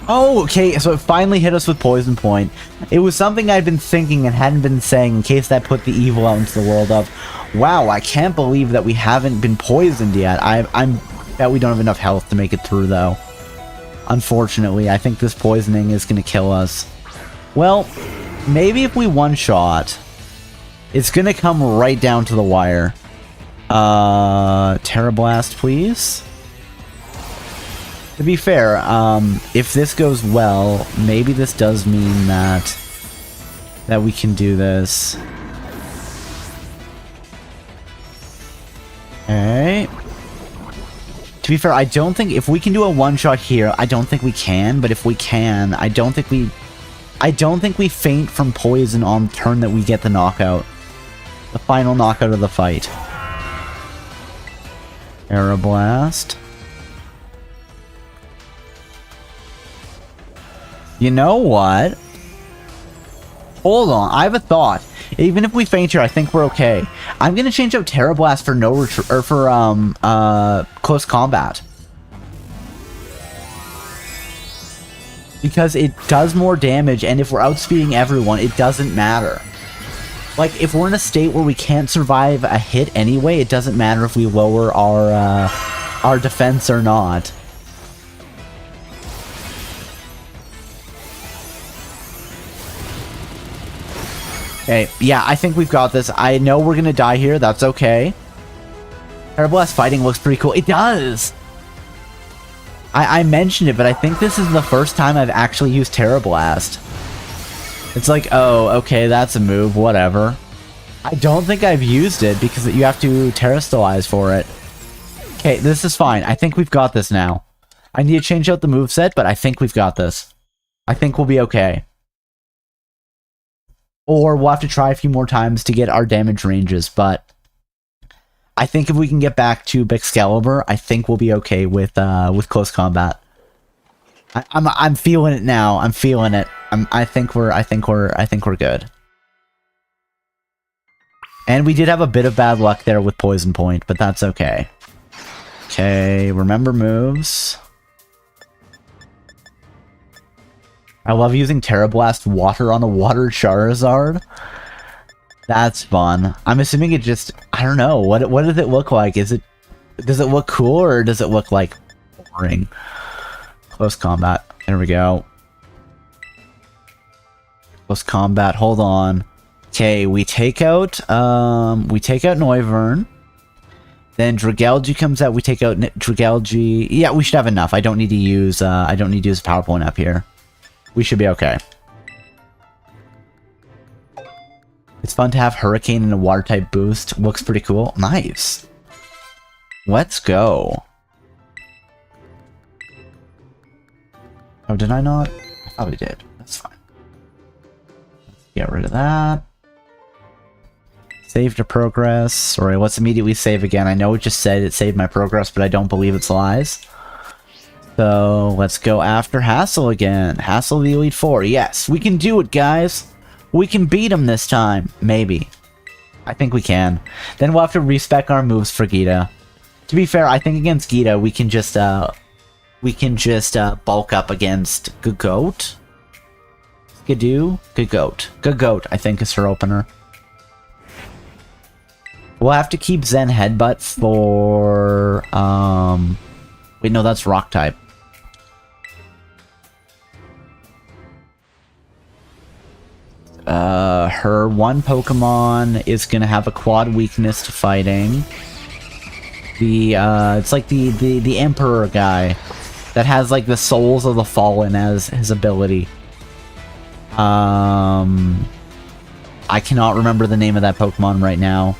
Oh, okay, so it finally hit us with Poison Point. It was something I'd been thinking and hadn't been saying in case that put the evil out into the world of, wow, I can't believe that we haven't been poisoned yet. I'm bet we don't have enough health to make it through, though. Unfortunately, I think this poisoning is going to kill us. Well, maybe if we one-shot, it's going to come right down to the wire. Terra Blast, please. To be fair, if this goes well, maybe this does mean that we can do this. Okay. To be fair, I don't think if we can do a one-shot here, I don't think we can, but if we can, I don't think we faint from poison on the turn that we get the knockout. The final knockout of the fight. Aeroblast. You know what? Hold on, I have a thought. Even if we faint here, I think we're okay. I'm gonna change out Terra Blast for close combat. Because it does more damage, and if we're outspeeding everyone, it doesn't matter. Like, if we're in a state where we can't survive a hit anyway, it doesn't matter if we lower our defense or not. Okay, yeah, I think we've got this. I know we're gonna die here, that's okay. Terra Blast fighting looks pretty cool. It does! I mentioned it, but I think this is the first time I've actually used Terra Blast. It's like, oh, okay, that's a move, whatever. I don't think I've used it because you have to Terrastallize for it. Okay, this is fine. I think we've got this now. I need to change out the moveset, but I think we've got this. I think we'll be okay. Or we'll have to try a few more times to get our damage ranges, but I think if we can get back to Excalibur, I think we'll be okay with close combat. I'm feeling it now. I'm feeling it. I think we're good. And we did have a bit of bad luck there with Poison Point, but that's okay. Okay, remember moves. I love using Terra Blast Water on a Water Charizard. That's fun. I'm assuming it just... I don't know. What does it look like? Does it look cool or does it look like boring? Close combat. There we go. Close combat. Hold on. Okay, we take out Noivern. Then Dragalge comes out. We take out Dragalge. Yeah, we should have enough. I don't need to use a power point up here. We should be okay. It's fun to have Hurricane and a water type boost. Looks pretty cool. Nice. Let's go. Oh, did I not? I thought we did. That's fine. Let's get rid of that. Save to progress. Sorry, let's immediately save again. I know it just said it saved my progress, but I don't believe it's lies. So, let's go after Hassel again. Hassel the Elite Four. Yes, we can do it, guys. We can beat him this time. Maybe. I think we can. Then we'll have to respec our moves for Gita. To be fair, I think against Gita, we can just bulk up against Gagoat. Skidoo? Gagoat. Gagoat, I think, is her opener. We'll have to keep Zen Headbutt for... Wait, no, that's Rock type. Her one Pokemon is gonna have a quad weakness to fighting. It's like the Emperor guy that has like the Souls of the Fallen as his ability. I cannot remember the name of that Pokemon right now.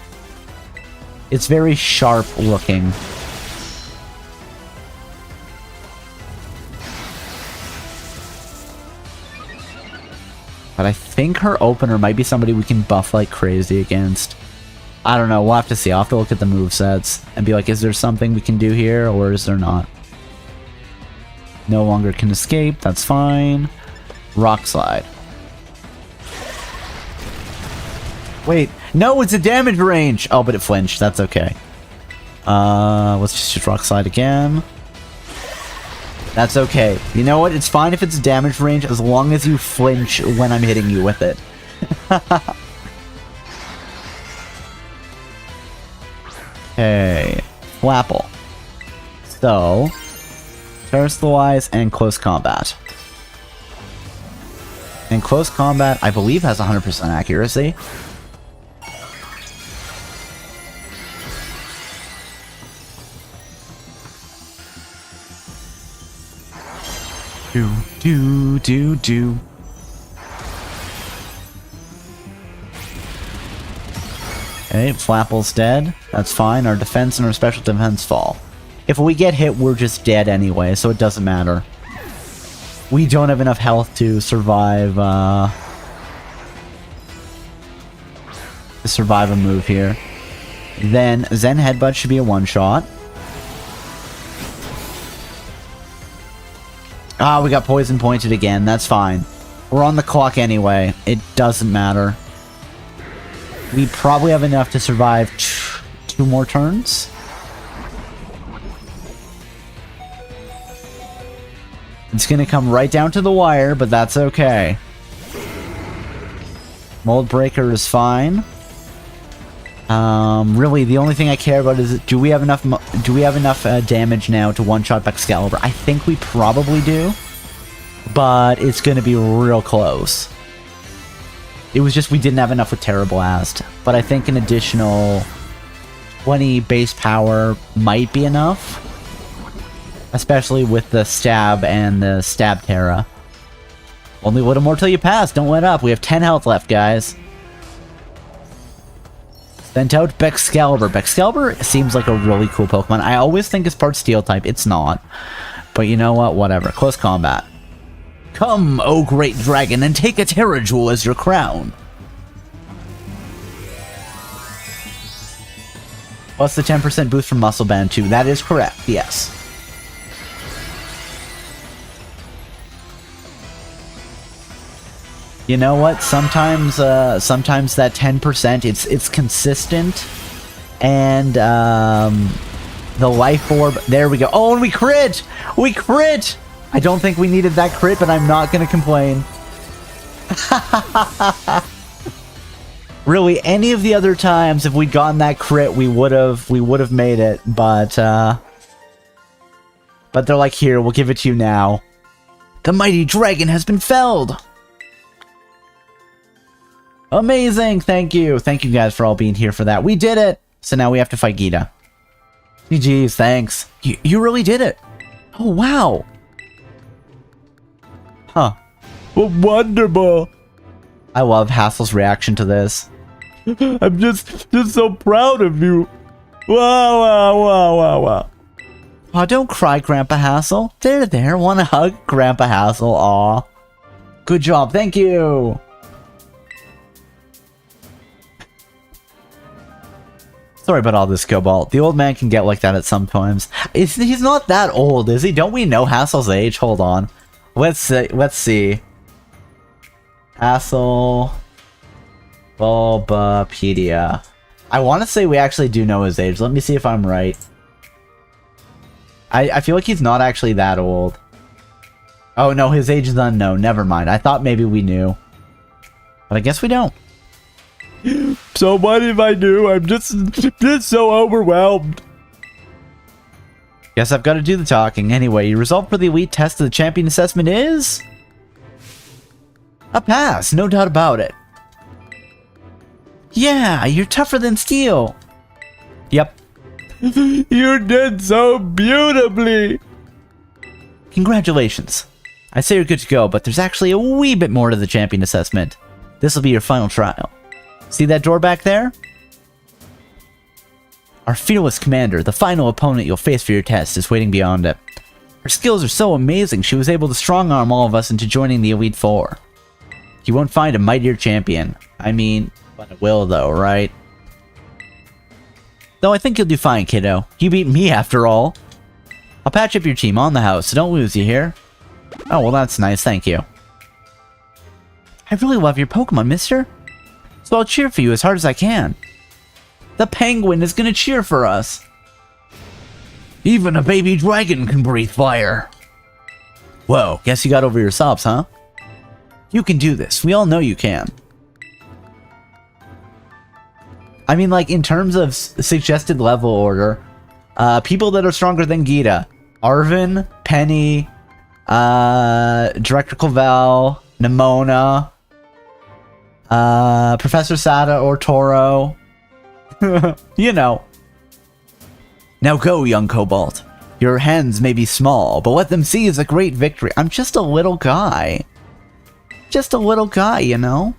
It's very sharp looking. But I think her opener might be somebody we can buff like crazy against. I don't know, we'll have to see. I'll have to look at the movesets and be like, is there something we can do here, or is there not? No longer can escape, that's fine. Rock Slide. Wait, No, it's a damage range! Oh, but it flinched. That's okay. Let's just use Rock Slide again. That's okay. You know what? It's fine if it's a damage range as long as you flinch when I'm hitting you with it. Okay. Flapple. So, Terrestrialize and Close Combat. And Close Combat, I believe, has 100% accuracy. Do. Okay, Flapple's dead. That's fine. Our defense and our special defense fall. If we get hit, we're just dead anyway, so it doesn't matter. We don't have enough health to survive, a move here. Then, Zen Headbutt should be a one-shot. Ah, we got poison pointed again. That's fine. We're on the clock anyway. It doesn't matter. We probably have enough to survive 2 more turns. It's gonna come right down to the wire, but that's okay. Mold Breaker is fine. Really, the only thing I care about is do we have enough damage now to one-shot Excalibur? I think we probably do, but it's gonna be real close. It was just we didn't have enough with Terra Blast, but I think an additional 20 base power might be enough, especially with the Stab and the Stab Terra. Only a little more till you pass. Don't let up. We have 10 health left, guys. Sent out Bexcalibur. Bexcalibur seems like a really cool Pokemon. I always think it's part Steel type. It's not. But you know what? Whatever. Close combat. Come, O great dragon, and take a Terra Jewel as your crown. Plus the 10% boost from Muscle Band too. That is correct. Yes. You know what? Sometimes that 10%, it's consistent, and the life orb. There we go. Oh, and we crit! We crit! I don't think we needed that crit, but I'm not gonna complain. Really, any of the other times, if we'd gotten that crit, we would have made it. But they're like, here, we'll give it to you now. The mighty dragon has been felled. Amazing! Thank you! Thank you guys for all being here for that. We did it! So now we have to fight Gita. GG's, thanks. You really did it! Oh, wow! Huh. Well, wonderful! I love Hassel's reaction to this. I'm just so proud of you! Wow. Aw, don't cry, Grandpa Hassel. There, wanna hug Grandpa Hassel, aw. Good job, thank you! Sorry about all this, Cobalt. The old man can get like that at some times. He's not that old, is he? Don't we know Hassel's age? Hold on. Let's see. Hassel... Bulbapedia. I want to say we actually do know his age. Let me see if I'm right. I feel like he's not actually that old. Oh no, his age is unknown. Never mind. I thought maybe we knew. But I guess we don't. So what if I do? I'm just so overwhelmed. Guess I've got to do the talking. Anyway, your result for the elite test of the champion assessment is... a pass, no doubt about it. Yeah, you're tougher than steel. Yep. You did so beautifully. Congratulations. I say you're good to go, but there's actually a wee bit more to the champion assessment. This will be your final trial. See that door back there? Our fearless commander, the final opponent you'll face for your test, is waiting beyond it. Her skills are so amazing, she was able to strong-arm all of us into joining the Elite Four. You won't find a mightier champion. I mean, but it will though, right? Though I think you'll do fine, kiddo. You beat me after all. I'll patch up your team on the house, so don't lose, you hear? Oh, well that's nice, thank you. I really love your Pokemon, mister. So I'll cheer for you as hard as I can. The penguin is gonna cheer for us. Even a baby dragon can breathe fire. Whoa, guess you got over your sobs, huh? You can do this. We all know you can. I mean, like, in terms of suggested level order, people that are stronger than Gita. Arvin, Penny, Director Clavel, Nimona, Professor Sada or Toro. You know. Now go, young Cobalt. Your hands may be small, but let them see is a great victory. I'm just a little guy. Just a little guy, you know?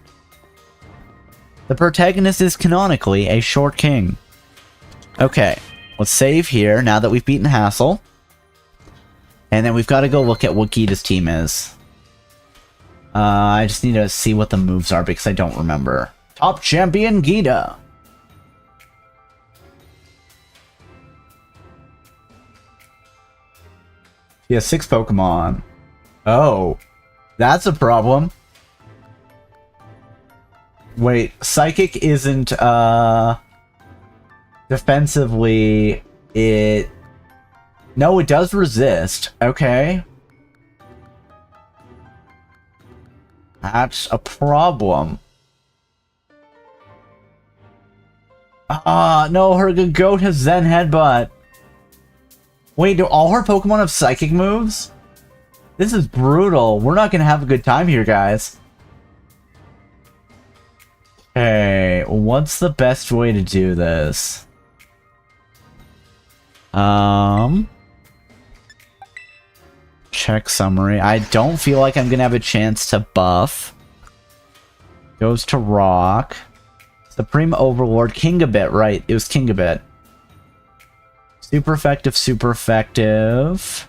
The protagonist is canonically a short king. Okay, let's save here now that we've beaten Hassel. And then we've got to go look at what Gita's team is. I just need to see what the moves are because I don't remember. Top champion Gita. He has 6 Pokemon. Oh, that's a problem. Wait, Psychic isn't, defensively, it... No, it does resist. Okay. That's a problem. No, her goat has Zen Headbutt. Wait, do all her Pokemon have Psychic moves? This is brutal. We're not gonna have a good time here, guys. Okay, what's the best way to do this? Check summary. I don't feel like I'm gonna have a chance to buff. Goes to Rock. Supreme Overlord. Kingabit, right. It was Kingabit. Super effective, super effective.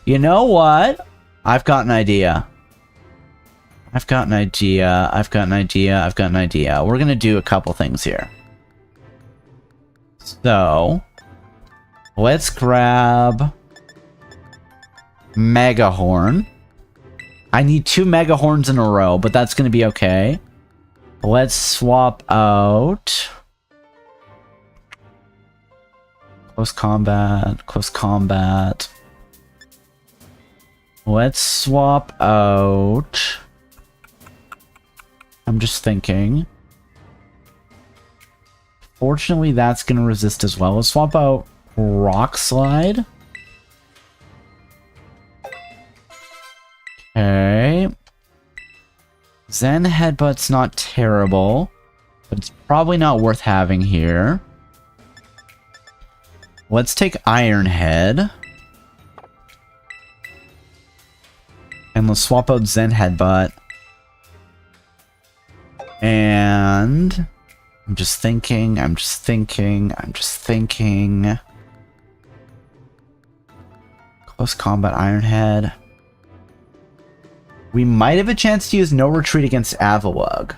You know what? I've got an idea. I've got an idea. I've got an idea. I've got an idea. We're gonna do a couple things here. So, let's grab Mega Horn. I need 2 Mega Horns in a row, but that's gonna be okay. Let's swap out close combat, close combat. Let's swap out, I'm just thinking. Fortunately, that's going to resist as well. Let's swap out Rock Slide. Okay. Zen Headbutt's not terrible, but it's probably not worth having here. Let's take Iron Head. And let's swap out Zen Headbutt. And I'm just thinking. Close combat Iron Head. We might have a chance to use No Retreat against Avalugg.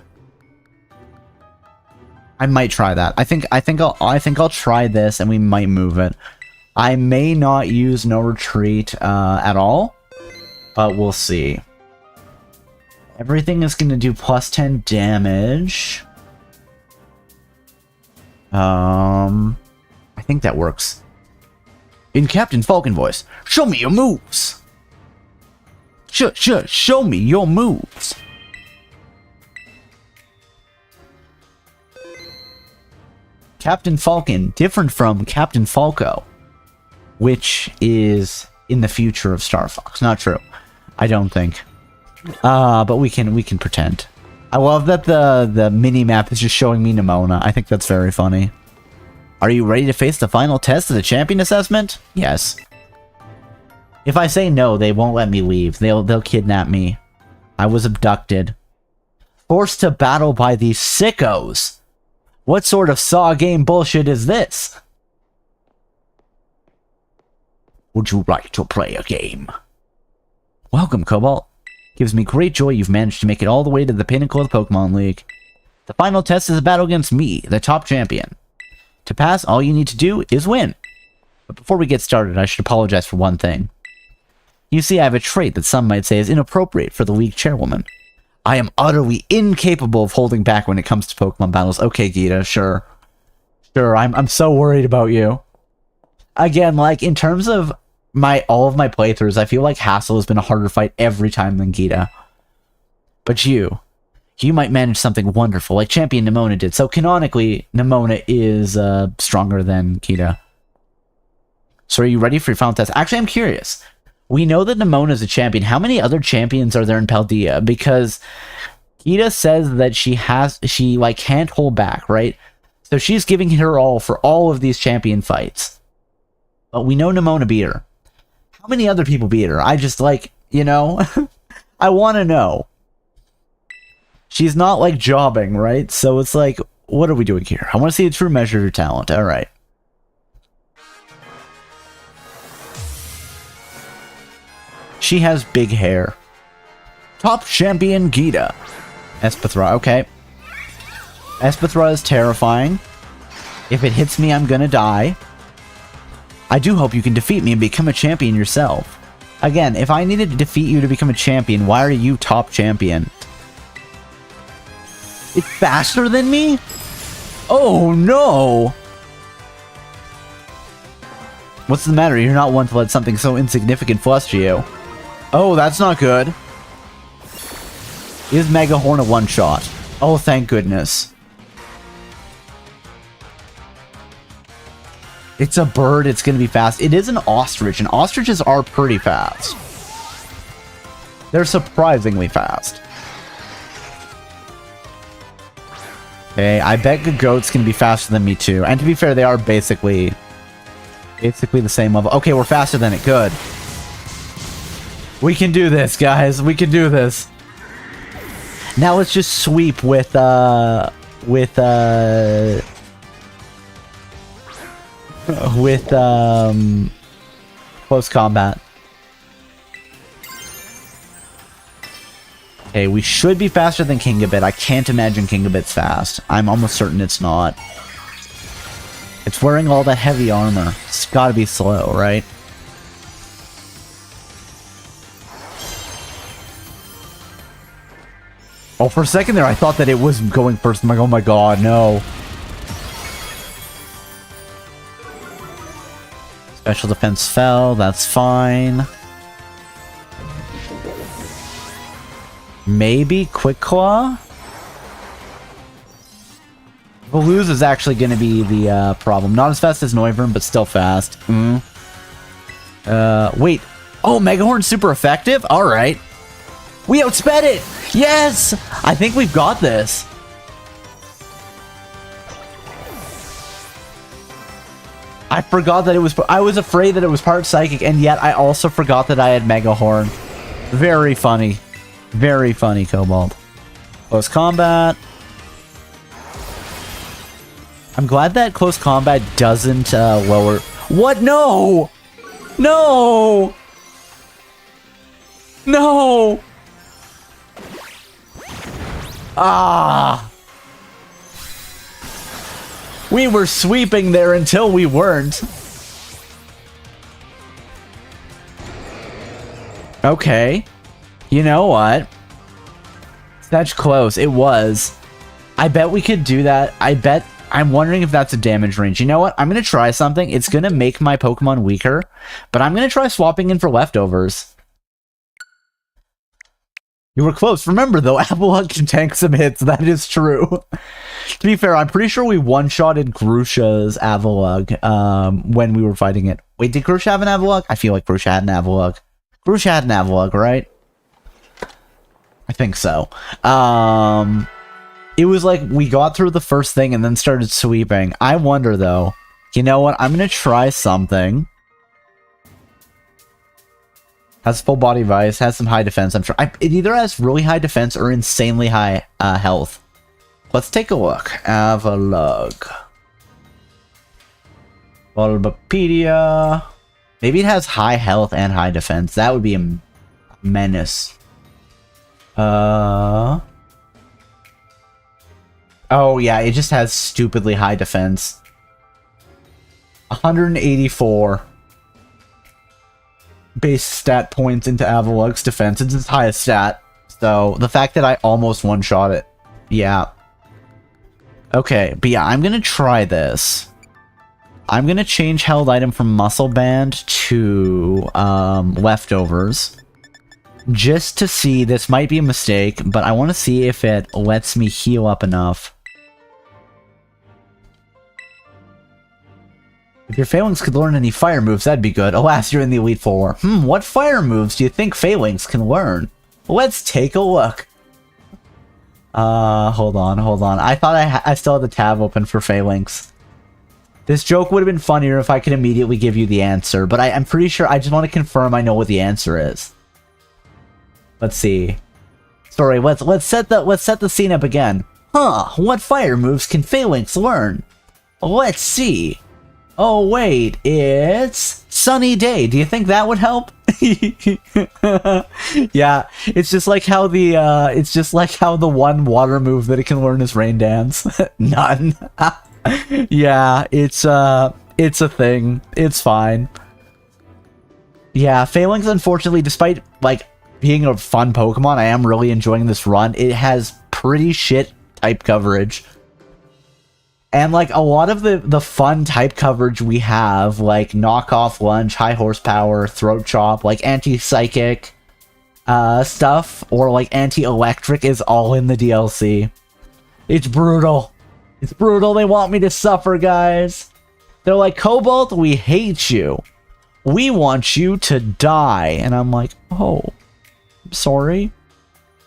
I might try that. I think I'll try this and we might move it. I may not use No Retreat at all, but we'll see. Everything is going to do plus 10 damage. I think that works. In Captain Falcon voice, show me your moves. Show me your moves. Captain Falcon, different from Captain Falco, which is in the future of Star Fox. Not true. I don't think. But we can pretend. I love that the mini-map is just showing me Nimona. I think that's very funny. Are you ready to face the final test of the champion assessment? Yes. If I say no, they won't let me leave. They'll kidnap me. I was abducted. Forced to battle by these sickos. What sort of Saw game bullshit is this? Would you like to play a game? Welcome, Cobalt. Gives me great joy you've managed to make it all the way to the pinnacle of the Pokemon League. The final test is a battle against me, the top champion. To pass, all you need to do is win. But before we get started, I should apologize for one thing. You see, I have a trait that some might say is inappropriate for the league chairwoman. I am utterly incapable of holding back when it comes to Pokemon battles. Okay, Gita, sure. Sure, I'm so worried about you. Again, like, in terms of all of my playthroughs, I feel like Hassel has been a harder fight every time than Gita. But you might manage something wonderful, like Champion Nimona did. So, canonically, Nimona is stronger than Gita. So, are you ready for your final test? Actually, I'm curious. We know that Nimona is a champion. How many other champions are there in Paldea? Because Gita says that she can't hold back, right? So she's giving her all for all of these champion fights. But we know Nimona beat her. How many other people beat her? I just, like, you know, I want to know. She's not, like, jobbing, right? So it's like, what are we doing here? I want to see a true measure of your talent. All right. She has big hair. Top champion Gita. Espithra, okay. Espithra is terrifying. If it hits me, I'm gonna die. I do hope you can defeat me and become a champion yourself. Again, if I needed to defeat you to become a champion, why are you top champion? It's faster than me? Oh no! What's the matter? You're not one to let something so insignificant fluster you. Oh, that's not good. Is Mega Horn a one-shot? Oh, thank goodness. It's a bird, it's gonna be fast. It is an ostrich, and ostriches are pretty fast. They're surprisingly fast. Okay, I bet Gagoat's gonna be faster than me too. And to be fair, they are basically the same level. Okay, we're faster than it. Good. We can do this, guys. We can do this. Now let's just sweep with close combat. Okay, we should be faster than Kingambit. I can't imagine Kingambit's fast. I'm almost certain it's not. It's wearing all that heavy armor. It's gotta be slow, right? Oh, for a second there, I thought that it was going first. I'm like, oh my god, no. Special defense fell, that's fine. Maybe Quick Claw? Velouz is actually going to be the problem. Not as fast as Noivern, but still fast. Wait. Oh, Mega Horn's super effective? Alright. We outsped it! Yes! I think we've got this. I forgot that it was... I was afraid that it was part Psychic, and yet I also forgot that I had Mega Horn. Very funny. Very funny, Cobalt. Close combat. I'm glad that close combat doesn't lower... What? No! No! No! Ah! We were sweeping there until we weren't. Okay. You know what? That's close. It was. I bet we could do that. I'm wondering if that's a damage range. You know what? I'm going to try something. It's going to make my Pokemon weaker, but I'm going to try swapping in for leftovers. You were close. Remember, though, Avalugg can tank some hits. That is true. To be fair, I'm pretty sure we one-shotted Grusha's Avalugg when we were fighting it. Wait, did Grusha have an Avalugg? I feel like Grusha had an Avalugg. Grusha had an Avalugg, right? I think so. It was like we got through the first thing and then started sweeping. I wonder, though. You know what? I'm going to try something. Has full body vice, has some high defense. I'm sure it either has really high defense or insanely high health. Let's take a look. Avalugg. Bulbapedia. Maybe it has high health and high defense. That would be a menace. Oh yeah, it just has stupidly high defense. 184 base stat points into Avalugg's defense. It's its highest stat. So, the fact that I almost one-shot it. Yeah. Okay, but yeah, I'm gonna try this. I'm gonna change held item from Muscle Band to, Leftovers. Just to see, this might be a mistake, but I want to see if it lets me heal up enough. If your Falinks could learn any fire moves, that'd be good. Alas, you're in the Elite Four. What fire moves do you think Falinks can learn? Let's take a look. Hold on. I thought I still had the tab open for Falinks. This joke would have been funnier if I could immediately give you the answer, but I'm pretty sure I just want to confirm I know what the answer is. Let's see. Sorry, let's set the scene up again. What fire moves can Falinks learn? Let's see. Oh wait, it's Sunny Day. Do you think that would help? Yeah, it's just like how the one water move that it can learn is Rain Dance. None. Yeah, it's a thing. It's fine. Yeah, Falinks, unfortunately, despite like being a fun Pokemon, I am really enjoying this run. It has pretty shit type coverage. And like a lot of the fun type coverage we have, like knockoff lunge, high horsepower, throat chop, like anti-psychic stuff, or like anti-electric is all in the DLC. It's brutal. It's brutal. They want me to suffer, guys. They're like, Cobalt, we hate you. We want you to die. And I'm like, oh, I'm sorry.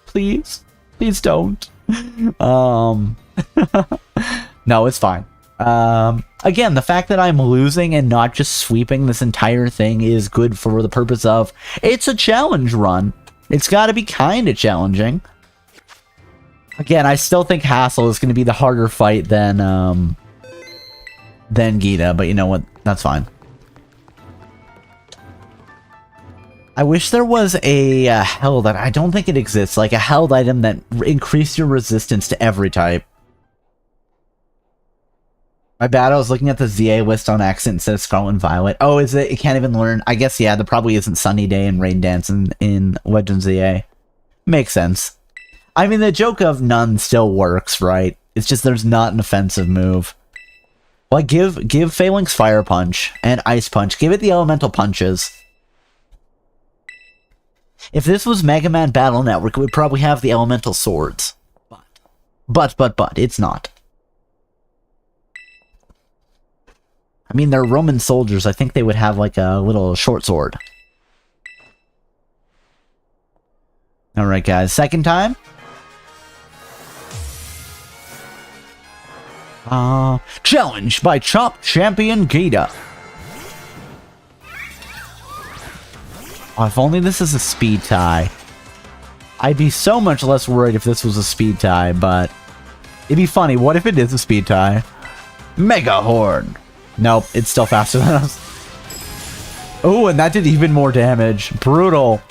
Please. Please don't. No, it's fine. Again, the fact that I'm losing and not just sweeping this entire thing is good for the purpose of, it's a challenge run. It's got to be kind of challenging. Again, I still think Hassel is going to be the harder fight than Gita, but you know what? That's fine. I wish there was a held item. I don't think it exists. Like a held item that increased your resistance to every type. My bad, I was looking at the ZA list on accident instead of Scarlet and Violet. Oh, is it? It can't even learn. I guess, yeah, there probably isn't Sunny Day and Rain Dance in Legend ZA. Makes sense. I mean, the joke of none still works, right? It's just there's not an offensive move. Like, give Falinks Fire Punch and Ice Punch. Give it the Elemental Punches. If this was Mega Man Battle Network, it would probably have the Elemental Swords. But, it's not. I mean, they're Roman soldiers. I think they would have, like, a little short sword. Alright, guys. Second time. Challenge by Chop Champion Gita. Oh, if only this is a speed tie. I'd be so much less worried if this was a speed tie, but it'd be funny. What if it is a speed tie? Mega Horn. Nope, it's still faster than us. Oh, and that did even more damage. Brutal.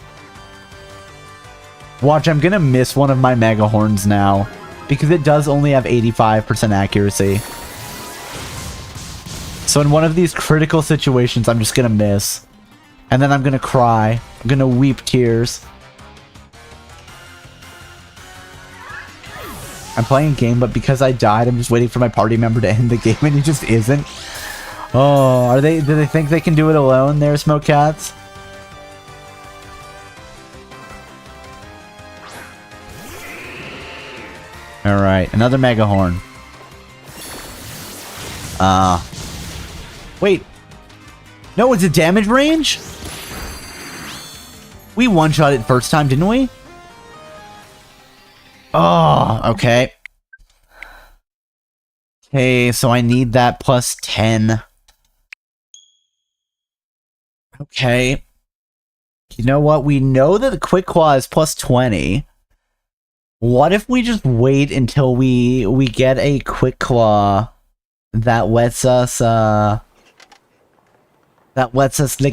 Watch, I'm gonna miss one of my Mega Horns now, because it does only have 85% accuracy. So in one of these critical situations, I'm just gonna miss. And then I'm gonna cry. I'm gonna weep tears. I'm playing a game, but because I died, I'm just waiting for my party member to end the game, and he just isn't. Oh, do they think they can do it alone there, Smoke Cats? Alright, another Mega Horn. Wait. No, it's a damage range? We one-shot it first time, didn't we? Oh, okay. Okay, so I need that plus 10. Okay. You know what? We know that the Quick Claw is plus 20. What if we just wait until we get a Quick Claw that lets us that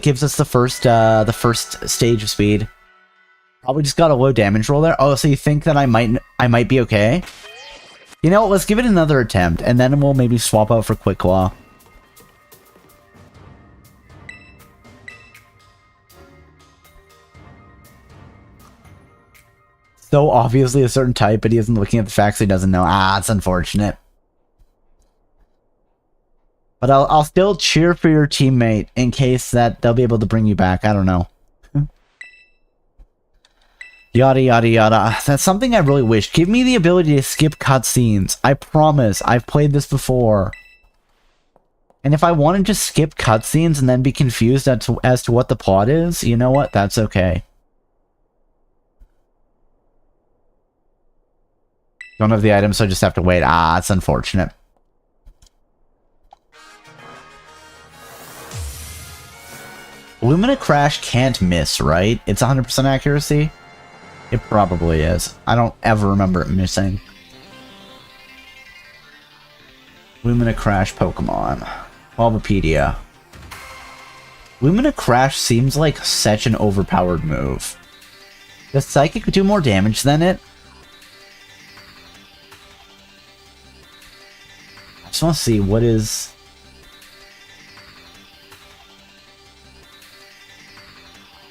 gives us the first stage of speed? Probably just got a low damage roll there. Oh, so you think that I might be okay? You know what, let's give it another attempt, and then we'll maybe swap out for Quick Claw. so obviously a certain type, but he isn't looking at the facts, so he doesn't know. Ah, it's unfortunate. But I'll still cheer for your teammate in case that they'll be able to bring you back. I don't know. Yada yada yada. That's something I really wish. Give me the ability to skip cutscenes. I promise. I've played this before. And if I want to just skip cutscenes and then be confused as to what the plot is, you know what? That's okay. Don't have the items, so I just have to wait. Ah, it's unfortunate. Lumina Crash can't miss, right? It's 100% accuracy? It probably is. I don't ever remember it missing. Lumina Crash Pokemon. Bulbapedia. Lumina Crash seems like such an overpowered move. Does Psychic do more damage than it? I just want to see what is...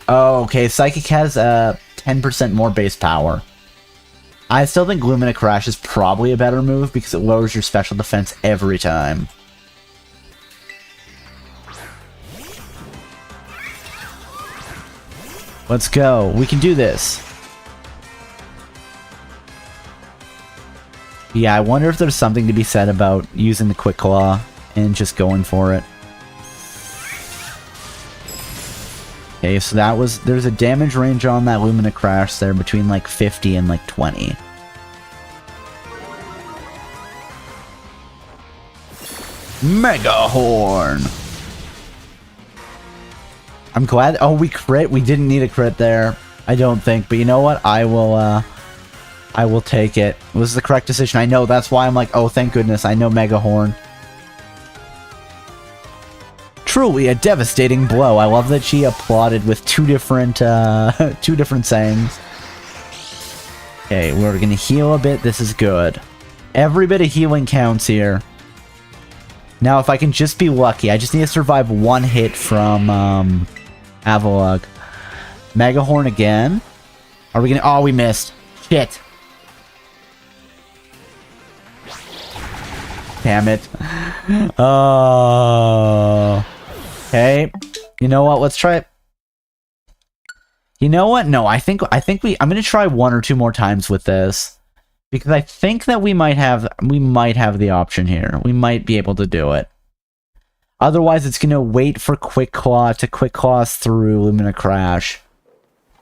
Oh, okay. Psychic has 10% more base power. I still think Lumina Crash is probably a better move because it lowers your special defense every time. Let's go. We can do this. Yeah, I wonder if there's something to be said about using the Quick Claw and just going for it. Okay, so that was... There's a damage range on that Lumina Crash there between like 50 and like 20. Mega Horn! I'm glad... Oh, we crit? We didn't need a crit there. I don't think. But you know what? I will take it. It was the correct decision. I know. That's why I'm like, oh, thank goodness. I know Mega Horn. Truly a devastating blow. I love that she applauded with two different sayings. Okay, we're gonna heal a bit. This is good. Every bit of healing counts here. Now, if I can just be lucky, I just need to survive one hit from Avalugg. Mega Horn again. Are we gonna... Oh, we missed. Shit. Damn it. Oh. Okay. You know what? Let's try it. You know what? No, I'm gonna try one or two more times with this. Because I think that we might have the option here. We might be able to do it. Otherwise, it's gonna wait for Quick Claw to Quick Claw through Lumina Crash.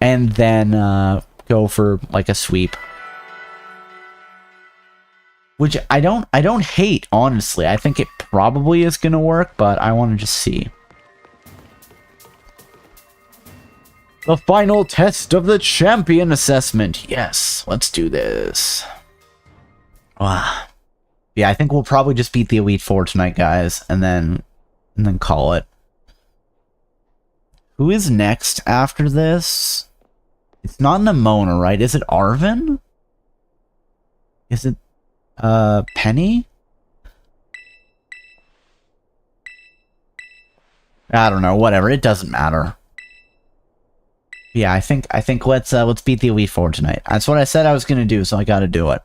And then go for like a sweep. Which I don't hate, honestly. I think it probably is gonna work, but I want to just see. The final test of the champion assessment. Yes, let's do this. Wow. Yeah, I think we'll probably just beat the Elite Four tonight, guys, and then call it. Who is next after this? It's not Nemona, right? Is it Arven? Is it Penny? I don't know, whatever, it doesn't matter. Yeah, I think let's beat the Elite Four tonight. That's what I said I was gonna do, so I gotta do it.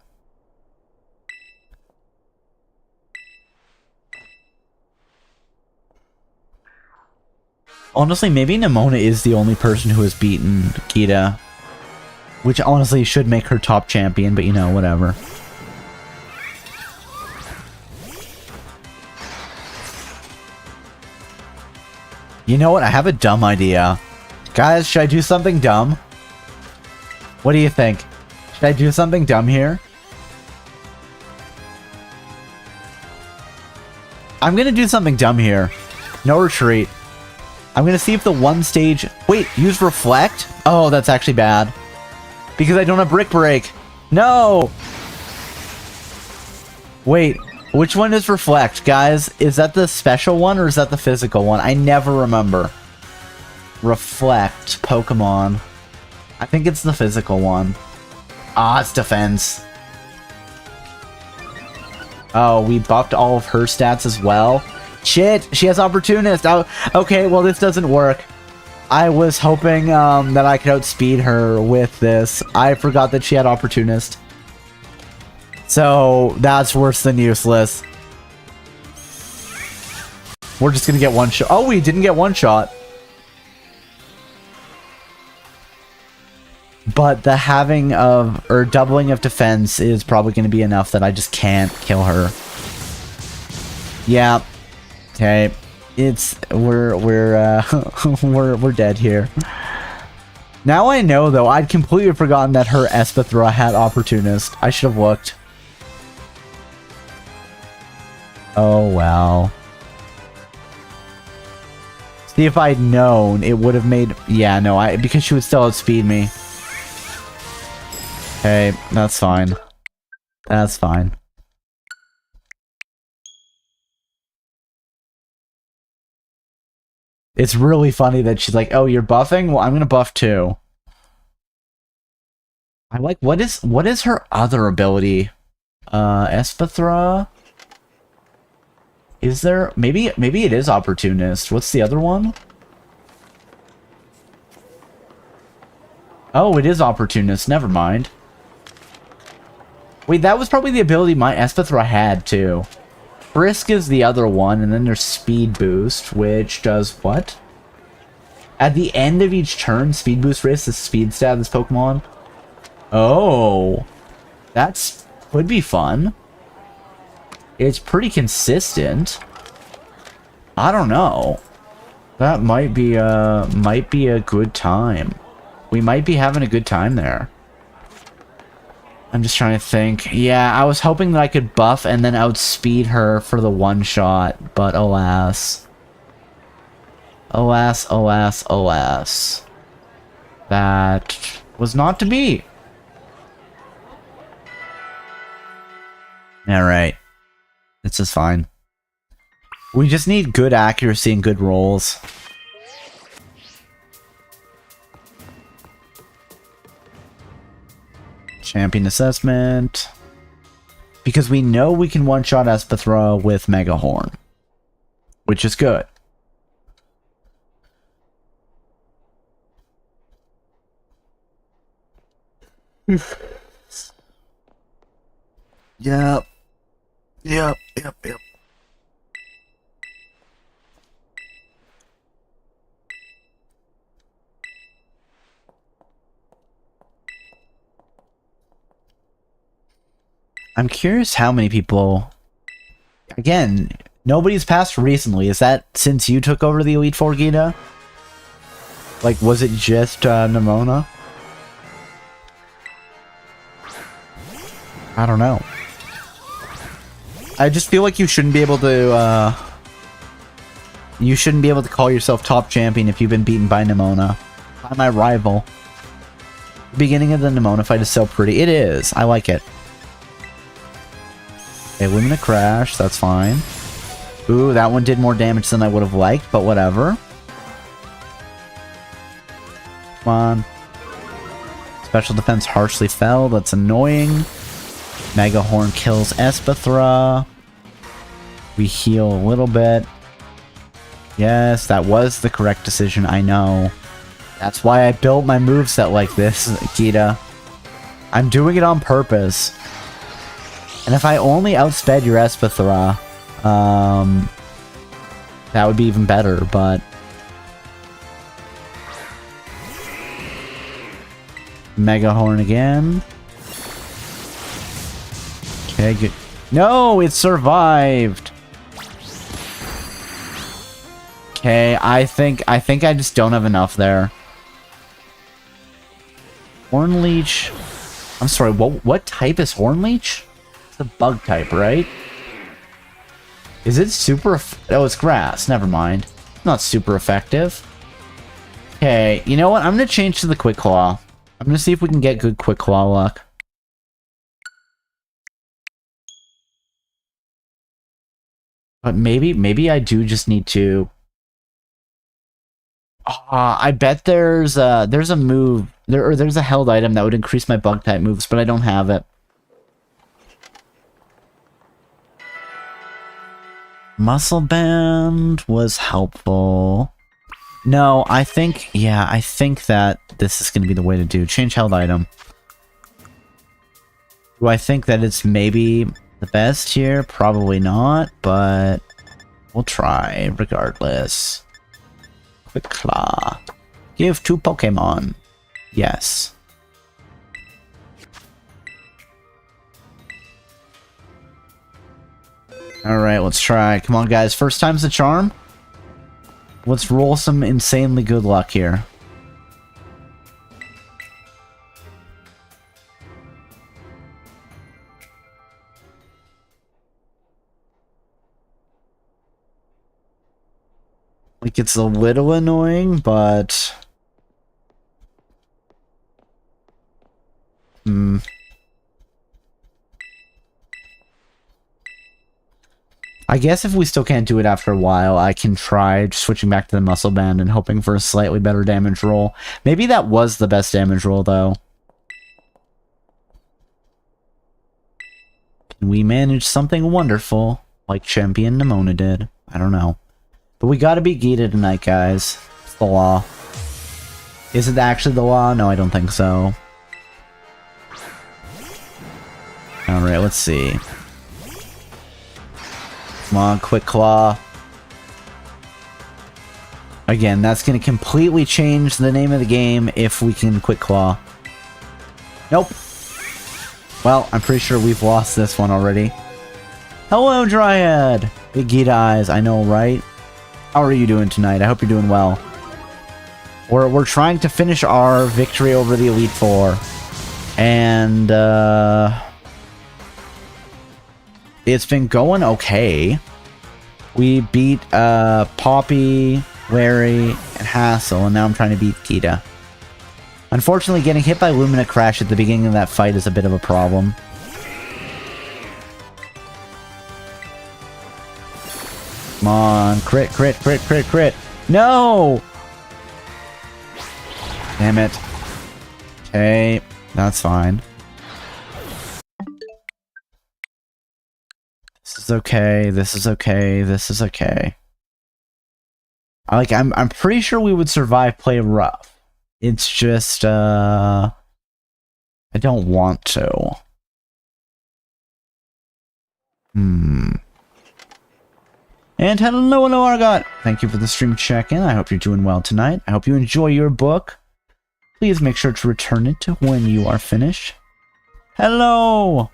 Honestly, maybe Nemona is the only person who has beaten Kita. Which honestly should make her top champion, but you know, whatever. You know what? I have a dumb idea. Guys, should I do something dumb? What do you think? Should I do something dumb here? I'm gonna do something dumb here. No retreat. I'm gonna see if the one stage... Wait, use Reflect? Oh, that's actually bad. Because I don't have Brick Break. No! Wait, which one is Reflect, guys? Is that the special one or is that the physical one? I never remember. Reflect Pokemon. I think it's the physical one. Ah, it's defense. Oh, we buffed all of her stats as well. Shit, she has Opportunist. Oh, okay, well, this doesn't work. I was hoping that I could outspeed her with this. I forgot that she had Opportunist. So that's worse than useless. We're just gonna get one shot. Oh, we didn't get one shot. But the having of, or doubling of defense is probably gonna be enough that I just can't kill her. Yeah. Okay. We're dead here. Now I know though, I'd completely forgotten that her Espithra had Opportunist. I should have looked. Oh wow. See, if I'd known, it would have made... Yeah, no, because she would still outspeed me. Okay, that's fine. That's fine. It's really funny that she's like, oh, you're buffing? Well, I'm gonna buff too. I like... What is her other ability? Espithra? Is there... Maybe it is Opportunist. What's the other one? Oh, it is Opportunist. Never mind. Wait, that was probably the ability my Espithra had, too. Frisk is the other one, and then there's Speed Boost, which does what? At the end of each turn, Speed Boost risks the speed stat of this Pokemon. Oh. Would be fun. It's pretty consistent. I don't know. That might be a good time. We might be having a good time there. I'm just trying to think. Yeah, I was hoping that I could buff and then outspeed her for the one shot, but alas. Alas, alas, alas. That was not to be. Alright. This is fine. We just need good accuracy and good rolls. Champion assessment. Because we know we can one-shot Espithra with Mega Horn. Which is good. Yep. Yep. I'm curious how many people... Again, nobody's passed recently. Is that since you took over the Elite Four, Gita? Like, was it just Nimona? I don't know. I just feel like you shouldn't be able to, you shouldn't be able to call yourself top champion if you've been beaten by Nimona. By my rival. The beginning of the Nimona fight is so pretty. It is. I like it. Okay, Lumina Crash. That's fine. Ooh, that one did more damage than I would have liked, but whatever. Come on. Special defense harshly fell. That's annoying. Mega Horn kills Espithra. We heal a little bit. Yes, that was the correct decision, I know. That's why I built my moveset like this, Gita. I'm doing it on purpose. And if I only outsped your Espithra, that would be even better, but... Mega Horn again. Okay, good. No, it survived. Okay, I think I just don't have enough there. Horn Leech. I'm sorry, what type is Horn Leech? It's a bug type, right? Is it super... Oh, it's grass. Never mind. Not super effective. Okay, you know what? I'm going to change to the Quick Claw. I'm going to see if we can get good Quick Claw luck. But maybe I do just need to... I bet there's a move... There's a held item that would increase my bug type moves, but I don't have it. Muscle Band was helpful. No, I think, yeah, I think that this is going to be the way to do. Change held item. Do I think that it's maybe the best here? Probably not, but we'll try regardless. Quick Claw. Give to Pokemon. Yes. Alright, let's try. Come on, guys. First time's the charm. Let's roll some insanely good luck here. Like, it's a little annoying, but... I guess if we still can't do it after a while, I can try switching back to the muscle band and hoping for a slightly better damage roll. Maybe that was the best damage roll, though. Can we manage something wonderful, like Champion Nimona did? I don't know. But we gotta beat Gita tonight, guys. It's the law. Is it actually the law? No, I don't think so. Alright, let's see. Come on, Quick Claw. Again, that's going to completely change the name of the game if we can Quick Claw. Nope. Well, I'm pretty sure we've lost this one already. Hello, Dryad! Big Gita eyes, I know, right? How are you doing tonight? I hope you're doing well. We're trying to finish our victory over the Elite Four. And, it's been going okay. We beat Poppy, Larry, and Hassel, and now I'm trying to beat Gita. Unfortunately, getting hit by Lumina Crash at the beginning of that fight is a bit of a problem. Come on, crit, crit, crit, crit, crit. No! Damn it. Okay, that's fine. This is okay, this is okay, this is okay. I'm pretty sure we would survive play rough. It's just, I don't want to. And hello, Argot! Thank you for the stream check-in. I hope you're doing well tonight. I hope you enjoy your book. Please make sure to return it when you are finished. Hello!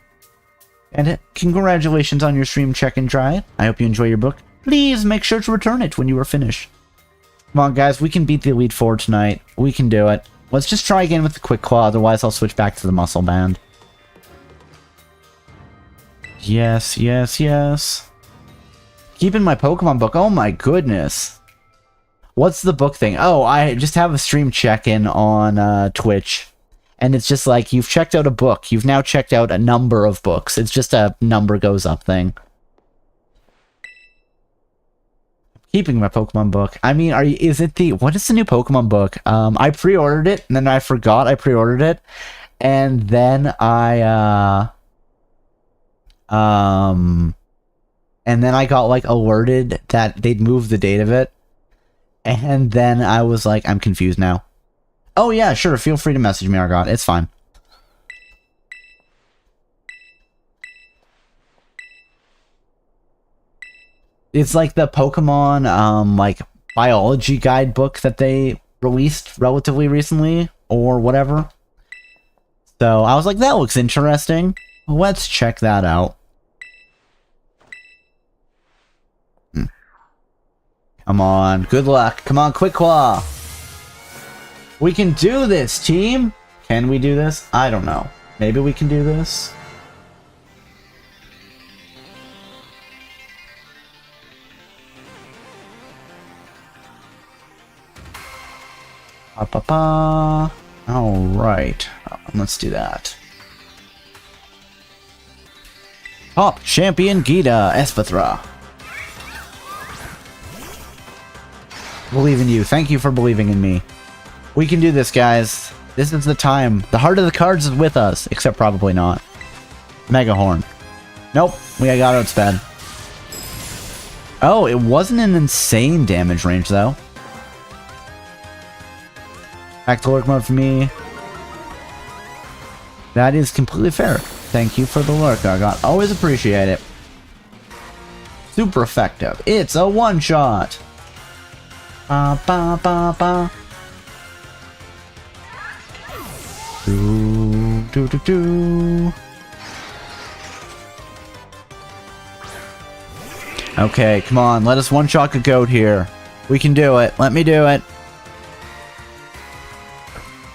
And congratulations on your stream check-in, Dry. I hope you enjoy your book. Please make sure to return it when you are finished. Come on, guys. We can beat the Elite Four tonight. We can do it. Let's just try again with the Quick Claw. Otherwise, I'll switch back to the Muscle Band. Yes, yes, yes. Keep in my Pokemon book. Oh my goodness. What's the book thing? Oh, I just have a stream check-in on Twitch. And it's just like, you've checked out a book. You've now checked out a number of books. It's just a number goes up thing. Keeping my Pokemon book. I mean, is it the... What is the new Pokemon book? I pre-ordered it, and then I forgot I pre-ordered it. And then I got, like, alerted that they'd moved the date of it. And then I was like, I'm confused now. Oh, yeah, sure. Feel free to message me, Argot. It's fine. It's like the Pokemon, like, biology guide book that they released relatively recently, or whatever. So, I was like, that looks interesting. Let's check that out. Come on, good luck. Come on, Quick Claw. We can do this, team! Can we do this? I don't know. Maybe we can do this? Alright. Let's do that. Top Champion Gita Espithra. Believe in you. Thank you for believing in me. We can do this, guys. This is the time. The heart of the cards is with us. Except probably not. Mega Horn. Nope. We got outsped. Oh, it wasn't an insane damage range, though. Back to lurk mode for me. That is completely fair. Thank you for the lurk, Argot. Always appreciate it. Super effective. It's a one-shot. Ba ba ba ba. Do do do do. Okay, come on. Let us one-shot a goat here. We can do it. Let me do it.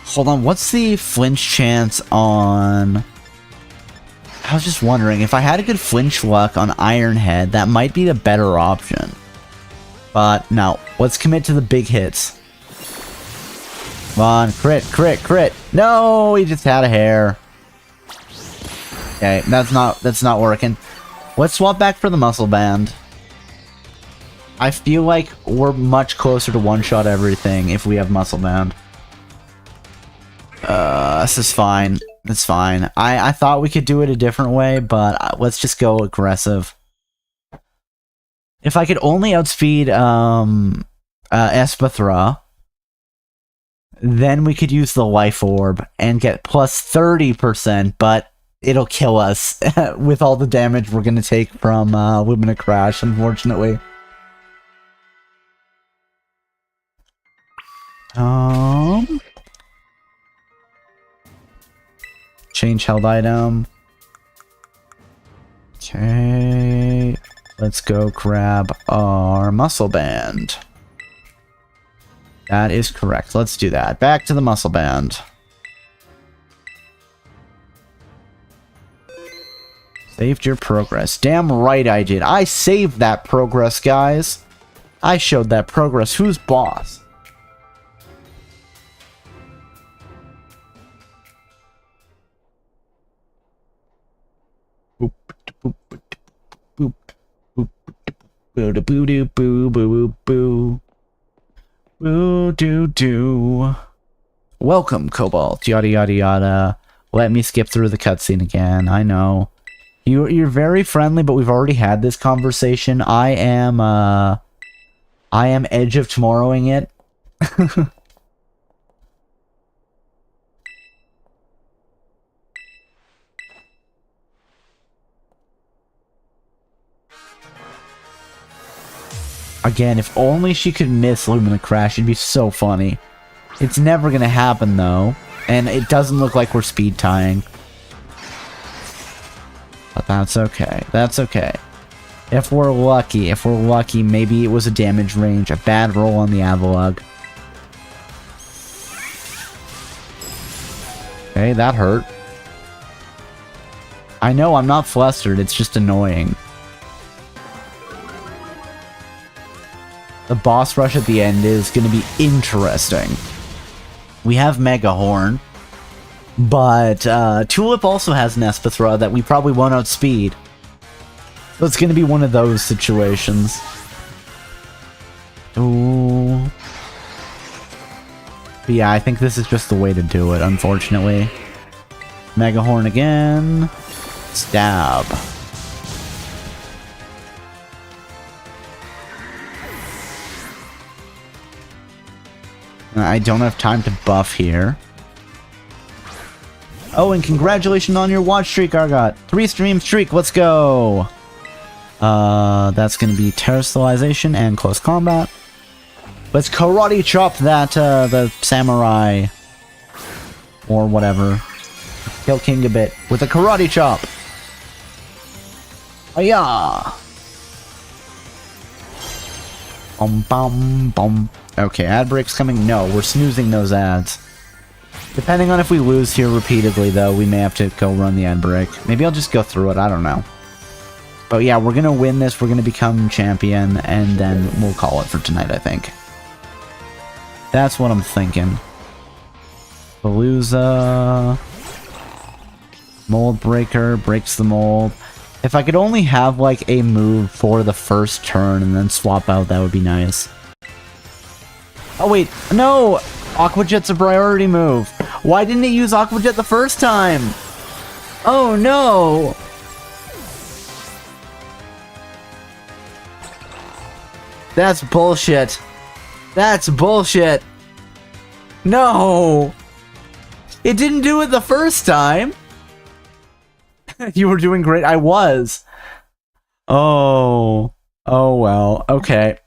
Hold on. What's the flinch chance on... I was just wondering, if I had a good flinch luck on Ironhead, that might be the better option. But, no. Let's commit to the big hits. Come on. Crit, crit, crit. No! He just had a hair. Okay, that's not working. Let's swap back for the muscle band. I feel like we're much closer to one-shot everything if we have muscle band. This is fine. It's fine. I thought we could do it a different way, but let's just go aggressive. If I could only outspeed Espathra, then we could use the Life Orb and get plus 30%, but it'll kill us with all the damage we're going to take from Lumina Crash, unfortunately. Change held item. Okay. Let's go grab our muscle band. That is correct. Let's do that. Back to the muscle band. Saved your progress. Damn right I did. I saved that progress, guys. I showed that progress. Who's boss? Welcome, Cobalt. Yada yada yada. Let me skip through the cutscene again. I know. You're very friendly, but we've already had this conversation. I am Edge of Tomorrowing it. Again, if only she could miss Lumina Crash, it'd be so funny. It's never gonna happen, though. And it doesn't look like we're speed tying. But that's okay. That's okay. If we're lucky, maybe it was a damage range, a bad roll on the Avalugg. Okay, that hurt. I know, I'm not flustered, it's just annoying. The boss rush at the end is going to be interesting. We have Mega Horn, but Tulip also has an Espathra that we probably won't outspeed. So it's going to be one of those situations. Ooh. But yeah, I think this is just the way to do it, unfortunately. Mega Horn again. Stab. I don't have time to buff here. Oh, and congratulations on your watch streak, Argot. 3-stream streak, let's go! That's gonna be Terrestrialization and Close Combat. Let's karate chop that, the samurai. Or whatever. Kill King a bit with a karate chop! Ayah! Bum bum. Okay, ad break's coming. No, we're snoozing those ads. Depending on if we lose here repeatedly, though, we may have to go run the ad break. Maybe I'll just go through it. I don't know. But yeah, we're gonna win this. We're gonna become champion, and then we'll call it for tonight, I think. That's what I'm thinking. Palooza. Mold Breaker breaks the mold. If I could only have, like, a move for the first turn and then swap out, that would be nice. Oh, wait. No! Aqua Jet's a priority move. Why didn't it use Aqua Jet the first time? Oh, no! That's bullshit. That's bullshit. No! It didn't do it the first time! You were doing great. I was. Oh. Oh, well. Okay.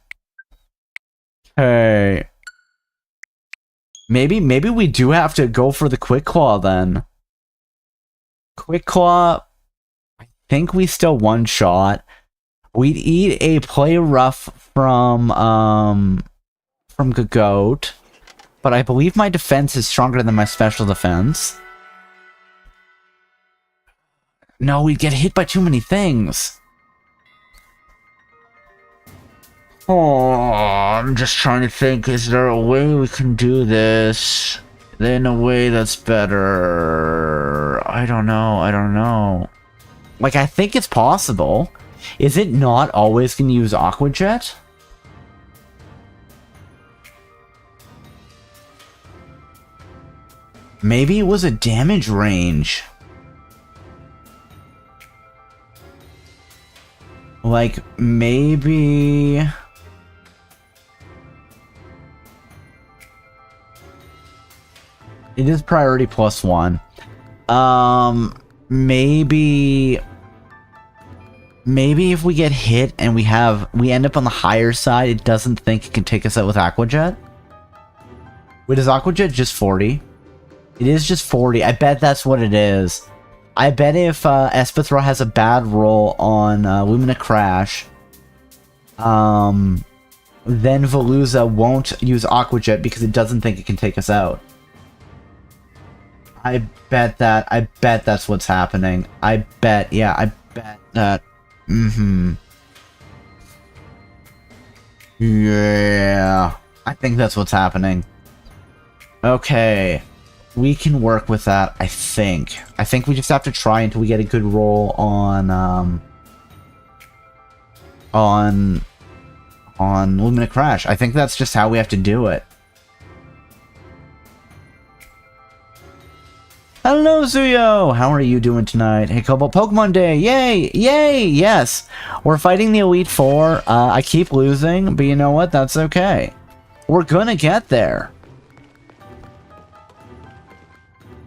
Hey. Maybe we do have to go for the Quick Claw then. Quick Claw. I think we still one shot. We'd eat a Play Rough from Goat. But I believe my defense is stronger than my special defense. No, we'd get hit by too many things. Oh, I'm just trying to think, is there a way we can do this in a way that's better? I don't know. Like, I think it's possible. Is it not always going to use Aqua Jet? Maybe it was a damage range. Like, maybe... It is priority +1. Maybe if we get hit and we end up on the higher side, it doesn't think it can take us out with Aqua Jet? Wait, is Aqua Jet just 40? It is just 40. I bet that's what it is. I bet if Espithra has a bad roll on Lumina Crash, then Veluza won't use Aqua Jet because it doesn't think it can take us out. I bet that's what's happening. I bet that. Yeah. I think that's what's happening. Okay. We can work with that, I think. I think we just have to try until we get a good roll on Lumina Crash. I think that's just how we have to do it. Hello, Zuyo! How are you doing tonight? Hey, Cobalt, Pokemon Day! Yay! Yay! Yes! We're fighting the Elite Four. I keep losing, but you know what? That's okay. We're gonna get there.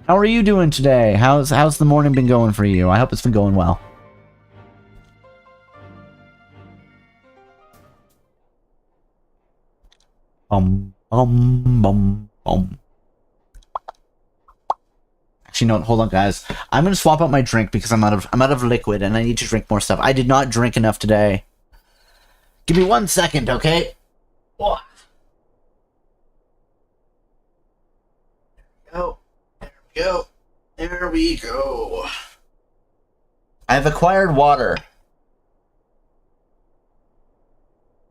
How are you doing today? How's the morning been going for you? I hope it's been going well. Actually, no, hold on, guys. I'm gonna swap out my drink because I'm out of liquid and I need to drink more stuff. I did not drink enough today. Give me 1 second, okay? Oh. There we go. I've acquired water.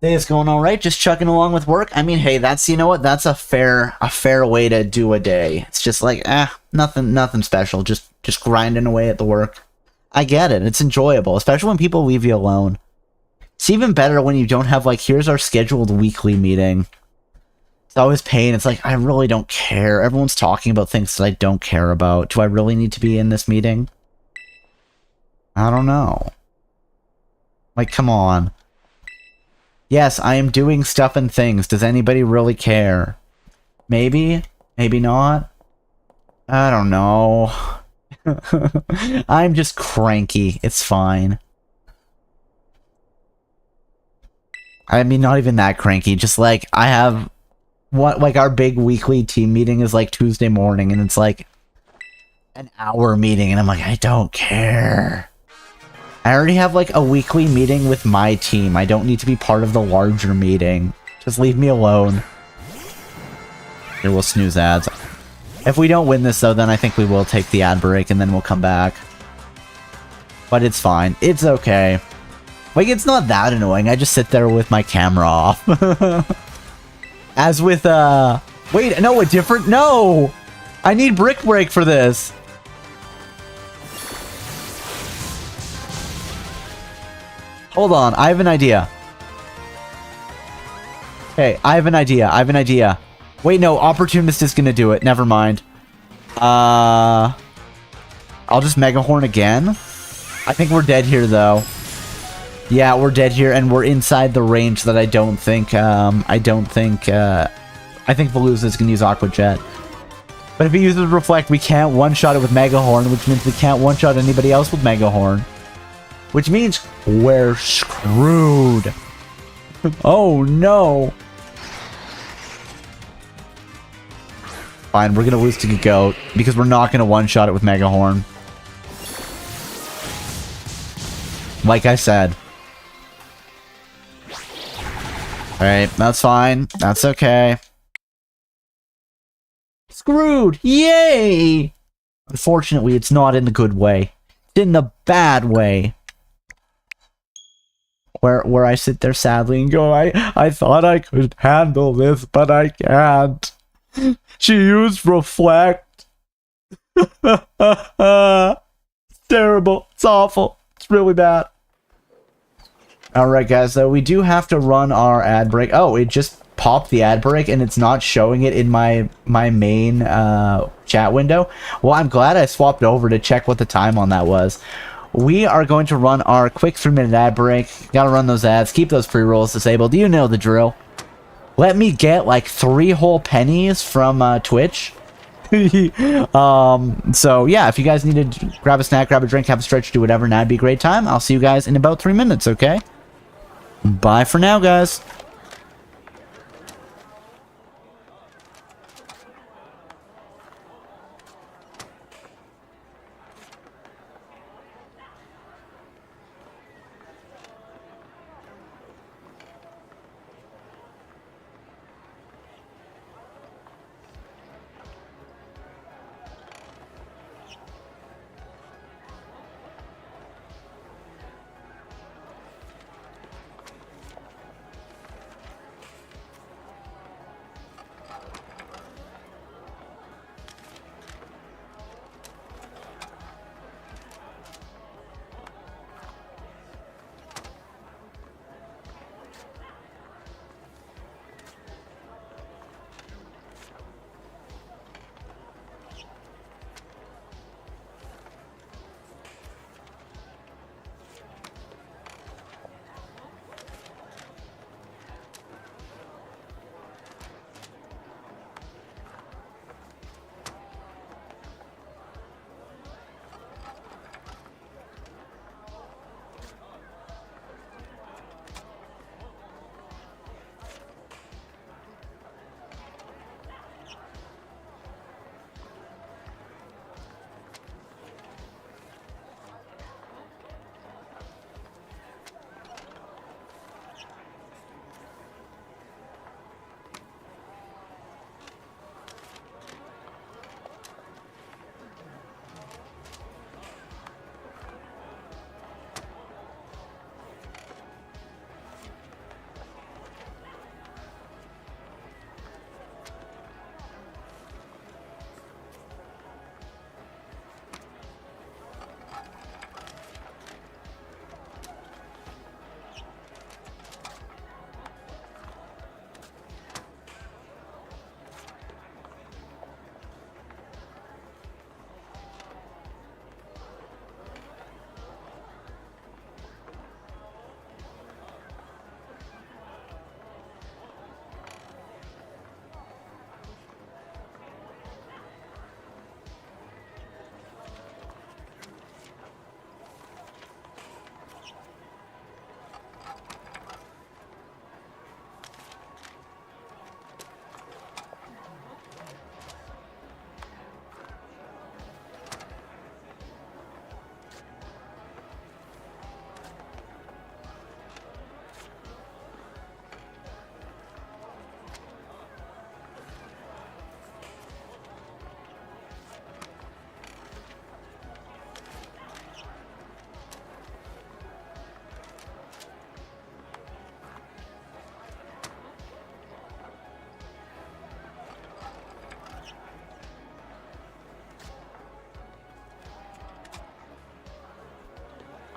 Day is going all right. Just chugging along with work. I mean, hey, that's, you know what? That's a fair way to do a day. It's just like, nothing special. Just grinding away at the work. I get it. It's enjoyable, especially when people leave you alone. It's even better when you don't have, like, here's our scheduled weekly meeting. It's always pain. It's like, I really don't care. Everyone's talking about things that I don't care about. Do I really need to be in this meeting? I don't know. Like, come on. Yes, I am doing stuff and things. Does anybody really care? Maybe? Maybe not? I don't know. I'm just cranky. It's fine. I mean, not even that cranky. Just like, I have... like our big weekly team meeting is like Tuesday morning, and it's like an hour meeting, and I'm like, I don't care. I already have like a weekly meeting with my team. I don't need to be part of the larger meeting. Just leave me alone. Here, we'll snooze ads. If we don't win this though, then I think we will take the ad break and then we'll come back. But it's fine. It's okay. Like, it's not that annoying. I just sit there with my camera off. As with, wait, no, a different, no! I need Brick Break for this. Hold on, I have an idea. Okay, I have an idea. Wait, no, Opportunist is gonna do it. Never mind. I'll just Mega Horn again. I think we're dead here, though. Yeah, we're dead here, and we're inside the range that I don't think I think Veluza's gonna use Aqua Jet. But if he uses Reflect, we can't one-shot it with Mega Horn, which means we can't one-shot anybody else with Mega Horn. Which means we're screwed. Oh no. Fine, we're gonna lose to Goat because we're not gonna one-shot it with Mega Horn. Like I said. Alright, that's fine. That's okay. Screwed! Yay! Unfortunately, it's not in the good way. It's in the bad way. Where I sit there sadly and go, I thought I could handle this, but I can't. She used Reflect. It's terrible. It's awful. It's really bad. Alright guys, so we do have to run our ad break. Oh, it just popped the ad break and it's not showing it in my main chat window. Well, I'm glad I swapped over to check what the time on that was. We are going to run our quick 3-minute ad break. Gotta run those ads, keep those pre-rolls disabled. You know the drill. Let me get like 3 whole pennies from Twitch. So yeah, if you guys need to grab a snack, grab a drink, have a stretch, do whatever, and that'd be a great time. I'll see you guys in about 3 minutes, okay? Bye for now, guys.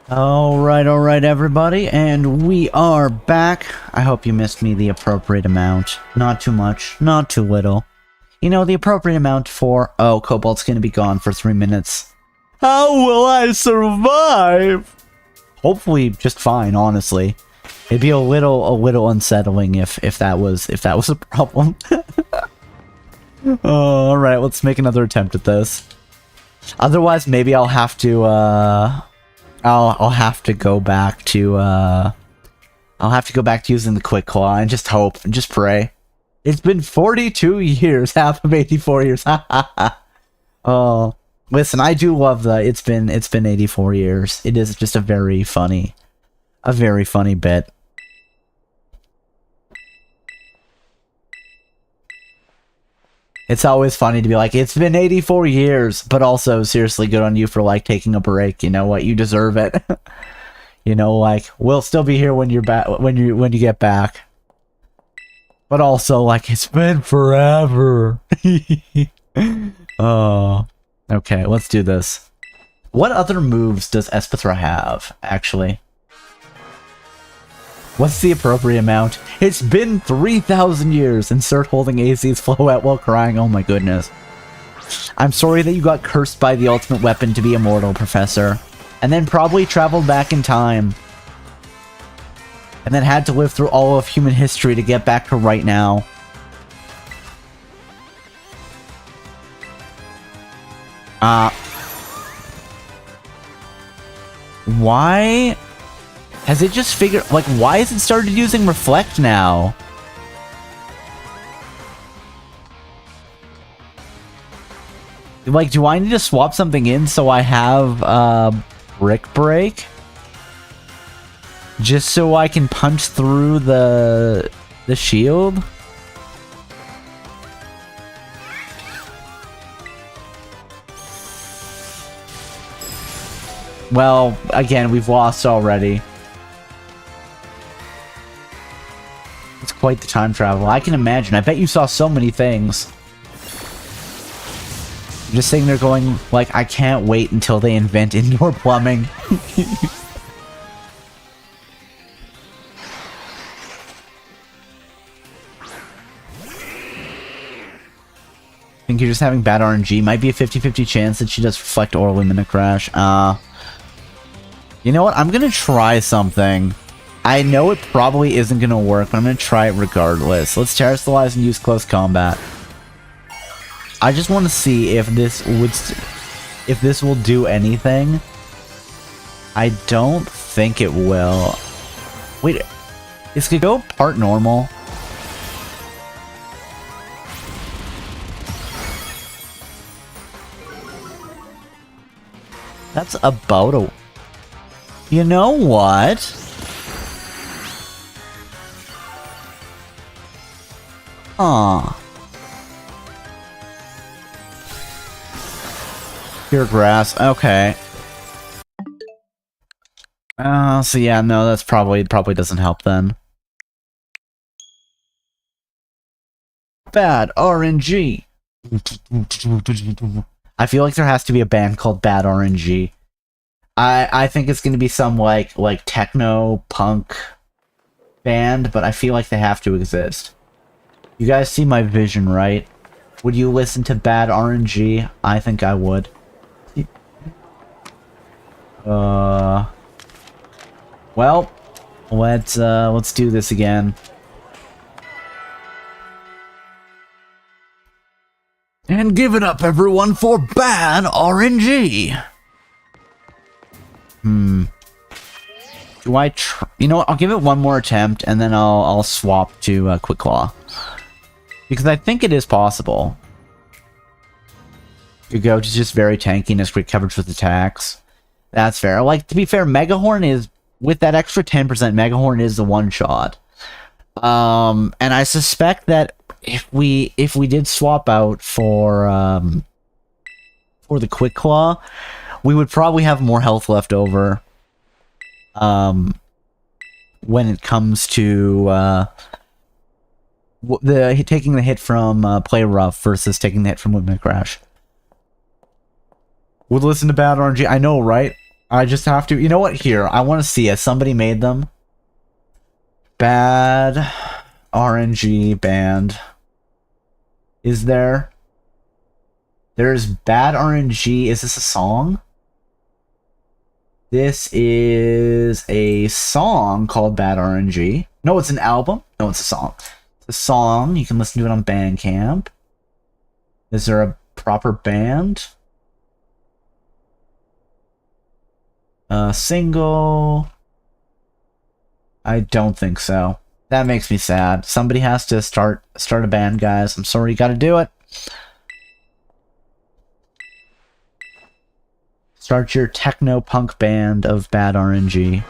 Alright, everybody, and we are back. I hope you missed me the appropriate amount. Not too much, not too little. You know, the appropriate amount for, oh, Cobalt's gonna be gone for 3 minutes. How will I survive? Hopefully just fine, honestly. It'd be a little unsettling if that was a problem. Oh, alright, let's make another attempt at this. Otherwise, maybe I'll have to, I'll have to go back to, I'll have to go back to using the Quick Claw and just hope and just pray. It's been 42 years, half of 84 years. Oh, listen, I do love the it's been 84 years. It is just a very funny bit. It's always funny to be like, it's been 84 years, but also seriously good on you for like taking a break. You know what? You deserve it. You know, like we'll still be here when you're back when you get back. But also like it's been forever. Oh. Okay, let's do this. What other moves does Espithra have, actually? What's the appropriate amount? It's been 3,000 years. Insert holding AC's flow out while crying. Oh my goodness. I'm sorry that you got cursed by the ultimate weapon to be immortal, Professor. And then probably traveled back in time. And then had to live through all of human history to get back to right now. Why has it just figured, like, why has it started using Reflect now? Like, do I need to swap something in so I have, Brick Break? Just so I can punch through the shield? Well, again, we've lost already. It's quite the time travel. I can imagine. I bet you saw so many things. I'm just sitting there going, like, I can't wait until they invent indoor plumbing. I think you're just having bad RNG. Might be a 50-50 chance that she does Reflect or Lumina Crash. You know what? I'm gonna try something. I know it probably isn't gonna work, but I'm gonna try it regardless. Let's Terrasilize and use Close Combat. I just want to see if this will do anything. I don't think it will. Wait, is it go part normal? That's about a... You know what? Aw. Pure grass. Okay. So yeah, no, that's probably doesn't help then. Bad RNG. I feel like there has to be a band called Bad RNG. I think it's gonna be some like techno punk band, but I feel like they have to exist. You guys see my vision, right? Would you listen to Bad RNG? I think I would. Well, let's do this again. And give it up, everyone, for Bad RNG! Do I you know what? I'll give it one more attempt, and then I'll swap to Quick Claw. Because I think it is possible. You go to just very tanky and has great coverage with attacks. That's fair. Like, to be fair, Megahorn is, with that extra 10%, Megahorn is the one-shot. And I suspect that if we did swap out for the Quick Claw, we would probably have more health left over when it comes to taking the hit from Play Rough versus taking the hit from Movement Crash. Would listen to Bad RNG. I know, right? I just have to. You know what? Here, I want to see it. Somebody made them. Bad RNG band. Is there? There's Bad RNG. Is this a song? This is a song called Bad RNG. No, it's an album. No, it's a song. It's a song. You can listen to it on Bandcamp. Is there a proper band? Single. I don't think so. That makes me sad. Somebody has to start a band, guys. I'm sorry, you gotta do it. Start your techno-punk band of bad RNG.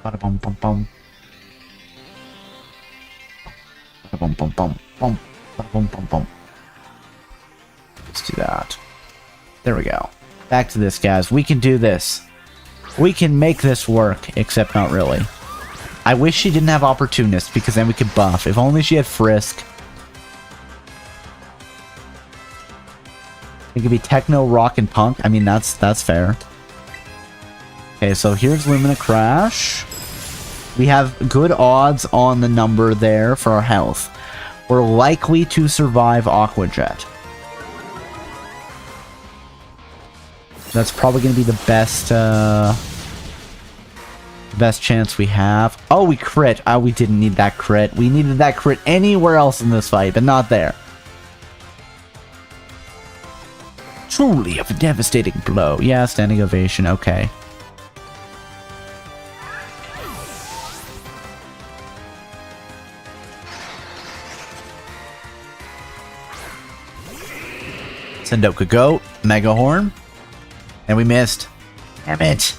Bum bum bum. Bum bum bum bum. Bum bum bum. Let's do that. There we go. Back to this, guys. We can do this. We can make this work, except not really. I wish she didn't have Opportunist, because then we could buff. If only she had Frisk. It could be Techno, Rock, and Punk. I mean, that's fair. Okay, so here's Lumina Crash. We have good odds on the number there for our health. We're likely to survive Aqua Jet. That's probably going to be the best chance we have. Oh, we crit. Oh, we didn't need that crit. We needed that crit anywhere else in this fight, but not there. Truly a devastating blow. Yeah, standing ovation. Okay. Sendoka Goat, Mega Horn, and we missed. Damn it.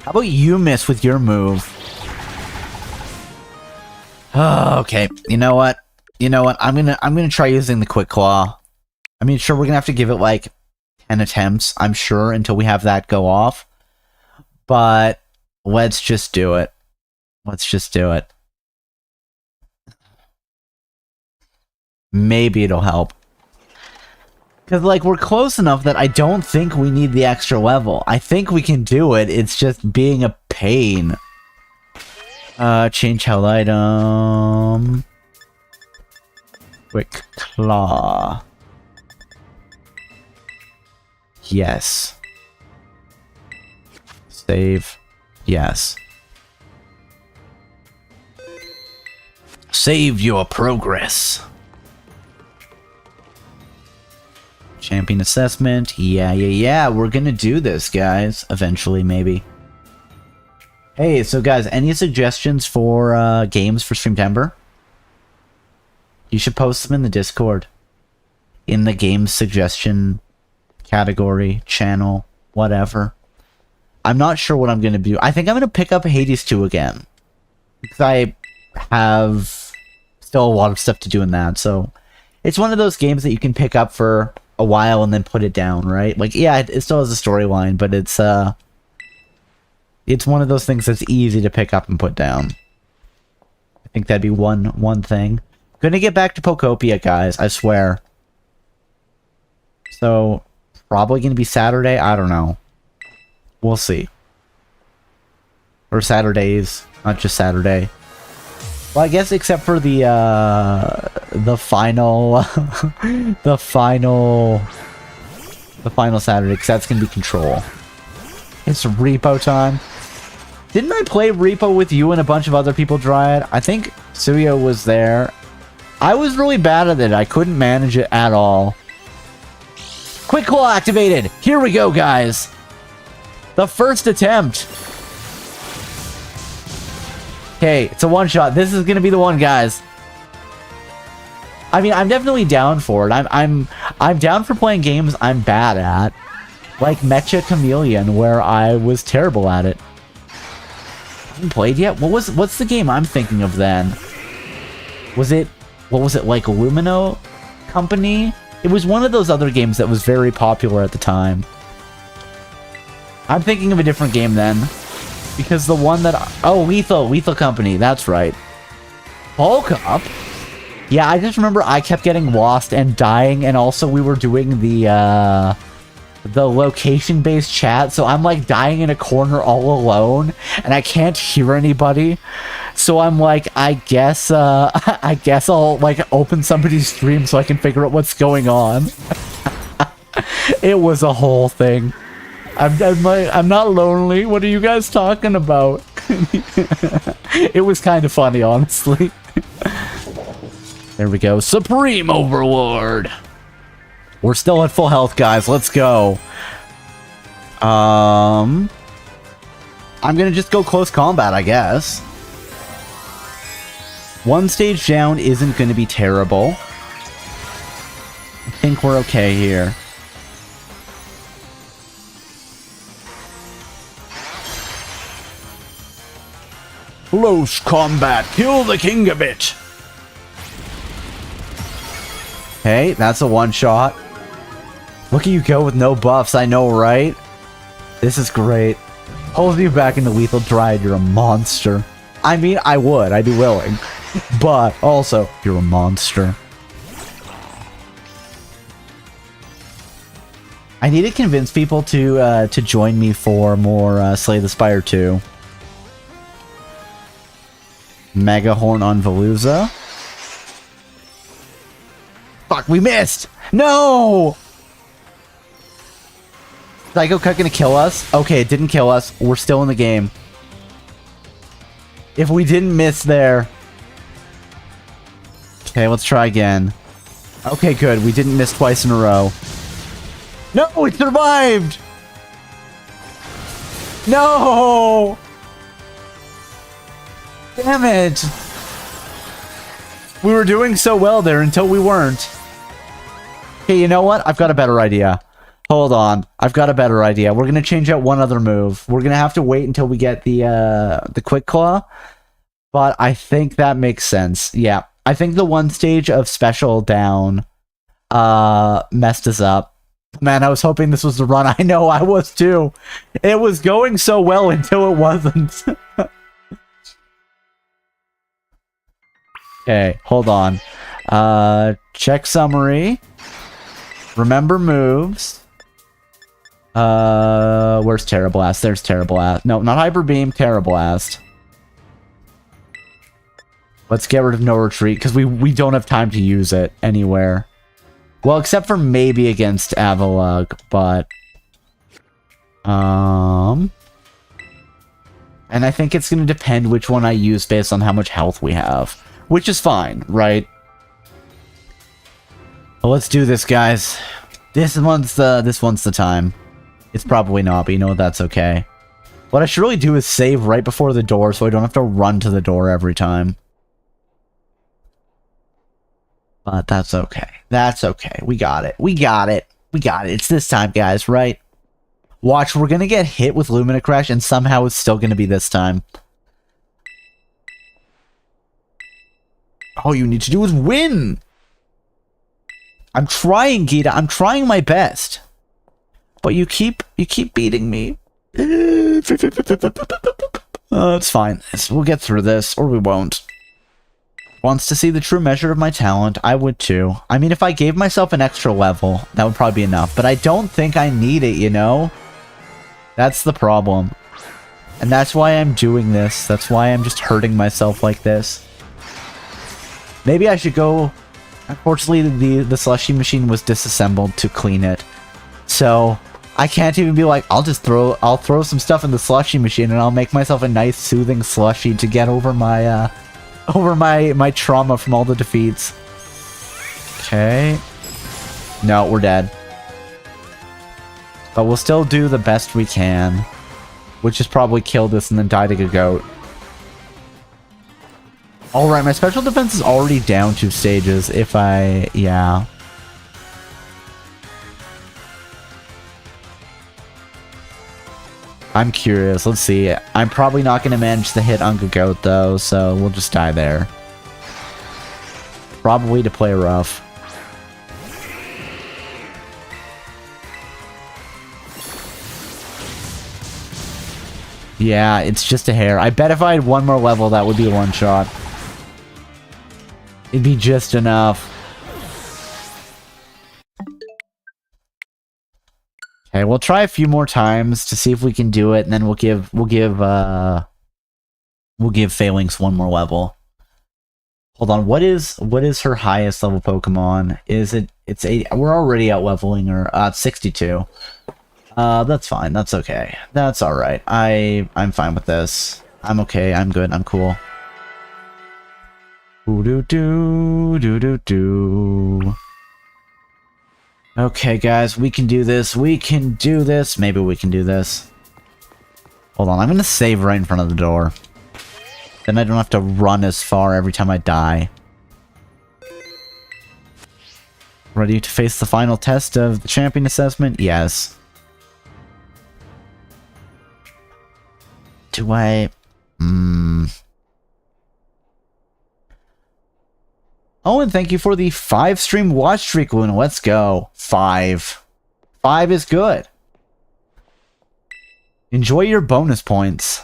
How about you miss with your move? Oh, okay. You know what? I'm gonna try using the Quick Claw. I mean, sure, we're gonna have to give it like 10 attempts, I'm sure, until we have that go off. But let's just do it. Let's just do it. Maybe it'll help. Because, like, we're close enough that I don't think we need the extra level. I think we can do it. It's just being a pain. Change held item. Quick Claw. Yes. Save. Yes. Save your progress. Champion assessment. Yeah. We're gonna do this, guys. Eventually, maybe. Hey, so guys, any suggestions for games for Streamtember? You should post them in the Discord. In the game suggestion category, channel, whatever. I'm not sure what I'm gonna do. I think I'm gonna pick up Hades 2 again. Because I have still a lot of stuff to do in that, so... It's one of those games that you can pick up for a while and then put it down, right? Like, yeah, it still has a storyline, but it's one of those things that's easy to pick up and put down. I think that'd be one thing. Gonna get back to Pokopia, guys, I swear. So, probably gonna be Saturday, I don't know. We'll see. Or Saturdays, not just Saturday. Well, I guess except for the final, the final Saturday, because that's gonna be Control. It's Repo time. Didn't I play Repo with you and a bunch of other people, Dryad? I think Suyo was there. I was really bad at it. I couldn't manage it at all. Quick Claw activated. Here we go, guys. The first attempt. Okay, it's a one-shot. This is gonna be the one, guys. I mean, I'm definitely down for it. I'm down for playing games I'm bad at, like Mecha Chameleon, where I was terrible at it. I haven't played yet. What's the game I'm thinking of then? What was it, like Lumino Company? It was one of those other games that was very popular at the time. I'm thinking of a different game then. Because the one that... Oh, Lethal Company. That's right. Cup? Yeah, I just remember I kept getting lost and dying, and also we were doing the location-based chat, so I'm, like, dying in a corner all alone, and I can't hear anybody. So I'm like, I guess I'll, like, open somebody's stream so I can figure out what's going on. It was a whole thing. I'm not lonely. What are you guys talking about? It was kind of funny, honestly. There we go. Supreme Overlord! We're still at full health, guys. Let's go. I'm gonna just go close combat, I guess. One stage down isn't gonna be terrible. I think we're okay here. Close combat. Kill the king a bit. Okay, that's a one-shot. Look at you go with no buffs, I know, right? This is great. Pulls you back into Lethal Dryad, you're a monster. I mean, I'd be willing. But, also, you're a monster. I need to convince people to join me for more Slay the Spire 2. Mega Horn on Veluza. Fuck, we missed! No! Psycho Cut gonna kill us? Okay, it didn't kill us. We're still in the game. If we didn't miss there... Okay, let's try again. Okay, good. We didn't miss twice in a row. No, we survived! No! Damn it! We were doing so well there until we weren't. Okay, you know what? I've got a better idea. Hold on. I've got a better idea. We're going to change out one other move. We're going to have to wait until we get the Quick Claw. But I think that makes sense. Yeah. I think the one stage of special down messed us up. Man, I was hoping this was the run. I know, I was too. It was going so well until it wasn't. Okay, hold on. Check summary. Remember moves. Where's Terra Blast? There's Terra Blast. No, not Hyper Beam, Terra Blast. Let's get rid of No Retreat, because we don't have time to use it anywhere. Well, except for maybe against Avalugg, but... And I think it's going to depend which one I use based on how much health we have. Which is fine, right? Well, let's do this, guys. This one's the time. It's probably not, but you know what? That's okay. What I should really do is save right before the door so I don't have to run to the door every time. But that's okay. That's okay. We got it. We got it. We got it. It's this time, guys, right? Watch, we're gonna get hit with Lumina Crash, and somehow it's still gonna be this time. All you need to do is win! I'm trying, Gita. I'm trying my best. But you keep beating me. It's fine. We'll get through this, or we won't. Wants to see the true measure of my talent. I would too. I mean, if I gave myself an extra level, that would probably be enough. But I don't think I need it, you know? That's the problem. And that's why I'm doing this. That's why I'm just hurting myself like this. Maybe I should go... Unfortunately, the slushy machine was disassembled to clean it. So, I can't even be like, I'll throw some stuff in the slushy machine and I'll make myself a nice soothing slushy to get over my, my trauma from all the defeats. Okay. No, we're dead. But we'll still do the best we can. Which is probably kill this and then die to a goat. Alright, my special defense is already down 2 stages if I... yeah. I'm curious. Let's see. I'm probably not going to manage to hit Unga Goat, though, so we'll just die there. Probably to play rough. Yeah, it's just a hair. I bet if I had one more level, that would be a one-shot. It'd be just enough. Okay, we'll try a few more times to see if we can do it, and then we'll give Falinks one more level. Hold on, what is her highest level Pokemon? It's 80? We're already out leveling her. 62. That's fine. That's okay. That's all right. I'm fine with this. I'm okay. I'm good. I'm cool. Doo-doo-doo. Okay, guys. We can do this. We can do this. Maybe we can do this. Hold on. I'm going to save right in front of the door. Then I don't have to run as far every time I die. Ready to face the final test of the champion assessment? Yes. Do I... Oh, and thank you for the 5-stream watch streak, Luna. Let's go. 5. 5 is good. Enjoy your bonus points.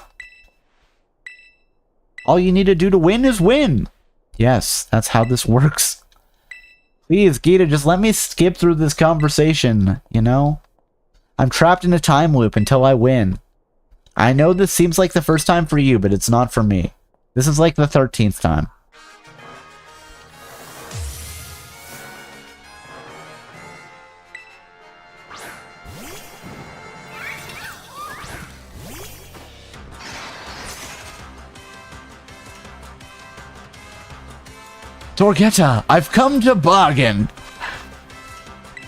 All you need to do to win is win. Yes, that's how this works. Please, Gita, just let me skip through this conversation, you know? I'm trapped in a time loop until I win. I know this seems like the first time for you, but it's not for me. This is like the 13th time. Torgetta, I've come to bargain.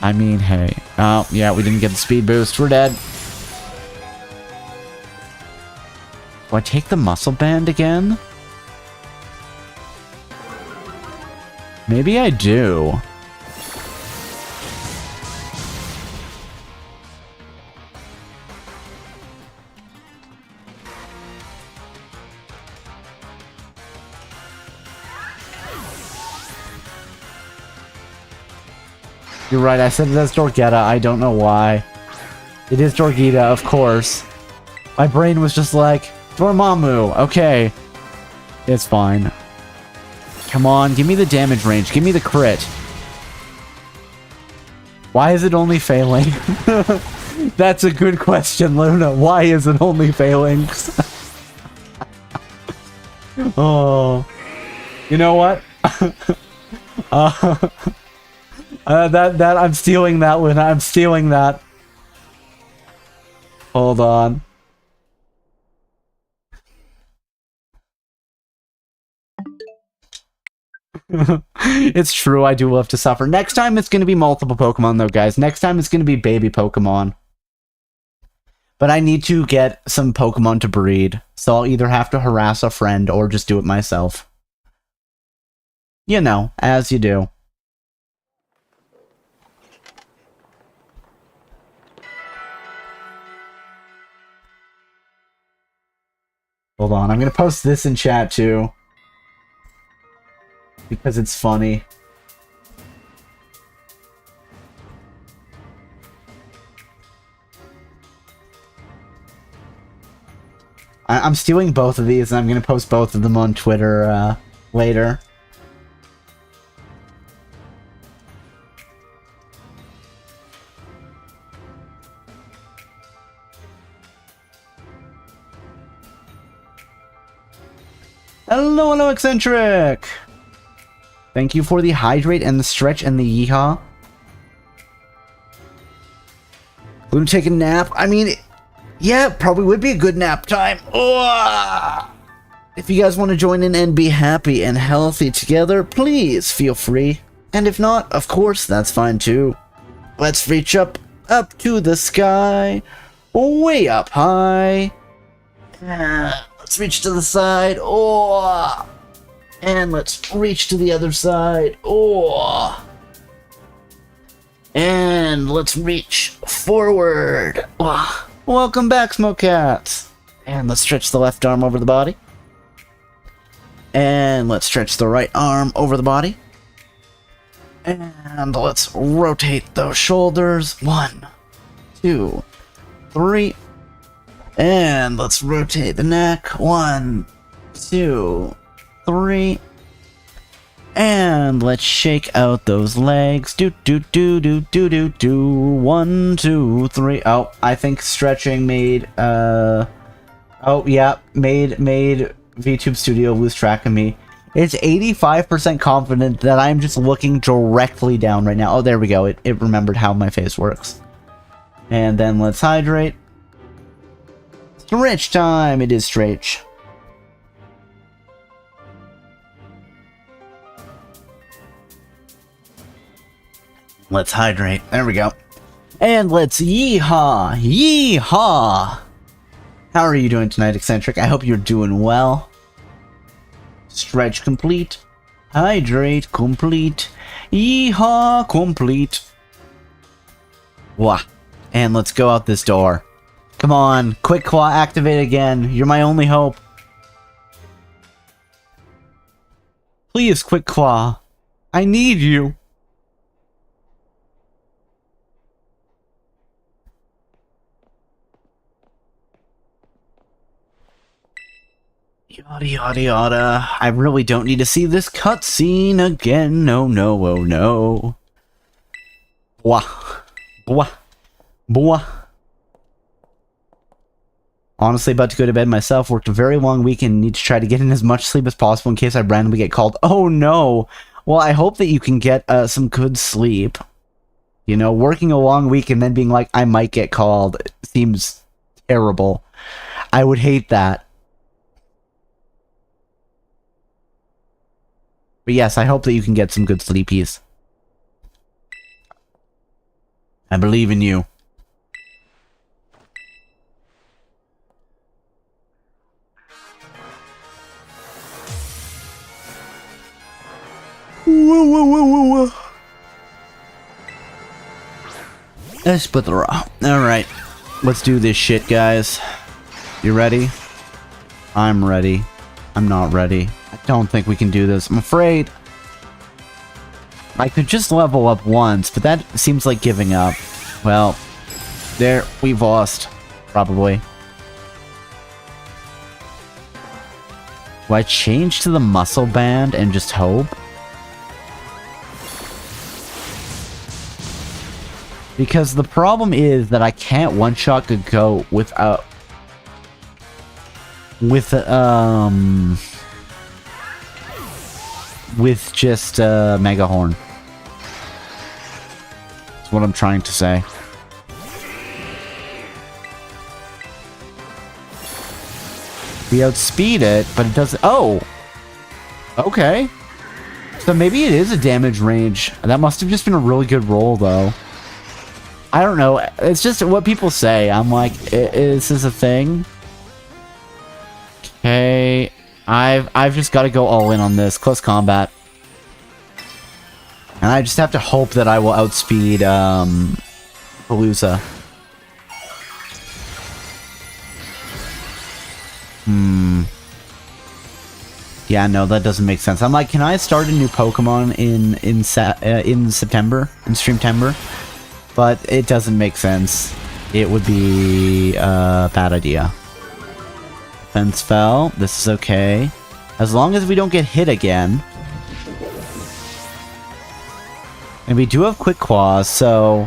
I mean, hey. Oh, yeah, we didn't get the speed boost. We're dead. Do I take the muscle band again? Maybe I do. You're right, I said it as Dorgetta. I don't know why. It is Dorgita, of course. My brain was just like, Dormammu, okay. It's fine. Come on, give me the damage range. Give me the crit. Why is it only failing? That's a good question, Luna. Why is it only Falinks? Oh. You know what? I'm stealing that, Luna. I'm stealing that. Hold on. It's true, I do love to suffer. Next time it's going to be multiple Pokemon, though, guys. Next time it's going to be baby Pokemon. But I need to get some Pokemon to breed, so I'll either have to harass a friend or just do it myself. You know, as you do. Hold on, I'm going to post this in chat, too. Because it's funny. I'm stealing both of these, and I'm going to post both of them on Twitter later. Hello, Eccentric! Thank you for the hydrate and the stretch and the yeehaw. Gonna take a nap? I mean, yeah, probably would be a good nap time. Oh! If you guys want to join in and be happy and healthy together, please feel free. And if not, of course, that's fine too. Let's reach up to the sky, way up high. Let's reach to the side. Oh! And let's reach to the other side. Oh! And let's reach forward. Oh. Welcome back, Smoke Cats. And let's stretch the left arm over the body. And let's stretch the right arm over the body. And let's rotate those shoulders. 1, 2, 3. And let's rotate the neck. 1, 2, 3. And let's shake out those legs. Do do do do do do do. 1, 2, 3. Oh, I think stretching made oh yeah, made VTube Studio lose track of me. It's 85% confident that I'm just looking directly down right now. Oh, there we go. It remembered how my face works. And then let's hydrate. Stretch time. It is stretch. Let's hydrate. There we go. And let's yeehaw! Yeehaw! How are you doing tonight, Eccentric? I hope you're doing well. Stretch complete. Hydrate complete. Yeehaw complete. Wah. And let's go out this door. Come on, Quick Claw, activate again. You're my only hope. Please, Quick Claw. I need you. Yada yada yada. I really don't need to see this cutscene again. No, no, oh no. Bwah. Bwah. Bwah. Honestly, about to go to bed myself. Worked a very long week and need to try to get in as much sleep as possible in case I randomly get called. Oh no! Well, I hope that you can get some good sleep. You know, working a long week and then being like, I might get called seems terrible. I would hate that. But yes, I hope that you can get some good sleepies. I believe in you. Alright, let's do this shit, guys. You ready? I'm ready. I'm not ready. I don't think we can do this. I'm afraid I could just level up once, but that seems like giving up. Well, there, we've lost. Probably. Do I change to the muscle band and just hope? Because the problem is that I can't one-shot a goat without... with just Mega Horn. That's what I'm trying to say. We outspeed it, but it doesn't... Oh! Okay. So maybe it is a damage range. That must have just been a really good roll, though. I don't know. It's just what people say. I'm like, is this a thing? Okay. I've just got to go all in on this. Close combat. And I just have to hope that I will outspeed, Palooza. Yeah, no, that doesn't make sense. I'm like, can I start a new Pokemon in September? In Streamtember? But it doesn't make sense. It would be a bad idea. Defense fell. This is okay. As long as we don't get hit again. And we do have Quick Claw, so...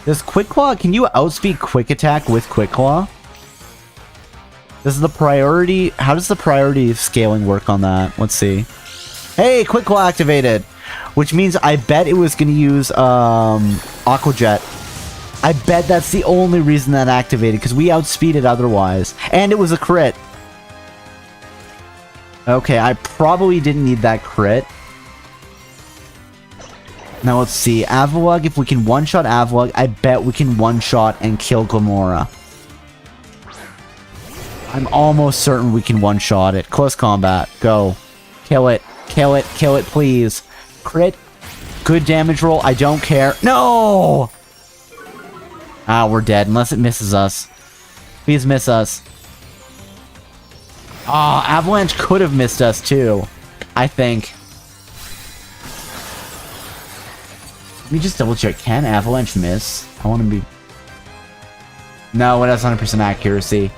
Does Quick Claw... Can you outspeed Quick Attack with Quick Claw? This is the priority... How does the priority scaling work on that? Let's see. Hey! Quick Claw activated! Which means I bet it was going to use, Aqua Jet. I bet that's the only reason that activated, because we outspeed it otherwise. And it was a crit. Okay, I probably didn't need that crit. Now let's see. Avalugg, if we can one-shot Avalugg, I bet we can one-shot and kill Glamora. I'm almost certain we can one-shot it. Close combat. Go. Kill it. Kill it. Kill it, please. Crit. Good damage roll. I don't care. No! Ah, we're dead. Unless it misses us. Please miss us. Ah, Avalanche could have missed us too. I think. Let me just double check. Can Avalanche miss? I want to be... No, it has 100% accuracy.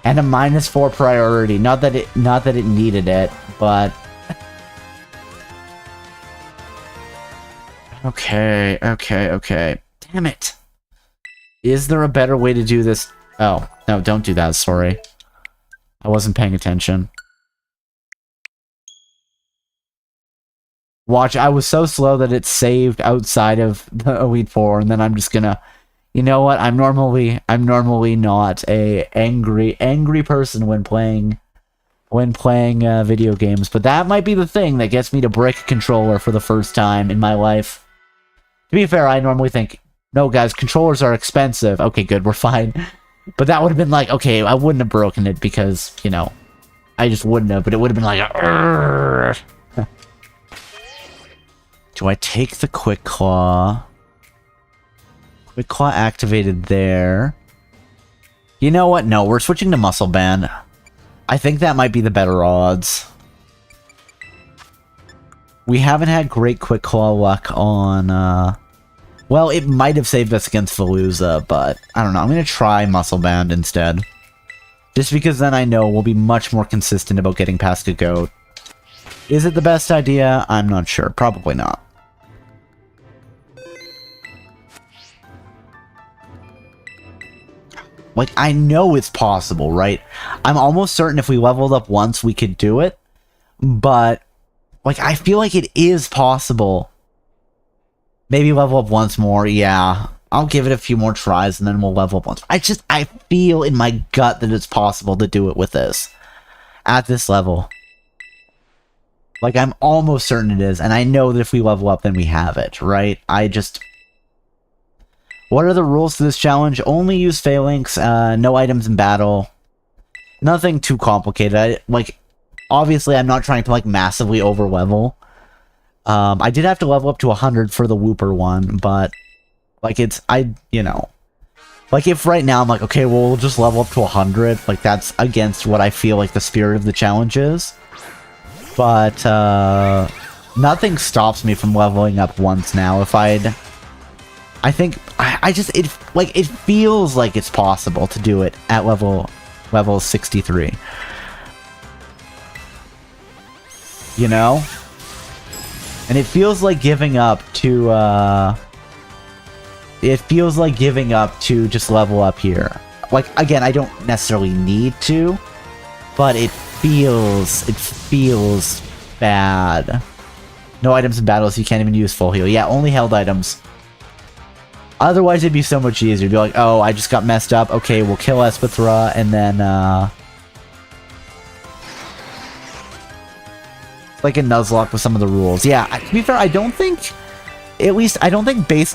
And a -4 priority. Not that it needed it, but... Okay. Damn it. Is there a better way to do this? Oh, no, don't do that, sorry. I wasn't paying attention. Watch, I was so slow that it saved outside of the Elite Four, and then I'm just gonna... You know what? I'm normally not a angry person when playing video games, but that might be the thing that gets me to break a controller for the first time in my life. be fair, I normally think, no, guys, controllers are expensive. Okay, good, we're fine. But that would have been like, okay, I wouldn't have broken it because, you know, I just wouldn't have, but it would have been like, do I take the Quick Claw? Quick Claw activated there. You know what? No, we're switching to Muscle Band. I think that might be the better odds. We haven't had great Quick Claw luck on, well, it might have saved us against Veluza, but I don't know. I'm going to try Muscle Band instead. Just because then I know we'll be much more consistent about getting past a goat. Is it the best idea? I'm not sure. Probably not. Like, I know it's possible, right? I'm almost certain if we leveled up once, we could do it. But, like, I feel like it is possible. Maybe level up once more, yeah. I'll give it a few more tries and then we'll level up once. I feel in my gut that it's possible to do it with this. At this level. Like, I'm almost certain it is. And I know that if we level up, then we have it, right? What are the rules to this challenge? Only use Falinks, no items in battle. Nothing too complicated. Obviously, I'm not trying to, like, massively over-level. I did have to level up to 100 for the Wooper one, but, like, you know. Like, if right now I'm like, okay, well, we'll just level up to 100, like, that's against what I feel like the spirit of the challenge is. But, nothing stops me from leveling up once now. I think, it feels like it's possible to do it at level 63. You know? And it feels like giving up to, just level up here. Like, again, I don't necessarily need to, but it feels bad. No items in battle, so you can't even use full heal. Yeah, only held items. Otherwise, it'd be so much easier. You'd be like, oh, I just got messed up. Okay, we'll kill Espithra, and then, like a Nuzlocke with some of the rules. Yeah, to be fair, I don't think base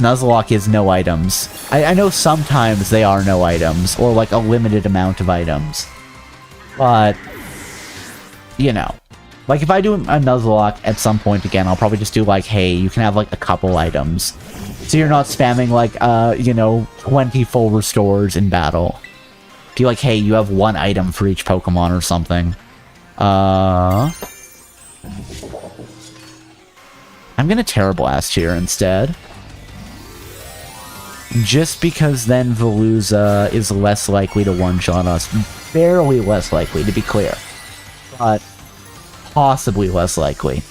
Nuzlocke is no items. I know sometimes they are no items, or like a limited amount of items. But, you know. Like, if I do a Nuzlocke at some point again, I'll probably just do like, hey, you can have like a couple items. So you're not spamming like, you know, 20 full restores in battle. Be like, hey, you have one item for each Pokemon or something. I'm gonna Terra Blast here instead. Just because then Veluza is less likely to one-shot us. Barely less likely, to be clear. But possibly less likely.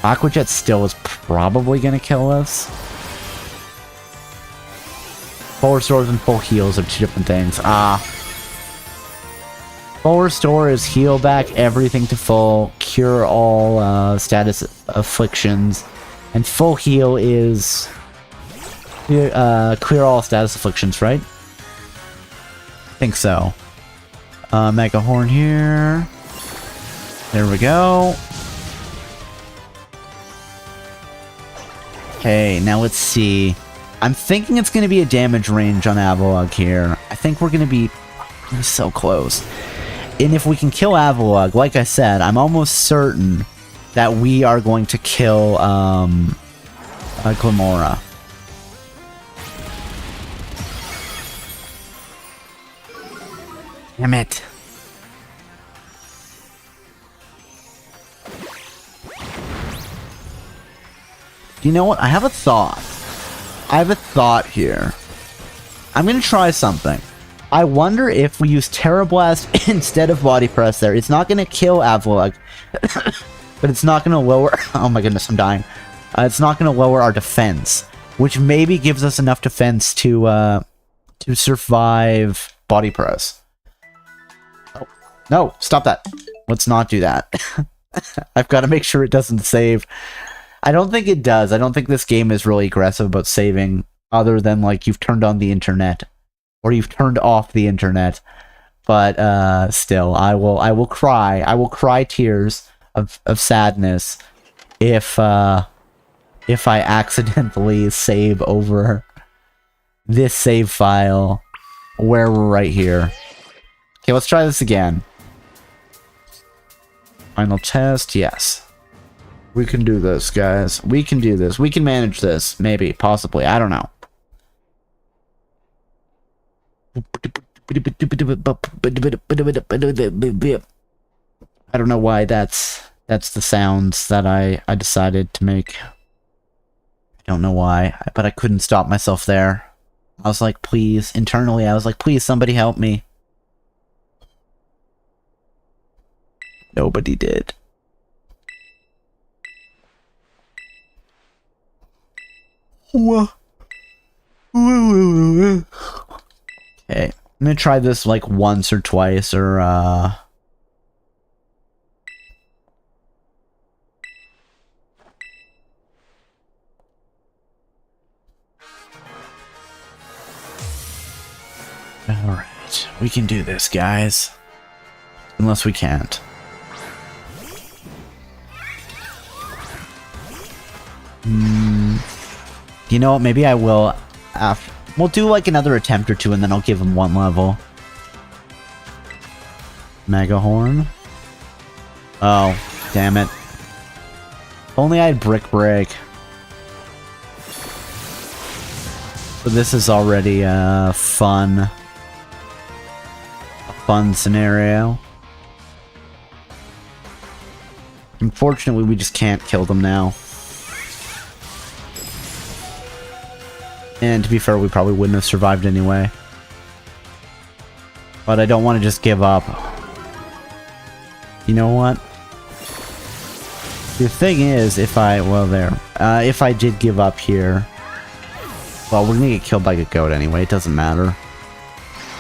Aqua Jet still is probably gonna kill us. Full restores and full heals are two different things. Full restore is heal back everything to full, cure all status afflictions, and full heal is clear all status afflictions, right? I think so. Mega Horn here. There we go. Okay, now let's see. I'm thinking it's going to be a damage range on Avalugg here. I think we're going to be so close. And if we can kill Avalugg, like I said, I'm almost certain that we are going to kill Glamora. Damn it. You know what? I have a thought. Here. I'm going to try something. I wonder if we use Terra Blast instead of Body Press there. It's not going to kill Avalugg. But it's not going to lower... Oh my goodness, I'm dying. It's not going to lower our defense. Which maybe gives us enough defense to survive Body Press. Oh, no, stop that. Let's not do that. I've got to make sure it doesn't save. I don't think it does. I don't think this game is really aggressive about saving, other than, like, you've turned on the internet. Or you've turned off the internet. But, still, I will cry. I will cry tears of sadness if if I accidentally save over this save file where we're right here. Okay, let's try this again. Final test, yes. We can do this, guys. We can do this. We can manage this. Maybe, possibly. I don't know. I don't know why that's the sounds that I decided to make. I don't know why, but I couldn't stop myself there. I was like, please, internally, I was like, please, somebody help me. Nobody did. Okay, I'm gonna try this like once or twice, or Alright, we can do this, guys. Unless we can't. You know what, maybe I will after. We'll do like another attempt or two and then I'll give him one level. Mega Horn. Oh, damn it. If only I had Brick Break. So this is already a fun scenario. Unfortunately, we just can't kill them now. And to be fair, we probably wouldn't have survived anyway. But I don't want to just give up. You know what? The thing is, if I did give up here, well, we're gonna get killed by a goat anyway, it doesn't matter.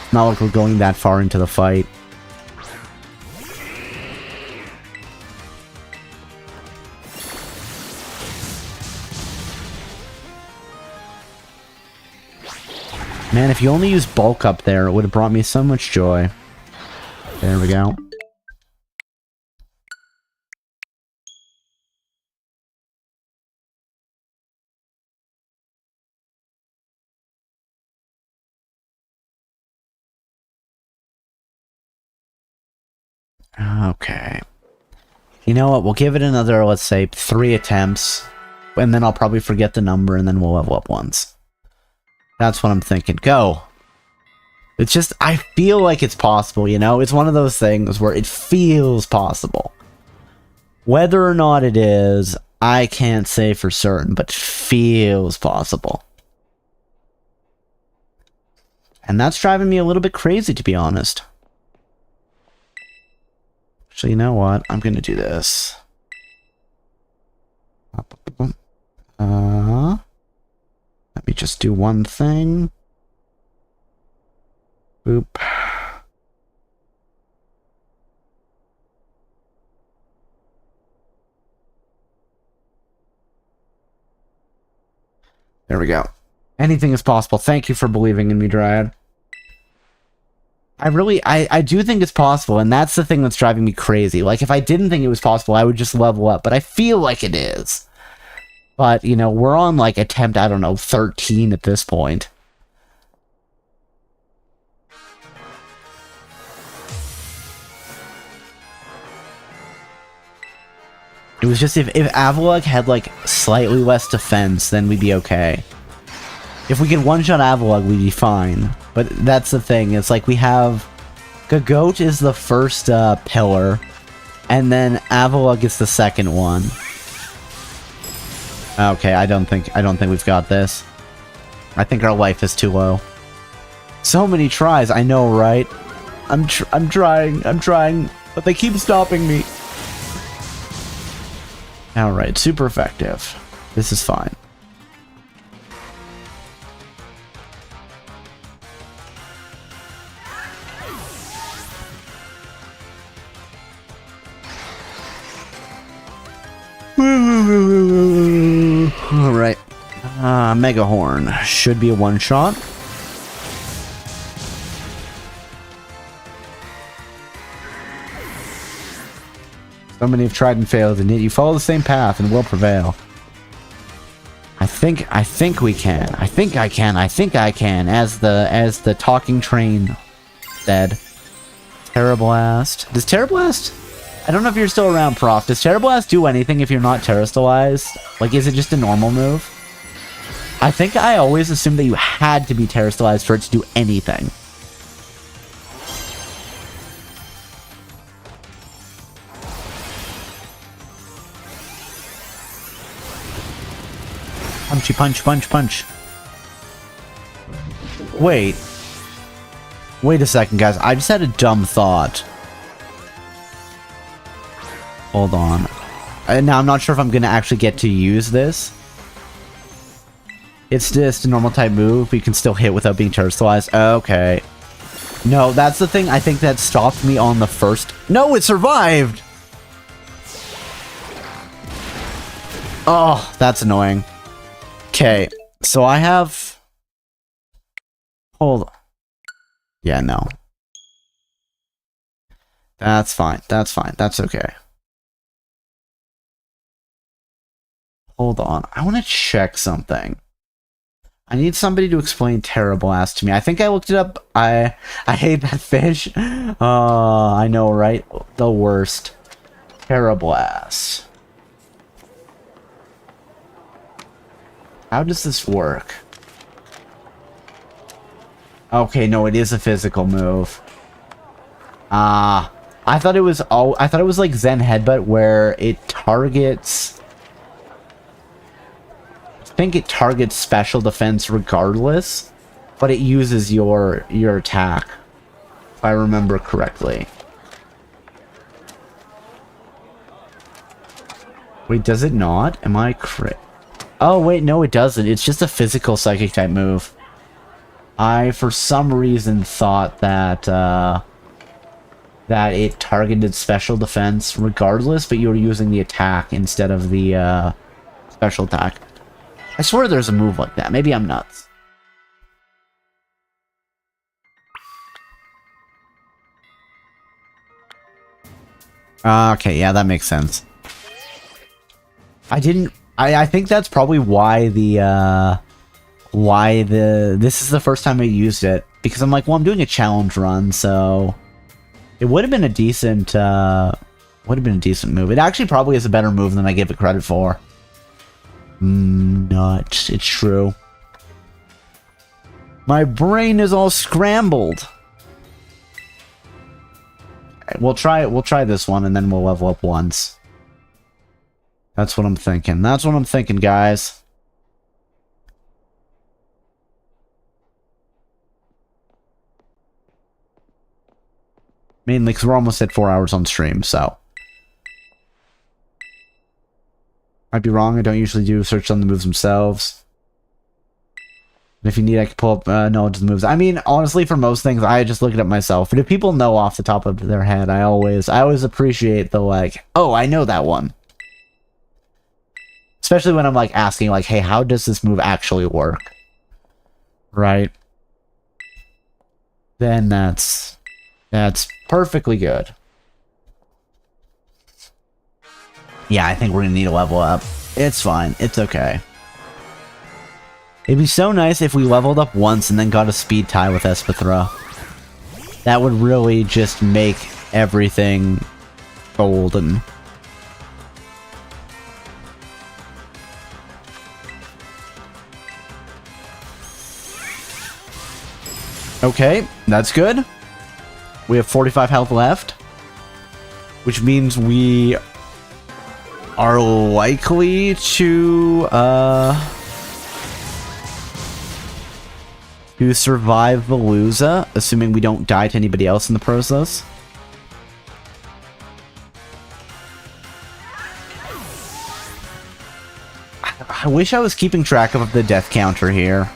It's not like we're going that far into the fight. Man, if you only used bulk up there, it would have brought me so much joy. There we go. Okay. You know what? We'll give it another, let's say, 3 attempts. And then I'll probably forget the number and then we'll level up once. That's what I'm thinking. Go! It's just, I feel like it's possible, you know? It's one of those things where it feels possible. Whether or not it is, I can't say for certain, but feels possible. And that's driving me a little bit crazy, to be honest. So you know what? I'm gonna do this. Let me just do one thing. Boop. There we go. Anything is possible. Thank you for believing in me, Dryad. I do think it's possible, and that's the thing that's driving me crazy. Like, if I didn't think it was possible, I would just level up, but I feel like it is. But, you know, we're on, like, attempt, I don't know, 13 at this point. It was just if Avalugg had, like, slightly less defense, then we'd be okay. If we could one-shot Avalugg, we'd be fine. But that's the thing, it's like we have... Gagoat is the first pillar, and then Avalugg is the second one. Okay, I don't think we've got this. I think our life is too low. So many tries, I know, right? I'm trying, but they keep stopping me. Alright, super effective. This is fine. Alright. Mega Horn. Should be a one-shot. So many have tried and failed, and yet you follow the same path and will prevail. think we can. I think I can, as the talking train said. Terrablast. Does Terrablast... I don't know if you're still around, Prof. Does Terrablast do anything if you're not Terastallized? Like, is it just a normal move? I think I always assumed that you had to be Terastallized for it to do anything. Punchy punch, punch, punch. Wait. Wait a second, guys. I just had a dumb thought. Hold on. Now, I'm not sure if I'm going to actually get to use this. It's just a normal type move. We can still hit without being Terastallized. Okay. No, that's the thing. I think that stopped me on the first... No, it survived! Oh, that's annoying. Okay, so I have... Hold on. Yeah, no. That's fine. That's fine. That's okay. Hold on. I want to check something. I need somebody to explain Terrablast to me. I think I looked it up. I hate that fish. I know, right? The worst. Terrablast. How does this work? Okay, no, it is a physical move. I thought it was like Zen Headbutt where it targets... I think it targets special defense regardless, but it uses your attack, if I remember correctly. Wait, does it not? Am I correct? Oh, wait, no, it doesn't. It's just a physical psychic type move. I, for some reason, thought that, that it targeted special defense regardless, but you were using the attack instead of the, special attack. I swear there's a move like that. Maybe I'm nuts. Okay, yeah, that makes sense. I think that's probably why this is the first time I used it, because I'm like, well, I'm doing a challenge run, so it would have been a decent move. It actually probably is a better move than I give it credit for. Nuts. It's true. My brain is all scrambled. We'll try this one, and then we'll level up once. That's what I'm thinking. That's what I'm thinking, guys. Mainly because we're almost at 4 hours on stream, so. Might be wrong. I don't usually do search on the moves themselves. And if you need, I can pull up knowledge of the moves. I mean, honestly, for most things, I just look it up myself. But if people know off the top of their head, I always appreciate the, like, oh, I know that one. Especially when I'm, like, asking, like, hey, how does this move actually work? Right? Then that's perfectly good. Yeah, I think we're gonna need to level up. It's fine. It's okay. It'd be so nice if we leveled up once and then got a speed tie with Espithra. That would really just make everything golden. Okay, that's good. We have 45 health left, which means we are likely to survive Veluza, assuming we don't die to anybody else in the process. I wish I was keeping track of the death counter here.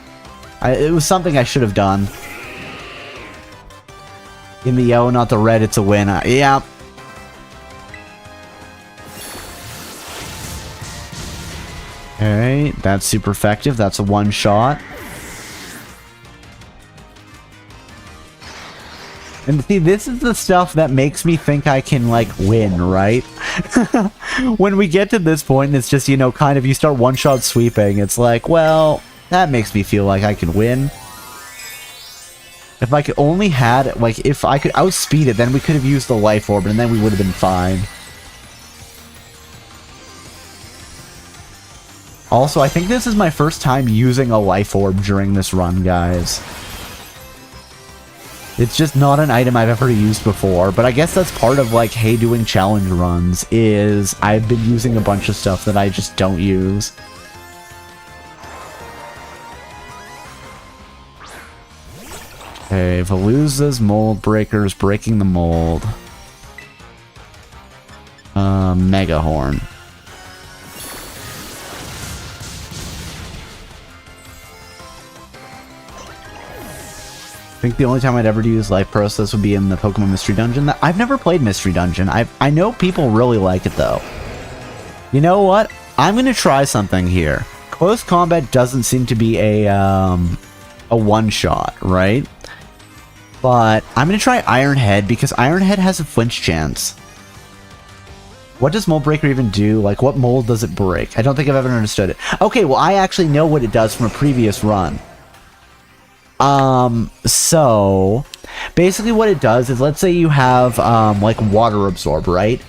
It was something I should have done. In the yellow, not the red, it's a win. Yeah. Alright, that's super effective. That's a one shot. And see, this is the stuff that makes me think I can, like, win, right? When we get to this point, it's just, you know, kind of, you start one-shot sweeping. It's like, well, that makes me feel like I can win. If I could only had, like, if I could outspeed it, then we could have used the life orb, and then we would have been fine. Also, I think this is my first time using a life orb during this run, guys. It's just not an item I've ever used before, but I guess that's part of, like, hey, doing challenge runs, is I've been using a bunch of stuff that I just don't use. Okay, Veluza's Mold Breaker's breaking the mold. Mega Horn. I think the only time I'd ever use Life Process would be in the Pokemon Mystery Dungeon. I've never played Mystery Dungeon. I know people really like it, though. You know what? I'm going to try something here. Close Combat doesn't seem to be a one-shot, right? But I'm going to try Iron Head, because Iron Head has a flinch chance. What does Mold Breaker even do? Like, what mold does it break? I don't think I've ever understood it. Okay, well, I actually know what it does from a previous run. So basically what it does is, let's say you have, like, Water Absorb, right?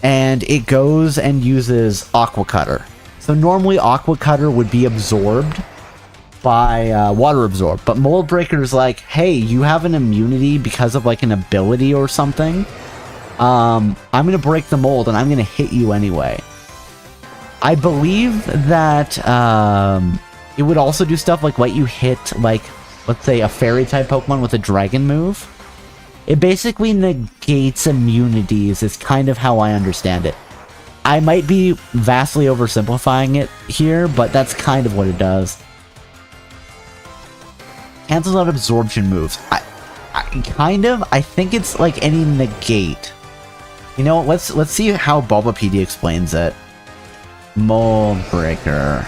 And it goes and uses Aqua Cutter. So normally Aqua Cutter would be absorbed by, Water Absorb. But Mold Breaker is like, hey, you have an immunity because of, like, an ability or something. I'm gonna break the mold and I'm gonna hit you anyway. I believe that, it would also do stuff like let you hit, like, let's say a fairy-type Pokemon with a dragon move. It basically negates immunities, is kind of how I understand it. I might be vastly oversimplifying it here, but that's kind of what it does. Cancels out absorption moves. I think it's like any negate. You know what, let's see how Bulbapedia explains it. Mold Breaker.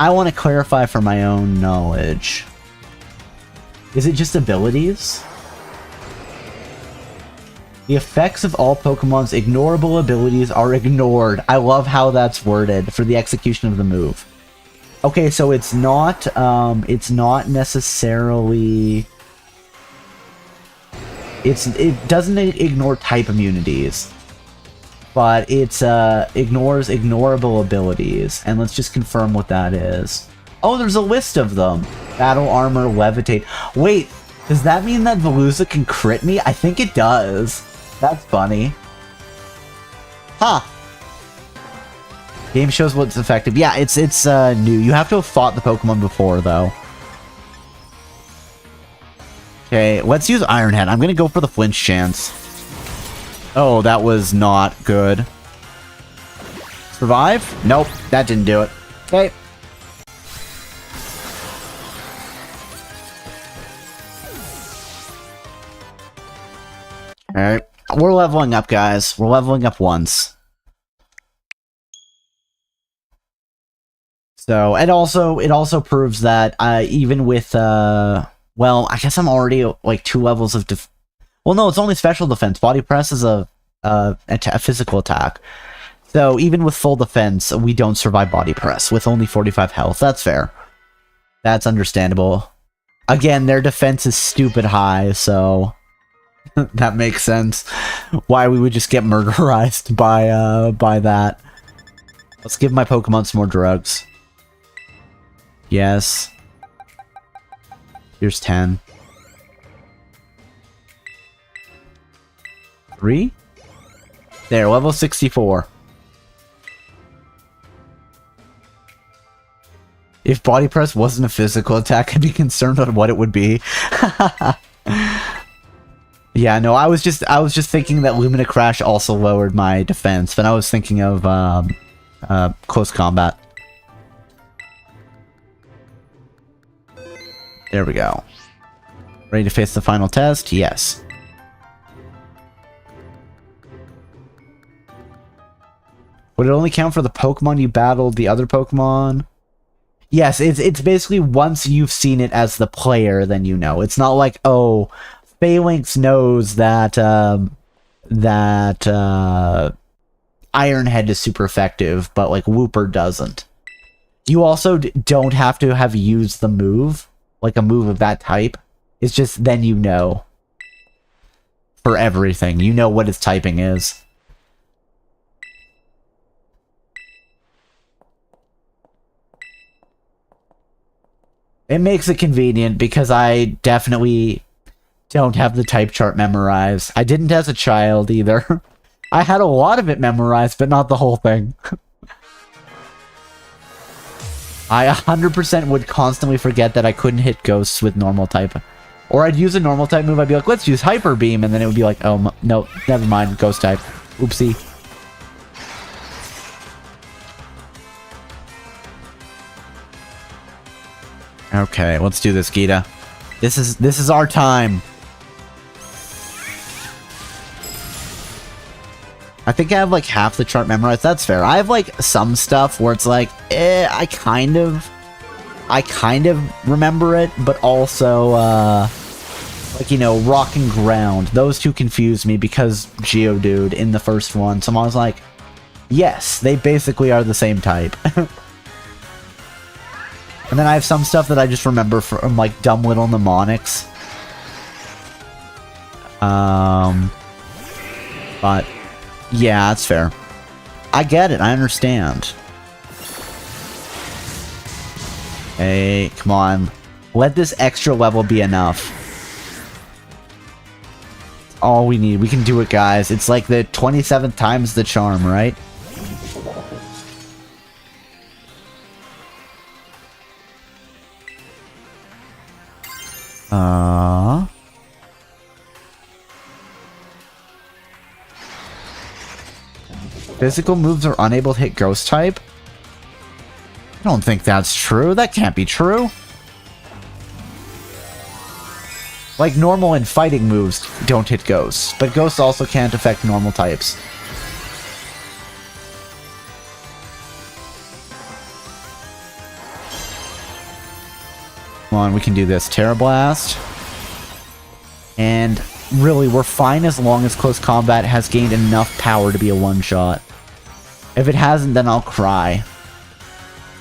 I want to clarify for my own knowledge. Is it just abilities? The effects of all Pokemon's ignorable abilities are ignored. I love how that's worded for the execution of the move. Okay, so it's not necessarily... It doesn't ignore type immunities. But it ignores ignorable abilities. And let's just confirm what that is. Oh, there's a list of them. Battle Armor, Levitate. Wait, does that mean that Veluza can crit me? I think it does. That's funny. Huh. Game shows what's effective. Yeah, it's new. You have to have fought the Pokemon before, though. Okay, let's use Iron Head. I'm gonna go for the flinch chance. Oh, that was not good. Survive? Nope, that didn't do it. Okay. Alright. We're leveling up, guys. We're leveling up once. So, it also proves that, even with, well, I guess I'm already, like, 2 levels of well, no, it's only special defense. Body press is a physical attack. So even with full defense, we don't survive body press with only 45 health. That's fair. That's understandable. Again, their defense is stupid high, so that makes sense. Why we would just get murderized by that. Let's give my Pokemon some more drugs. Yes. Here's 10. 3? There, level 64. If body press wasn't a physical attack, I'd be concerned on what it would be. Yeah, no, I was just thinking that Lumina Crash also lowered my defense, but I was thinking of close combat. There we go. Ready to face the final test? Yes. Would it only count for the Pokemon you battled the other Pokemon? Yes, it's basically once you've seen it as the player, then you know. It's not like, oh, Falinks knows that Ironhead is super effective, but like Wooper doesn't. You also don't have to have used the move, like a move of that type. It's just then you know. For everything, you know what its typing is. It makes it convenient because I definitely don't have the type chart memorized. I didn't as a child either. I had a lot of it memorized, but not the whole thing. I 100% would constantly forget that I couldn't hit ghosts with normal type. Or I'd use a normal type move, I'd be like, let's use Hyper Beam, and then it would be like, oh, no, never mind, ghost type. Oopsie. Okay, let's do this, Gita. This is our time. I think I have like half the chart memorized. That's fair. I have like some stuff where it's like, I kind of remember it, but also, like, you know, Rock and Ground. Those two confused me because Geodude in the first one. So I was like, yes, they basically are the same type. And then I have some stuff that I just remember from, like, dumb little mnemonics. But, yeah, that's fair. I get it, I understand. Hey, come on. Let this extra level be enough. It's all we need. We can do it, guys. It's like the 27th time's the charm, right? Physical moves are unable to hit ghost type? I don't think that's true. That can't be true. Like, normal and fighting moves don't hit ghosts, but ghosts also can't affect normal types. Come on, we can do this. Terra Blast. And really, we're fine as long as close combat has gained enough power to be a one-shot. If it hasn't, then I'll cry.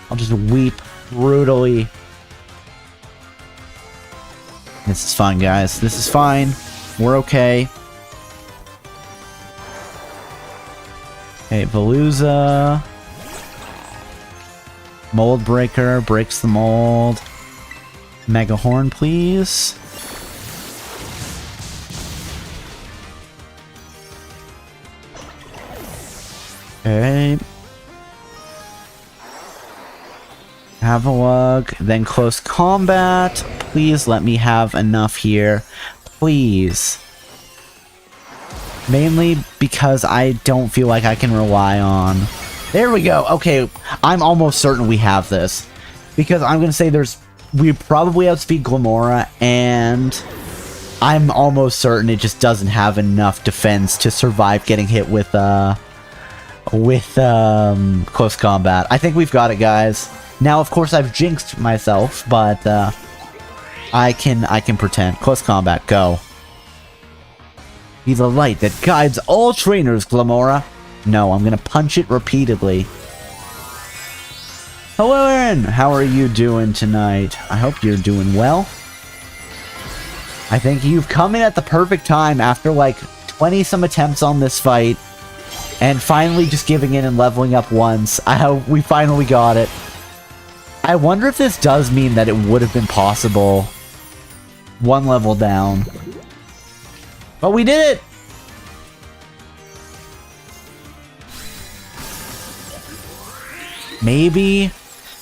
I'll just weep brutally. This is fine, guys. This is fine. We're okay. Okay, Veluza. Mold Breaker breaks the mold. Mega Horn, please. Okay. Avalugg, then close combat. Please let me have enough here. Please. Mainly because I don't feel like I can rely on... There we go. Okay, I'm almost certain we have this. Because I'm going to say we probably outspeed Glamora, and I'm almost certain it just doesn't have enough defense to survive getting hit with close combat. I think we've got it, guys. Now, of course, I've jinxed myself, but I can pretend. Close combat, go. Be the light that guides all trainers, Glamora. No, I'm gonna punch it repeatedly. Hello, Aaron! How are you doing tonight? I hope you're doing well. I think you've come in at the perfect time after, like, 20-some attempts on this fight. And finally just giving in and leveling up once. We finally got it. I wonder if this does mean that it would have been possible one level down. But we did it! Maybe,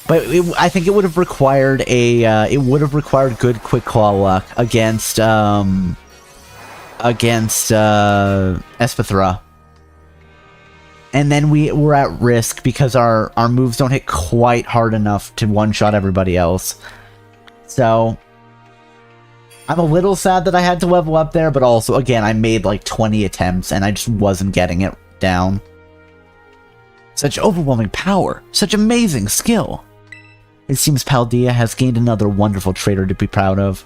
but I think it would have required good Quick Claw luck against Espithra. And then we're at risk because our moves don't hit quite hard enough to one-shot everybody else. So I'm a little sad that I had to level up there, but also, again, I made like 20 attempts and I just wasn't getting it down. Such overwhelming power. Such amazing skill. It seems Paldea has gained another wonderful trainer to be proud of.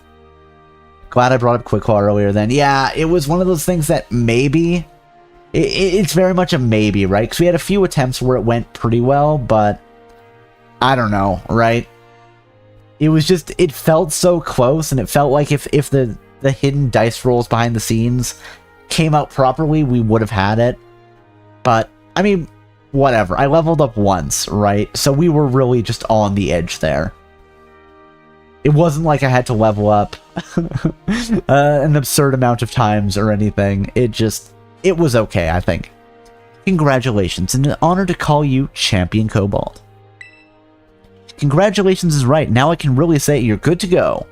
Glad I brought up Quickclaw earlier then. Yeah, it was one of those things that maybe... It's very much a maybe, right? Because we had a few attempts where it went pretty well, but... I don't know, right? It was just... It felt so close, and it felt like if the hidden dice rolls behind the scenes came out properly, we would have had it. But, I mean, whatever. I leveled up once, right? So we were really just on the edge there. It wasn't like I had to level up an absurd amount of times or anything. It was okay, I think. Congratulations, and an honor to call you Champion Cobalt. Congratulations is right. Now I can really say you're good to go.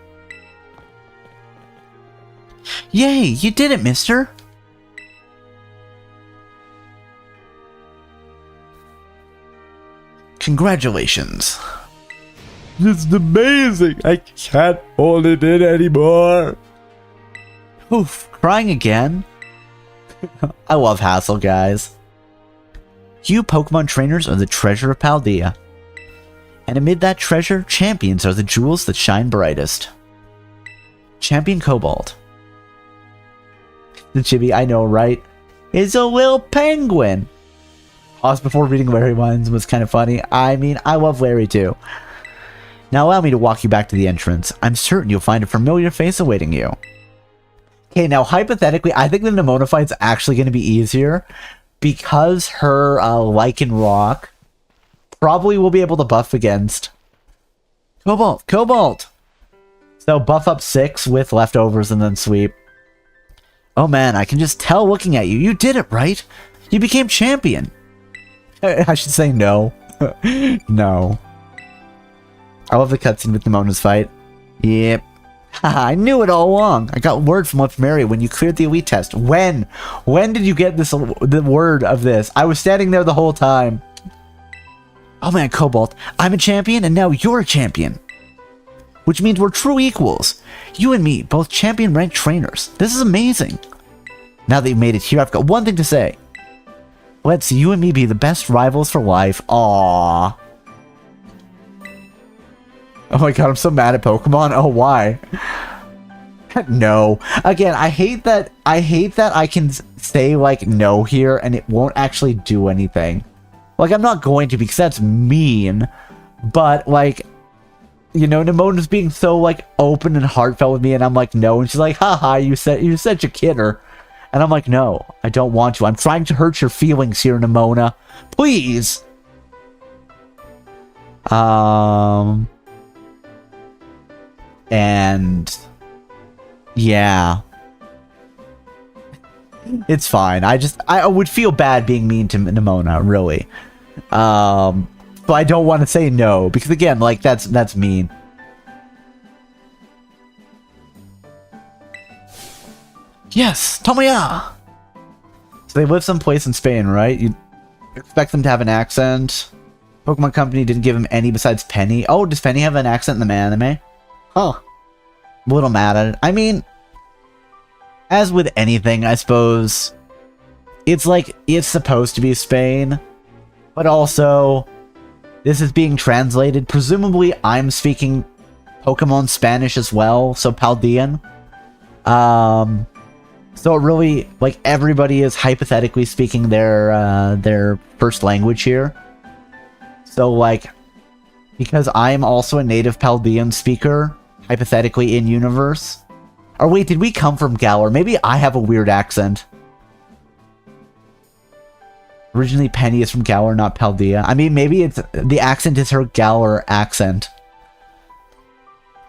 Yay, you did it, mister. Congratulations. This is amazing. I can't hold it in anymore. Oof, crying again? I love hassle, guys. You Pokemon trainers are the treasure of Paldea. And amid that treasure, champions are the jewels that shine brightest. Champion Cobalt. The chibi, I know, right? Is a little penguin. Pause before reading Larry ones was kind of funny. I mean, I love Larry too. Now allow me to walk you back to the entrance. I'm certain you'll find a familiar face awaiting you. Okay, now hypothetically, I think the Nemona fight's actually going to be easier because her Lichen Rock probably will be able to buff against Cobalt. So buff up 6 with leftovers and then sweep. Oh man, I can just tell looking at you. You did it, right? You became champion. I should say no. No. I love the cutscene with Nemona's fight. Yep. I knew it all along. I got word from Mary when you cleared the elite test. When? When did you get the word of this? I was standing there the whole time. Oh man, Cobalt, I'm a champion and now you're a champion. Which means we're true equals. You and me, both champion ranked trainers. This is amazing. Now that you've made it here, I've got one thing to say. Let's you and me be the best rivals for life. Aww. Oh my god, I'm so mad at Pokemon. Oh, why? No. Again, I hate that I can say, like, no here, and it won't actually do anything. Like, I'm not going to, because that's mean. But, like, you know, Nemona's being so, like, open and heartfelt with me, and I'm like, no. And she's like, haha, you're such a kidder. And I'm like, no, I don't want to. I'm trying to hurt your feelings here, Nemona. Please! And yeah, it's fine. I would feel bad being mean to Nemona, really. But I don't want to say no because again, like that's mean. Yes, Tomoya. So they live someplace in Spain, right? You expect them to have an accent. Pokemon Company didn't give him any besides Penny. Oh, does Penny have an accent in the anime? Huh. I'm a little mad at it. I mean, as with anything, I suppose, it's like, it's supposed to be Spain, but also, this is being translated. Presumably, I'm speaking Pokemon Spanish as well, so Paldean. So it really, like, everybody is hypothetically speaking their first language here. So, like, because I'm also a native Paldean speaker, hypothetically in universe. Or wait, did we come from Galar? Maybe I have a weird accent. Originally, Penny is from Galar, not Paldea. I mean, maybe it's the accent is her Galar accent.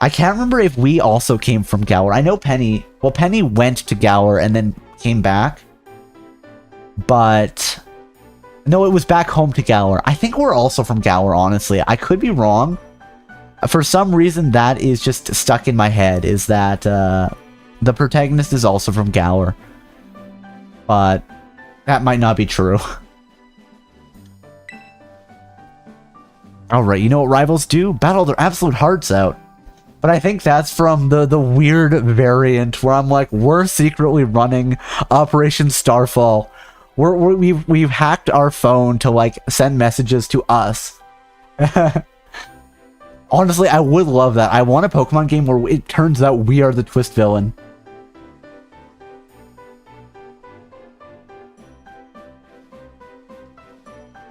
I can't remember if we also came from Galar. I know Penny... Well, Penny went to Galar and then came back. But... No, it was back home to Galar. I think we're also from Galar, honestly. I could be wrong. For some reason, that is just stuck in my head, is that the protagonist is also from Galar. But that might not be true. Alright, you know what rivals do? Battle their absolute hearts out. But I think that's from the weird variant where I'm like, we're secretly running Operation Starfall. We've hacked our phone to, like, send messages to us. Honestly, I would love that. I want a Pokemon game where it turns out we are the twist villain.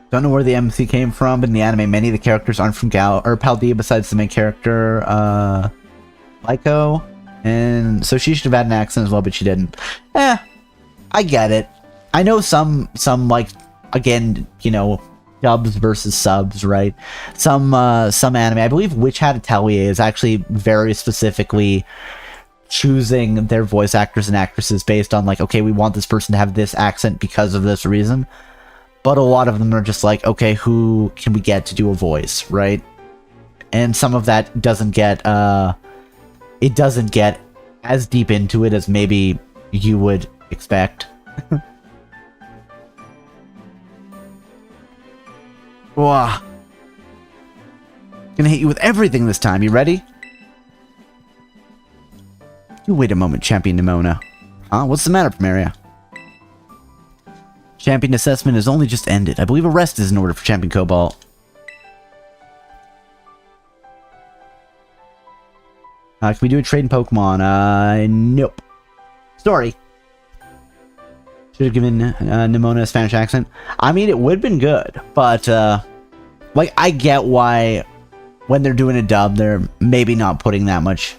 Don't know where the MC came from, but in the anime, many of the characters aren't from Paldea besides the main character, Lyco. And so she should have had an accent as well, but she didn't. I get it. I know some like, again, you know, dubs versus subs, right? Some anime, I believe Witch Hat Atelier is actually very specifically choosing their voice actors and actresses based on like, okay, we want this person to have this accent because of this reason. But a lot of them are just like, okay, who can we get to do a voice, right? And some of that doesn't get, it doesn't get as deep into it as maybe you would expect. Wah. Gonna hit you with everything this time, you ready? You wait a moment, Champion Nimona. Huh? What's the matter, Primaria? Champion assessment has only just ended. I believe a rest is in order for Champion Cobalt. Can we do a trade in Pokemon? Nope. Sorry. Should have given Nimona a Spanish accent. I mean, it would have been good, but, like, I get why when they're doing a dub, they're maybe not putting that much...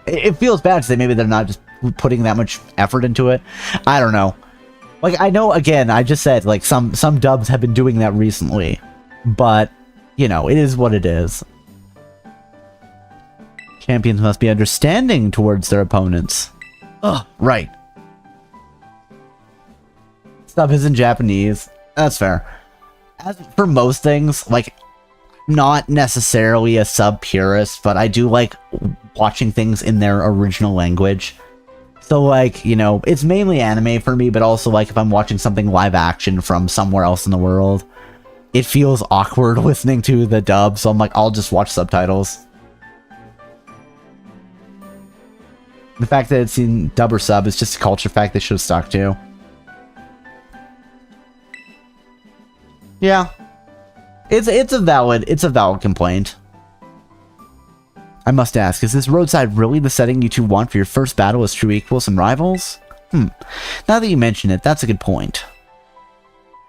It feels bad to say maybe they're not just putting that much effort into it. I don't know. Like, I know, again, I just said, like, some dubs have been doing that recently. But, you know, it is what it is. Champions must be understanding towards their opponents. Ugh, right. Stuff is in Japanese. That's fair. As for most things, like, not necessarily a sub-purist, but I do like watching things in their original language. So, like, you know, it's mainly anime for me, but also, like, if I'm watching something live action from somewhere else in the world, it feels awkward listening to the dub, so I'm like, I'll just watch subtitles. The fact that it's in dub or sub is just a culture fact they should have stuck to. Yeah. It's a valid complaint. I must ask, is this roadside really the setting you two want for your first battle as true equals and rivals? Now that you mention it, that's a good point.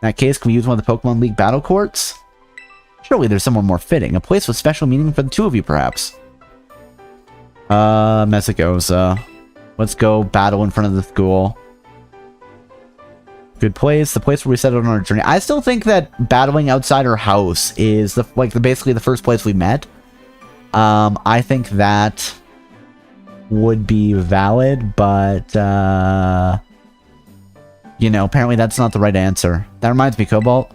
In that case, can we use one of the Pokemon League battle courts? Surely there's somewhere more fitting, a place with special meaning for the two of you, perhaps. Mesagoza. Let's go battle in front of the school. Good place, the place where we set out on our journey. I still think that battling outside her house is basically the first place we met. I think that would be valid, but, you know, apparently that's not the right answer. That reminds me, Cobalt.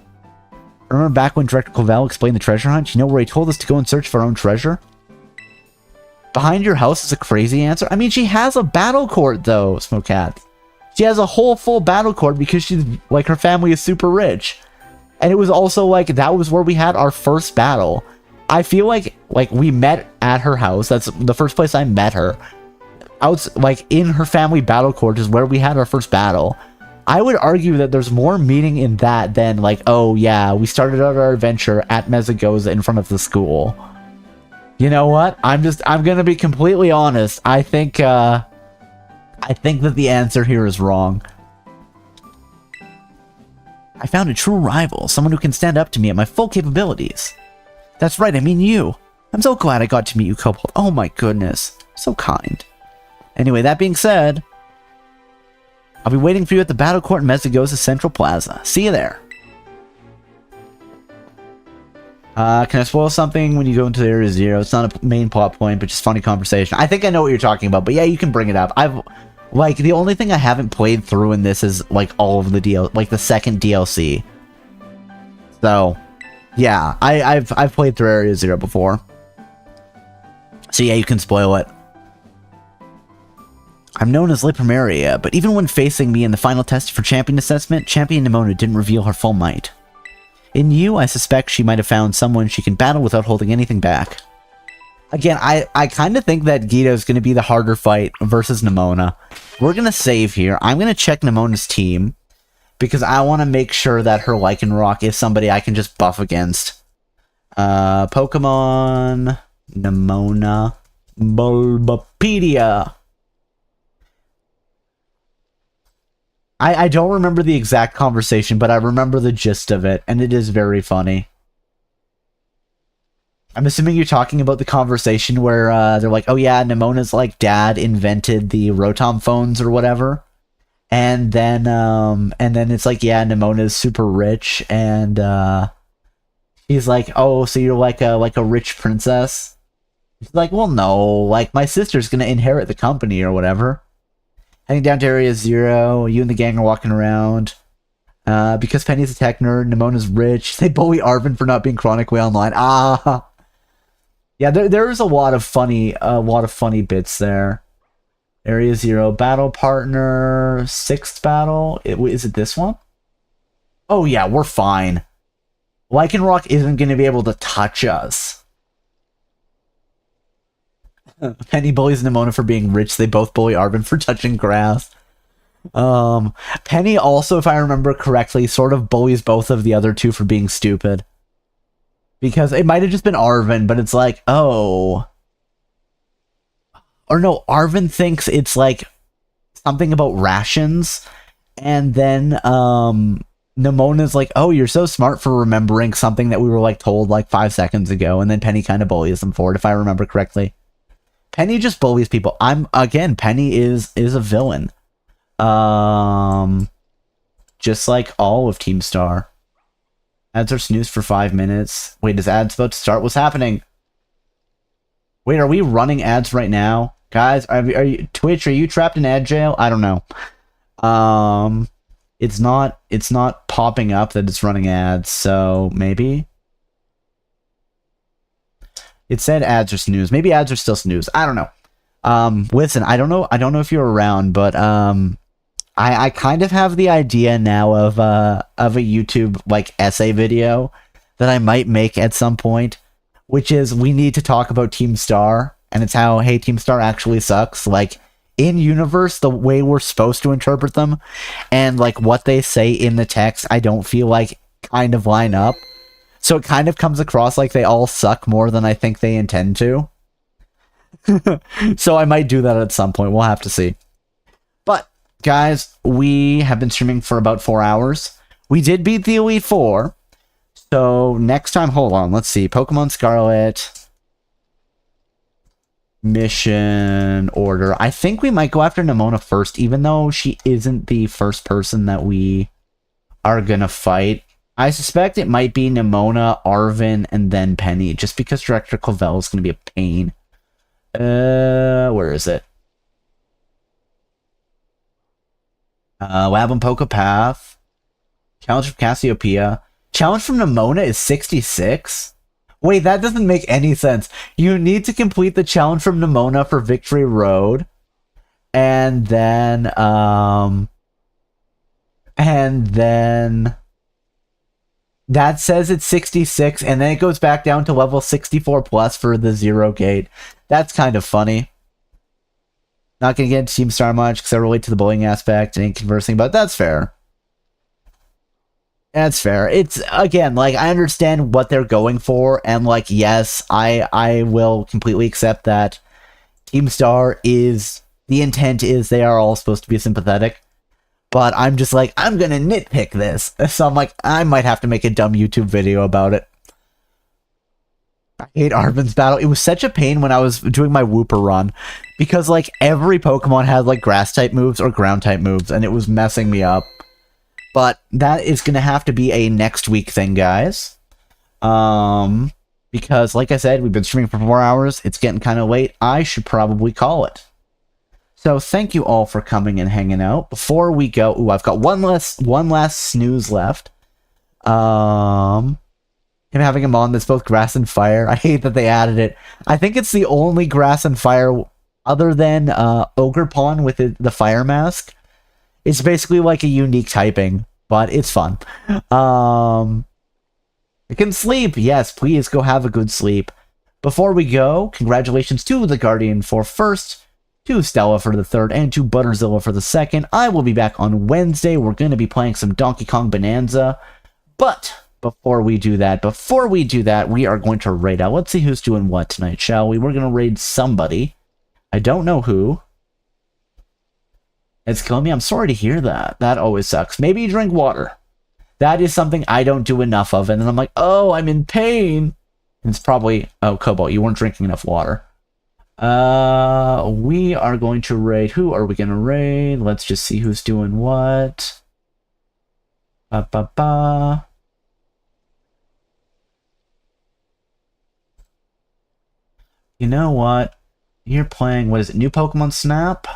Remember back when Director Clavell explained the treasure hunt? You know where he told us to go and search for our own treasure? Behind your house is a crazy answer? I mean, she has a battle court, though, Smokecat. She has a whole full battle court because she's, like, her family is super rich. And it was also, like, that was where we had our first battle. I feel like we met at her house. That's the first place I met her. Like, in her family battle court is where we had our first battle. I would argue that there's more meaning in that than, like, oh, yeah, we started out our adventure at Mesagoza in front of the school. You know what? I'm gonna be completely honest. I think that the answer here is wrong. I found a true rival, someone who can stand up to me at my full capabilities. That's right, I mean you. I'm so glad I got to meet you, Cobalt. Oh my goodness. So kind. Anyway, that being said, I'll be waiting for you at the battle court in Mesagoza Central Plaza. See you there. Can I spoil something when you go into Area Zero? It's not a main plot point, but just funny conversation. I think I know what you're talking about, but yeah, you can bring it up. Like, the only thing I haven't played through in this is, like, all of the the second DLC. So, yeah, I've played through Area Zero before. So yeah, you can spoil it. I'm known as Le Primaria, but even when facing me in the final test for champion assessment, Champion Nimona didn't reveal her full might. In you, I suspect she might have found someone she can battle without holding anything back. Again, I kind of think that Gita is going to be the harder fight versus Nimona. We're going to save here. I'm going to check Nimona's team, because I want to make sure that her Lycanroc is somebody I can just buff against. Pokemon Nemona Bulbapedia. I don't remember the exact conversation, but I remember the gist of it, and it is very funny. I'm assuming you're talking about the conversation where they're like, oh yeah, Nemona's like dad invented the Rotom phones or whatever. And then it's like, yeah, Nemona's super rich, and he's like, oh, so you're like a rich princess? She's like, well, no, like my sister's gonna inherit the company or whatever. Heading down to Area 0, you and the gang are walking around. Because Penny's a tech nerd, Nemona's rich. They bully Arvin for not being chronically online. Ah, yeah, there is a lot of funny bits there. Area 0, battle partner, 6th battle. Is it this one? Oh yeah, we're fine. Lycanroc isn't going to be able to touch us. Penny bullies Nemona for being rich. They both bully Arvin for touching grass. Penny also, if I remember correctly, sort of bullies both of the other two for being stupid. Because it might have just been Arvin, but it's like, oh. Or no, Arvin thinks it's like something about rations. And then Nemona's like, oh, you're so smart for remembering something that we were like told like 5 seconds ago. And then Penny kind of bullies them for it, if I remember correctly. Penny just bullies people. Penny is a villain. Just like all of Team Star. Ads are snoozed for 5 minutes. Wait, is ads about to start? What's happening? Wait, are we running ads right now? Guys, are you Twitch, are you trapped in ad jail? I don't know. It's not popping up that it's running ads, so maybe. It said ads are snooze. Maybe ads are still snooze. I don't know. Listen, I don't know if you're around, but I kind of have the idea now of a YouTube like essay video that I might make at some point, which is we need to talk about Team Star, and it's how, hey, Team Star actually sucks. Like in universe, the way we're supposed to interpret them, and like what they say in the text, I don't feel like kind of line up. So it kind of comes across like they all suck more than I think they intend to. So I might do that at some point. We'll have to see. But, guys, we have been streaming for about 4 hours. We did beat the Elite Four. So next time, hold on, let's see. Pokemon Scarlet. Mission order. I think we might go after Nemona first, even though she isn't the first person that we are gonna fight. I suspect it might be Nemona, Arvin, and then Penny, just because Director Clavel is going to be a pain. Where is it? Lab on Pokepath. Challenge from Cassiopeia. Challenge from Nemona is 66? Wait, that doesn't make any sense. You need to complete the challenge from Nemona for Victory Road. And then, that says it's 66, and then it goes back down to level 64 plus for the Zero Gate. That's kind of funny. Not going to get into Team Star much, because I relate to the bullying aspect and conversing, but that's fair. That's fair. It's, again, like, I understand what they're going for, and, like, yes, I will completely accept that Team Star is, the intent is they are all supposed to be sympathetic. But I'm just like, I'm gonna nitpick this. So I'm like, I might have to make a dumb YouTube video about it. I hate Arvin's battle. It was such a pain when I was doing my Wooper run. Because, like, every Pokemon had, like, Grass-type moves or Ground-type moves. And it was messing me up. But that is gonna have to be a next week thing, guys. Because, like I said, we've been streaming for 4 hours. It's getting kind of late. I should probably call it. So thank you all for coming and hanging out. Before we go, ooh, I've got one last snooze left. Him having a mon that's both grass and fire. I hate that they added it. I think it's the only grass and fire other than Ogerpon with the fire mask. It's basically like a unique typing, but it's fun. I can sleep. Yes, please go have a good sleep. Before we go, congratulations to the Guardian for first, to Stella for the third, and to Butterzilla for the second. I will be back on Wednesday. We're going to be playing some Donkey Kong Bonanza. But before we do that, we are going to raid out. Let's see who's doing what tonight, shall we? We're going to raid somebody. I don't know who. It's killing me. I'm sorry to hear that. That always sucks. Maybe you drink water. That is something I don't do enough of. And then I'm like, oh, I'm in pain. And it's probably, oh, Cobalt, you weren't drinking enough water. We are going to raid. Who are we going to raid? Let's just see who's doing what. Ba-ba-ba. You know what? You're playing, what is it, new Pokemon Snap?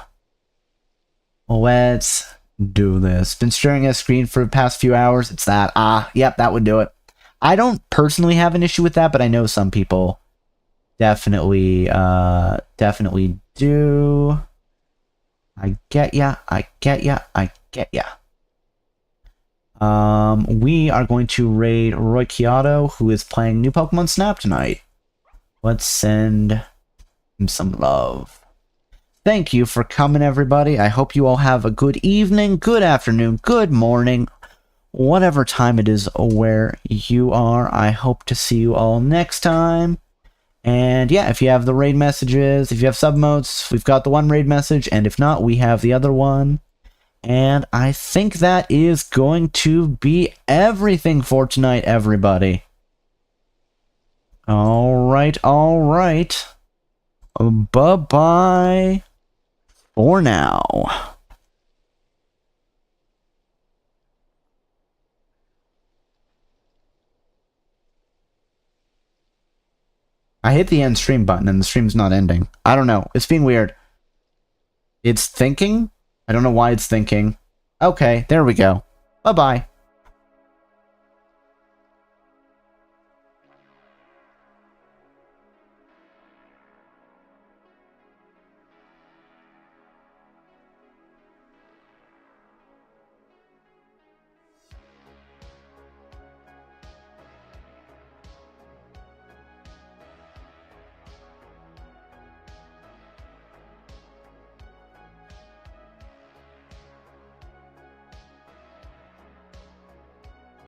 Let's do this. Been staring at a screen for the past few hours. It's that. Yep, that would do it. I don't personally have an issue with that, but I know some people definitely do. I get ya. We are going to raid Roy Kyoto, who is playing new Pokemon Snap tonight. Let's send him some love. Thank you for coming, everybody. I hope you all have a good evening, good afternoon, good morning, whatever time it is where you are. I hope to see you all next time. And yeah, if you have the raid messages, if you have sub-motes, we've got the one raid message, and if not, we have the other one. And I think that is going to be everything for tonight, everybody. Alright. Bye-bye for now. I hit the end stream button and the stream's not ending. I don't know. It's being weird. It's thinking? I don't know why it's thinking. Okay, there we go. Bye-bye.